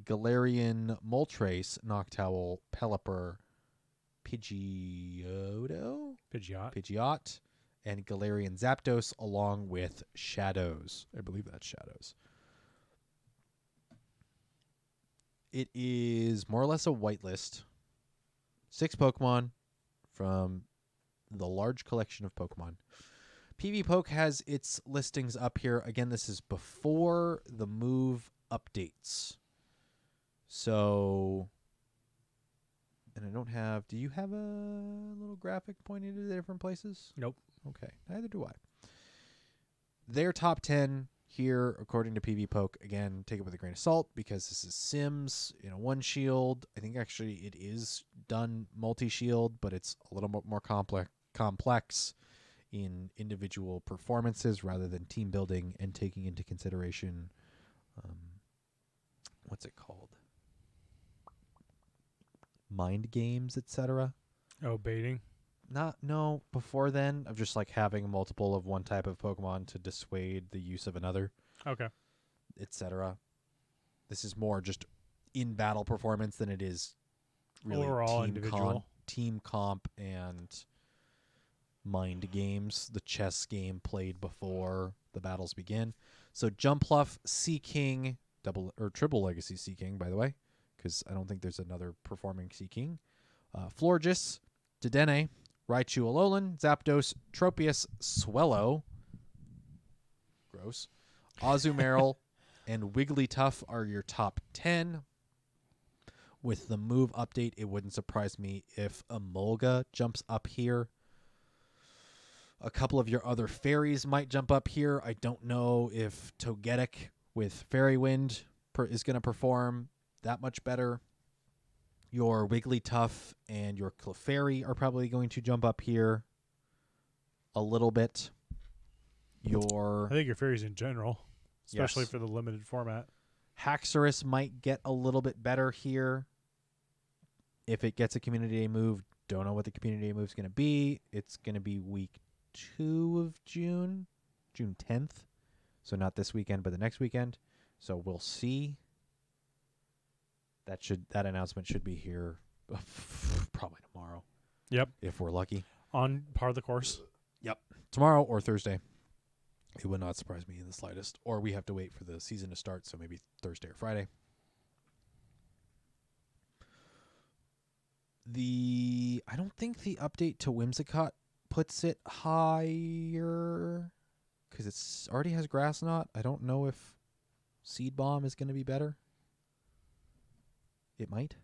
Galarian Moltres, Noctowl, Pelipper, Pidgeot, and Galarian Zapdos along with Shadows. I believe that's Shadows. It is more or less a whitelist. 6 Pokemon from the large collection of Pokemon. PvPoke has its listings up here. Again, this is before the move updates. So, and I don't have, do you have a little graphic pointing to the different places? Nope. Okay, neither do I. Their top 10 here, according to PvPoke, again, take it with a grain of salt because this is Sims, one shield. I think actually it is done multi-shield, but it's a little bit more complex in individual performances rather than team building and taking into consideration, what's it called? Mind games, etc. Oh, baiting. No, before then, of just like having multiple of one type of Pokemon to dissuade the use of another. Okay. Etc. This is more just in battle performance than it is really overall individual. Team comp and mind games, the chess game played before the battles begin. So Jumpluff, Seaking, double or triple legacy Seaking, by the way, because I don't think there's another performing Seaking. Florges, Dedenne, Raichu Alolan, Zapdos, Tropius, Swellow, gross, Azumarill, and Wigglytuff are your top 10. With the move update, it wouldn't surprise me if Emolga jumps up here. A couple of your other fairies might jump up here. I don't know if Togetic with Fairy Wind is going to perform that much better. Your Wigglytuff and your Clefairy are probably going to jump up here a little bit. I think your fairies in general, especially for the limited format. Haxorus might get a little bit better here. If it gets a Community Day move, don't know what the Community Day move is going to be. It's going to be week 2 of June 10th. So not this weekend, but the next weekend. So we'll see. That announcement should be here probably tomorrow. Yep. If we're lucky. On par of the course. Yep. Tomorrow or Thursday. It would not surprise me in the slightest. Or we have to wait for the season to start, so maybe Thursday or Friday. I don't think the update to Whimsicott puts it higher because it already has Grass Knot. I don't know if Seed Bomb is going to be better. It might.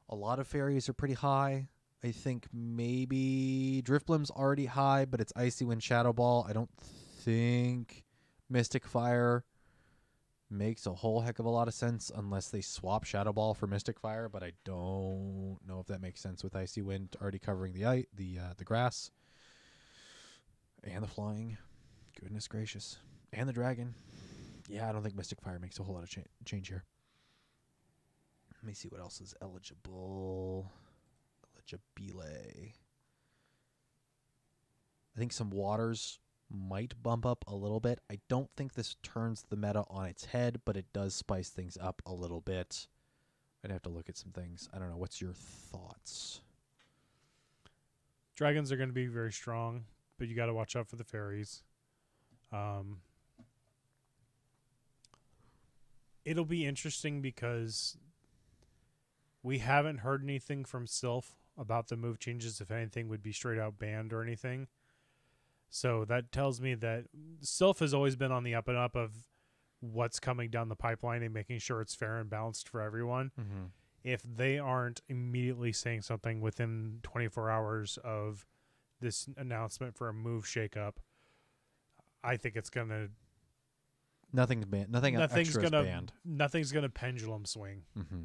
A lot of fairies are pretty high. I think maybe Drifblim's already high, but it's Icy Wind Shadow Ball. I don't think Mystic Fire makes a whole heck of a lot of sense unless they swap Shadow Ball for Mystic Fire, but I don't know if that makes sense with Icy Wind already covering the grass and the flying. Goodness gracious. And the dragon. Yeah, I don't think Mystic Fire makes a whole lot of change here. Let me see what else is eligible. Eligible. I think some waters might bump up a little bit. I don't think this turns the meta on its head, but it does spice things up a little bit. I'd have to look at some things. I don't know. What's your thoughts? Dragons are going to be very strong, but you got to watch out for the fairies. It'll be interesting because we haven't heard anything from Silph about the move changes, if anything would be straight out banned or anything. So that tells me that Silph has always been on the up and up of what's coming down the pipeline and making sure it's fair and balanced for everyone. Mm-hmm. If they aren't immediately saying something within 24 hours of this announcement for a move shakeup, I think it's going to... Nothing's banned. Nothing's banned. Nothing's going to pendulum swing. Mm-hmm.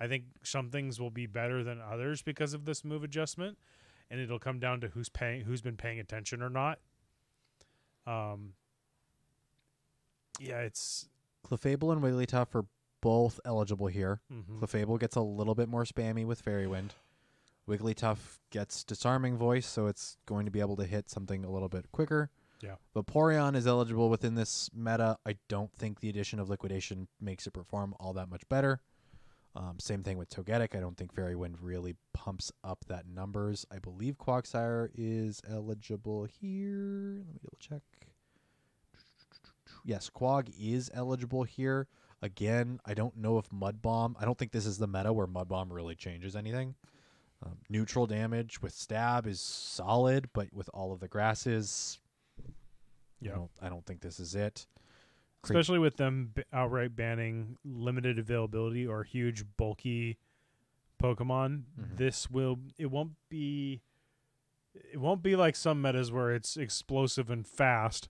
I think some things will be better than others because of this move adjustment, and it'll come down to who's been paying attention or not. Yeah, it's Clefable and Wigglytuff are both eligible here. Mm-hmm. Clefable gets a little bit more spammy with Fairy Wind. Wigglytuff gets Disarming Voice, so it's going to be able to hit something a little bit quicker. Yeah. Vaporeon is eligible within this meta. I don't think the addition of Liquidation makes it perform all that much better. Same thing with Togetic. I don't think Fairy Wind really pumps up that numbers. I believe Quagsire is eligible here. Let me double check. Yes, Quag is eligible here. Again, I don't know if Mud Bomb. I don't think this is the meta where Mud Bomb really changes anything. Neutral damage with Stab is solid, but with all of the grasses, I don't think this is it. Especially with them outright banning limited availability or huge bulky Pokemon, it won't be like some metas where it's explosive and fast,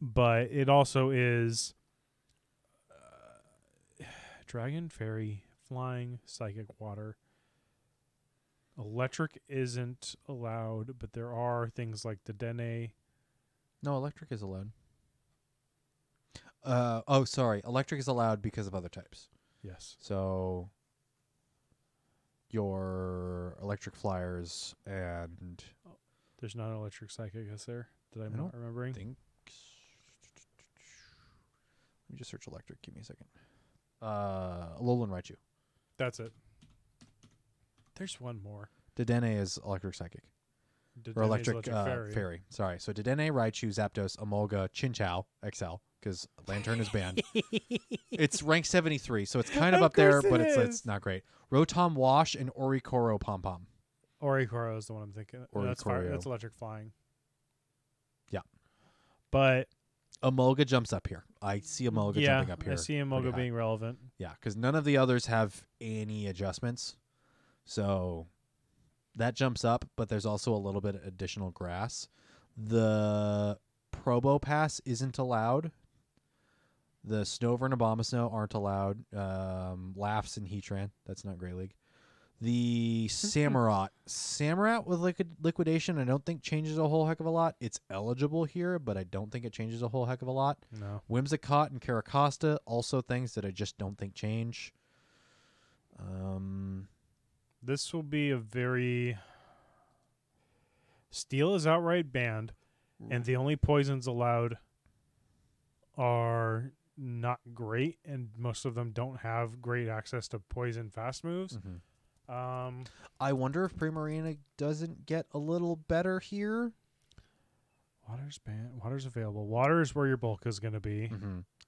but it also is Dragon, Fairy, Flying, Psychic, Water. Electric isn't allowed, but there are things like the Dene. No, Electric is allowed. Sorry. Electric is allowed because of other types. Yes. So your Electric Flyers and... There's not an Electric Psychic, is there? That I'm not remembering? Let me just search Electric. Give me a second. Alolan Raichu. That's it. There's one more. Dedenne is Electric Psychic. Or Electric Fairy. Sorry. So Dedenne, Raichu, Zapdos, Emolga, Chinchou, XL, because Lantern is banned. It's rank 73, so it's kind of up there, but it's not great. Rotom Wash and Oricoro Pom Pom. Oricoro is the one I'm thinking. That's Electric Flying. Yeah. But Emolga jumps up here. I see Emolga jumping up here. I see Emolga being relevant. Yeah, because none of the others have any adjustments. So that jumps up, but there's also a little bit of additional grass. The Probo Pass isn't allowed. The Snover and Abomasnow aren't allowed. Laughs and Heatran. That's not Great League. The Samurott with liquidation, I don't think changes a whole heck of a lot. It's eligible here, but I don't think it changes a whole heck of a lot. No. Whimsicott and Caracosta, also things that I just don't think change. This will be a very... Steel is outright banned, and the only poisons allowed are not great, and most of them don't have great access to poison fast moves. I wonder if Primarina doesn't get a little better here. Water's banned. Water's available. Water is where your bulk is going to be.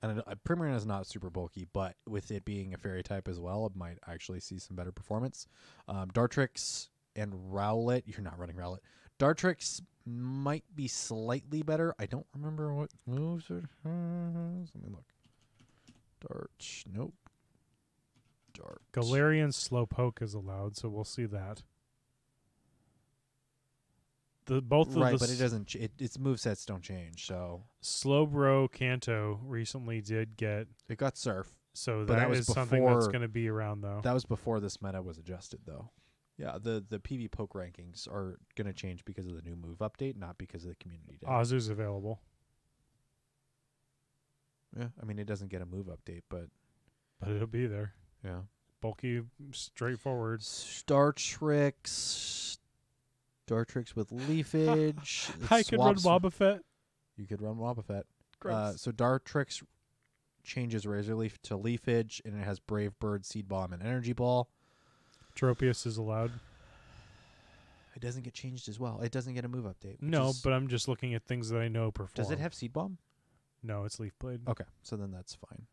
And Primarina is not super bulky, but with it being a fairy type as well, it might actually see some better performance. Dartrix and Rowlet. You're not running Rowlet. Dartrix might be slightly better. I don't remember what moves it has. Let me look. Nope. Dart. Galarian Slowpoke is allowed, so we'll see that. But it doesn't. Its movesets don't change. So Slowbro Kanto recently did get. It got Surf. So that is something that's going to be around, though. That was before this meta was adjusted, though. Yeah, the PV Poke rankings are going to change because of the new move update, not because of the community day. Azu's available. Yeah, I mean, it doesn't get a move update, but it'll be there. Yeah. Bulky, straightforward. Dartrix with Leafage. I could run Wobbuffet. You could run Wobbuffet. So Dartrix changes Razor Leaf to Leafage, and it has Brave Bird, Seed Bomb, and Energy Ball. Tropius is allowed. It doesn't get changed as well. It doesn't get a move update. No, but I'm just looking at things that I know perform. Does it have Seed Bomb? No, it's Leaf Blade. Okay, so then that's fine.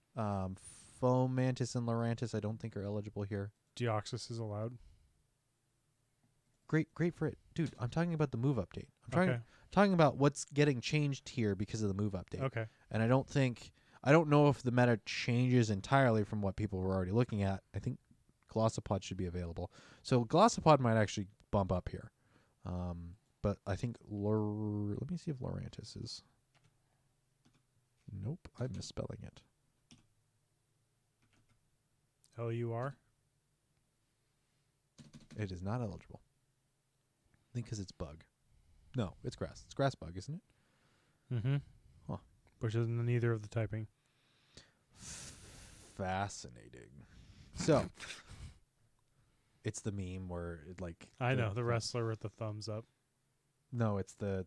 Fomantis and Lurantis I don't think are eligible here. Deoxys is allowed. Great for it. Dude, I'm talking about the move update. I'm talking about what's getting changed here because of the move update. Okay. And I don't know if the meta changes entirely from what people were already looking at. I think Glossopod should be available. So Glossopod might actually bump up here. But I think let me see if Lurantis is. Nope, I'm misspelling it. LUR? It is not eligible. I think because it's bug. No, it's grass. It's grass bug, isn't it? Mm-hmm. Huh. Which isn't neither of the typing. Fascinating. So, it's the meme where it I know the wrestler with the thumbs up. No, it's the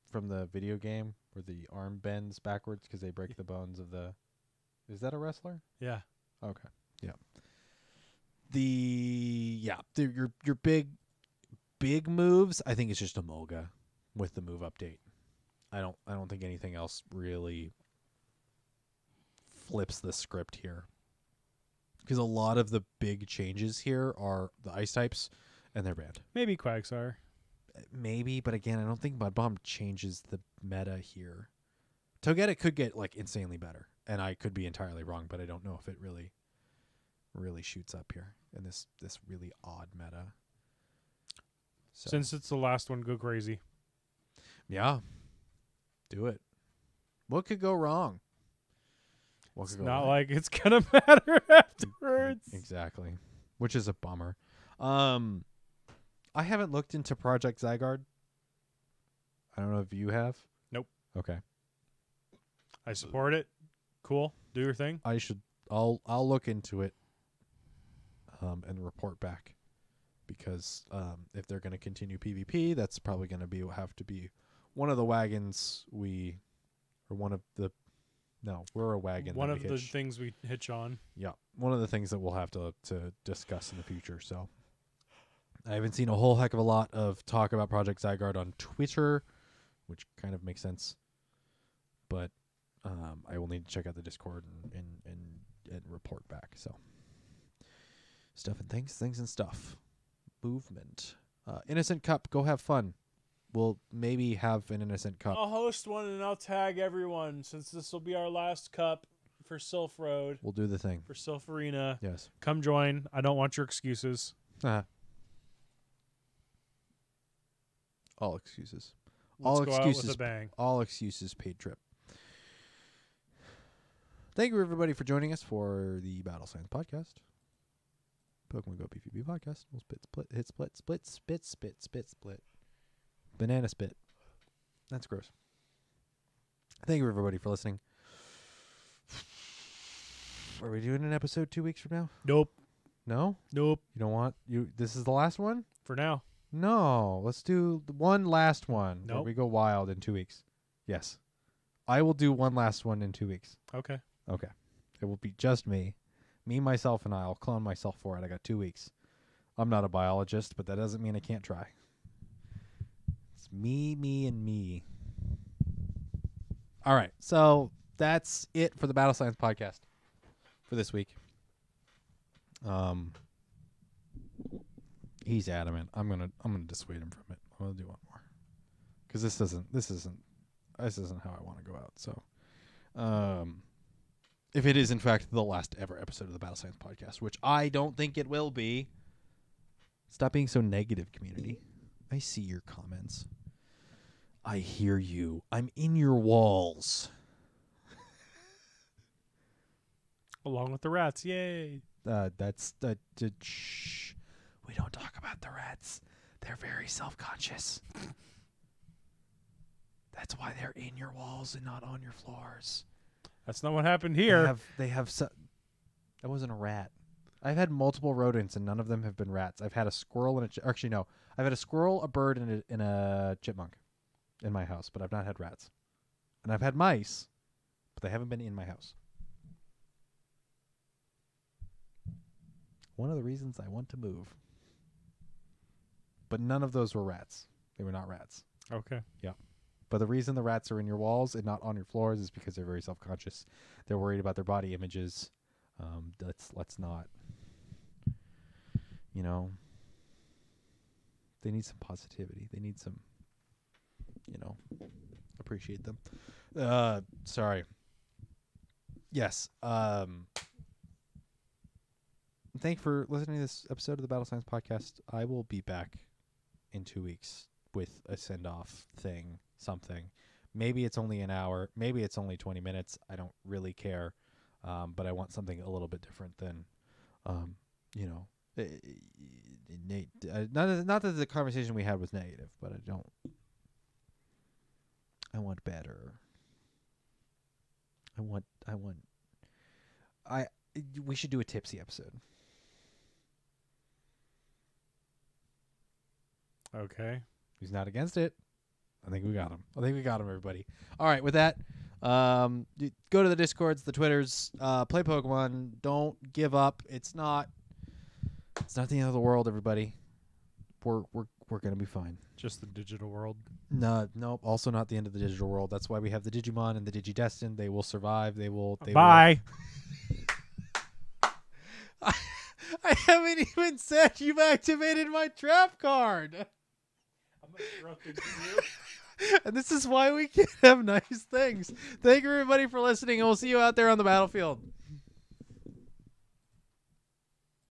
from the video game where the arm bends backwards because they break the bones of the. Is that a wrestler? Yeah. Okay. your big moves, I think it's just Emolga with the move update. I don't think anything else really flips the script here. Because a lot of the big changes here are the ice types, and they're banned. Maybe Quagsire. Maybe, but again, I don't think Mud Bomb changes the meta here. Togetic could get like insanely better, and I could be entirely wrong, but I don't know if it really shoots up here in this really odd meta. So, Since it's the last one, go crazy. yeah, do it. What could go wrong? What It's could go not right? like it's gonna matter afterwards. Exactly, which is a bummer. I haven't looked into Project Zygarde. I don't know if you have. Nope. Okay. I support it. Cool. Do your thing. I'll look into it and report back, because if they're going to continue PvP, that's probably going to have to be one of the wagons we're a wagon. One that of we the hitch. things we hitch on. Yeah, one of the things that we'll have to discuss in the future. So I haven't seen a whole heck of a lot of talk about Project Zygarde on Twitter, which kind of makes sense. But I will need to check out the Discord and report back. So stuff and things and stuff. Movement. Innocent Cup. Go have fun. We'll maybe have an Innocent Cup. I'll host one and I'll tag everyone, since this will be our last cup for Silph Road, We'll do the thing. for Silph Arena. Yes. Come join. I don't want your excuses. All excuses. Let's All go excuses. out with a bang. All excuses paid trip. Thank you, everybody, for joining us for the Battle Science Podcast. Pokemon Go PvP Podcast. We'll split. Banana spit. That's gross. Thank you, everybody, for listening. Are we doing an episode 2 weeks from now? Nope. No? Nope. You don't want... This is the last one? For now. No. Let's do one last one. Where Nope. we go wild in 2 weeks. Yes. I will do one last one in 2 weeks. Okay. Okay. It will be just me. Me, myself, and I'll clone myself for it. I got 2 weeks. I'm not a biologist, but that doesn't mean I can't try. It's me, and me. All right. So that's it for the Battle Science Podcast for this week. He's adamant. I'm gonna dissuade him from it. I'm gonna do one more, because this isn't how I want to go out. So, if it is in fact the last ever episode of the Battle Science Podcast, which I don't think it will be, stop being so negative, community. I see your comments. I hear you. I'm in your walls. Along with the rats. Yay. Shh. We don't talk about the rats. They're very self-conscious. That's why they're in your walls and not on your floors. That's not what happened here. That wasn't a rat. I've had multiple rodents and none of them have been rats. I've had a squirrel and actually no. I've had a squirrel, a bird, and a chipmunk in my house, but I've not had rats. And I've had mice, but they haven't been in my house. One of the reasons I want to move. But none of those were rats. They were not rats. Okay. Yeah. But the reason the rats are in your walls and not on your floors is because they're very self-conscious. They're worried about their body images. Let's not. You know. They need some positivity. They need some, appreciate them. Sorry. Yes. Thank you for listening to this episode of the Battle Science Podcast. I will be back in 2 weeks with a send-off thing, something. Maybe it's only an hour. Maybe it's only 20 minutes. I don't really care. But I want something a little bit different than, not that the conversation we had was negative, but I want better. We should do a tipsy episode. Okay. Who's not against it? I think we got him. Everybody. All right, with that, go to the Discords, the Twitters, play Pokemon. Don't give up. It's not It's not the end of the world, everybody. We're gonna be fine. Just the digital world. No, also not the end of the digital world. That's why we have the Digimon and the Digidestined. They will survive. They will. Bye. I haven't even said you've activated my trap card. I'm interrupting you. And this is why we can't have nice things. Thank you, everybody, for listening, and we'll see you out there on the battlefield.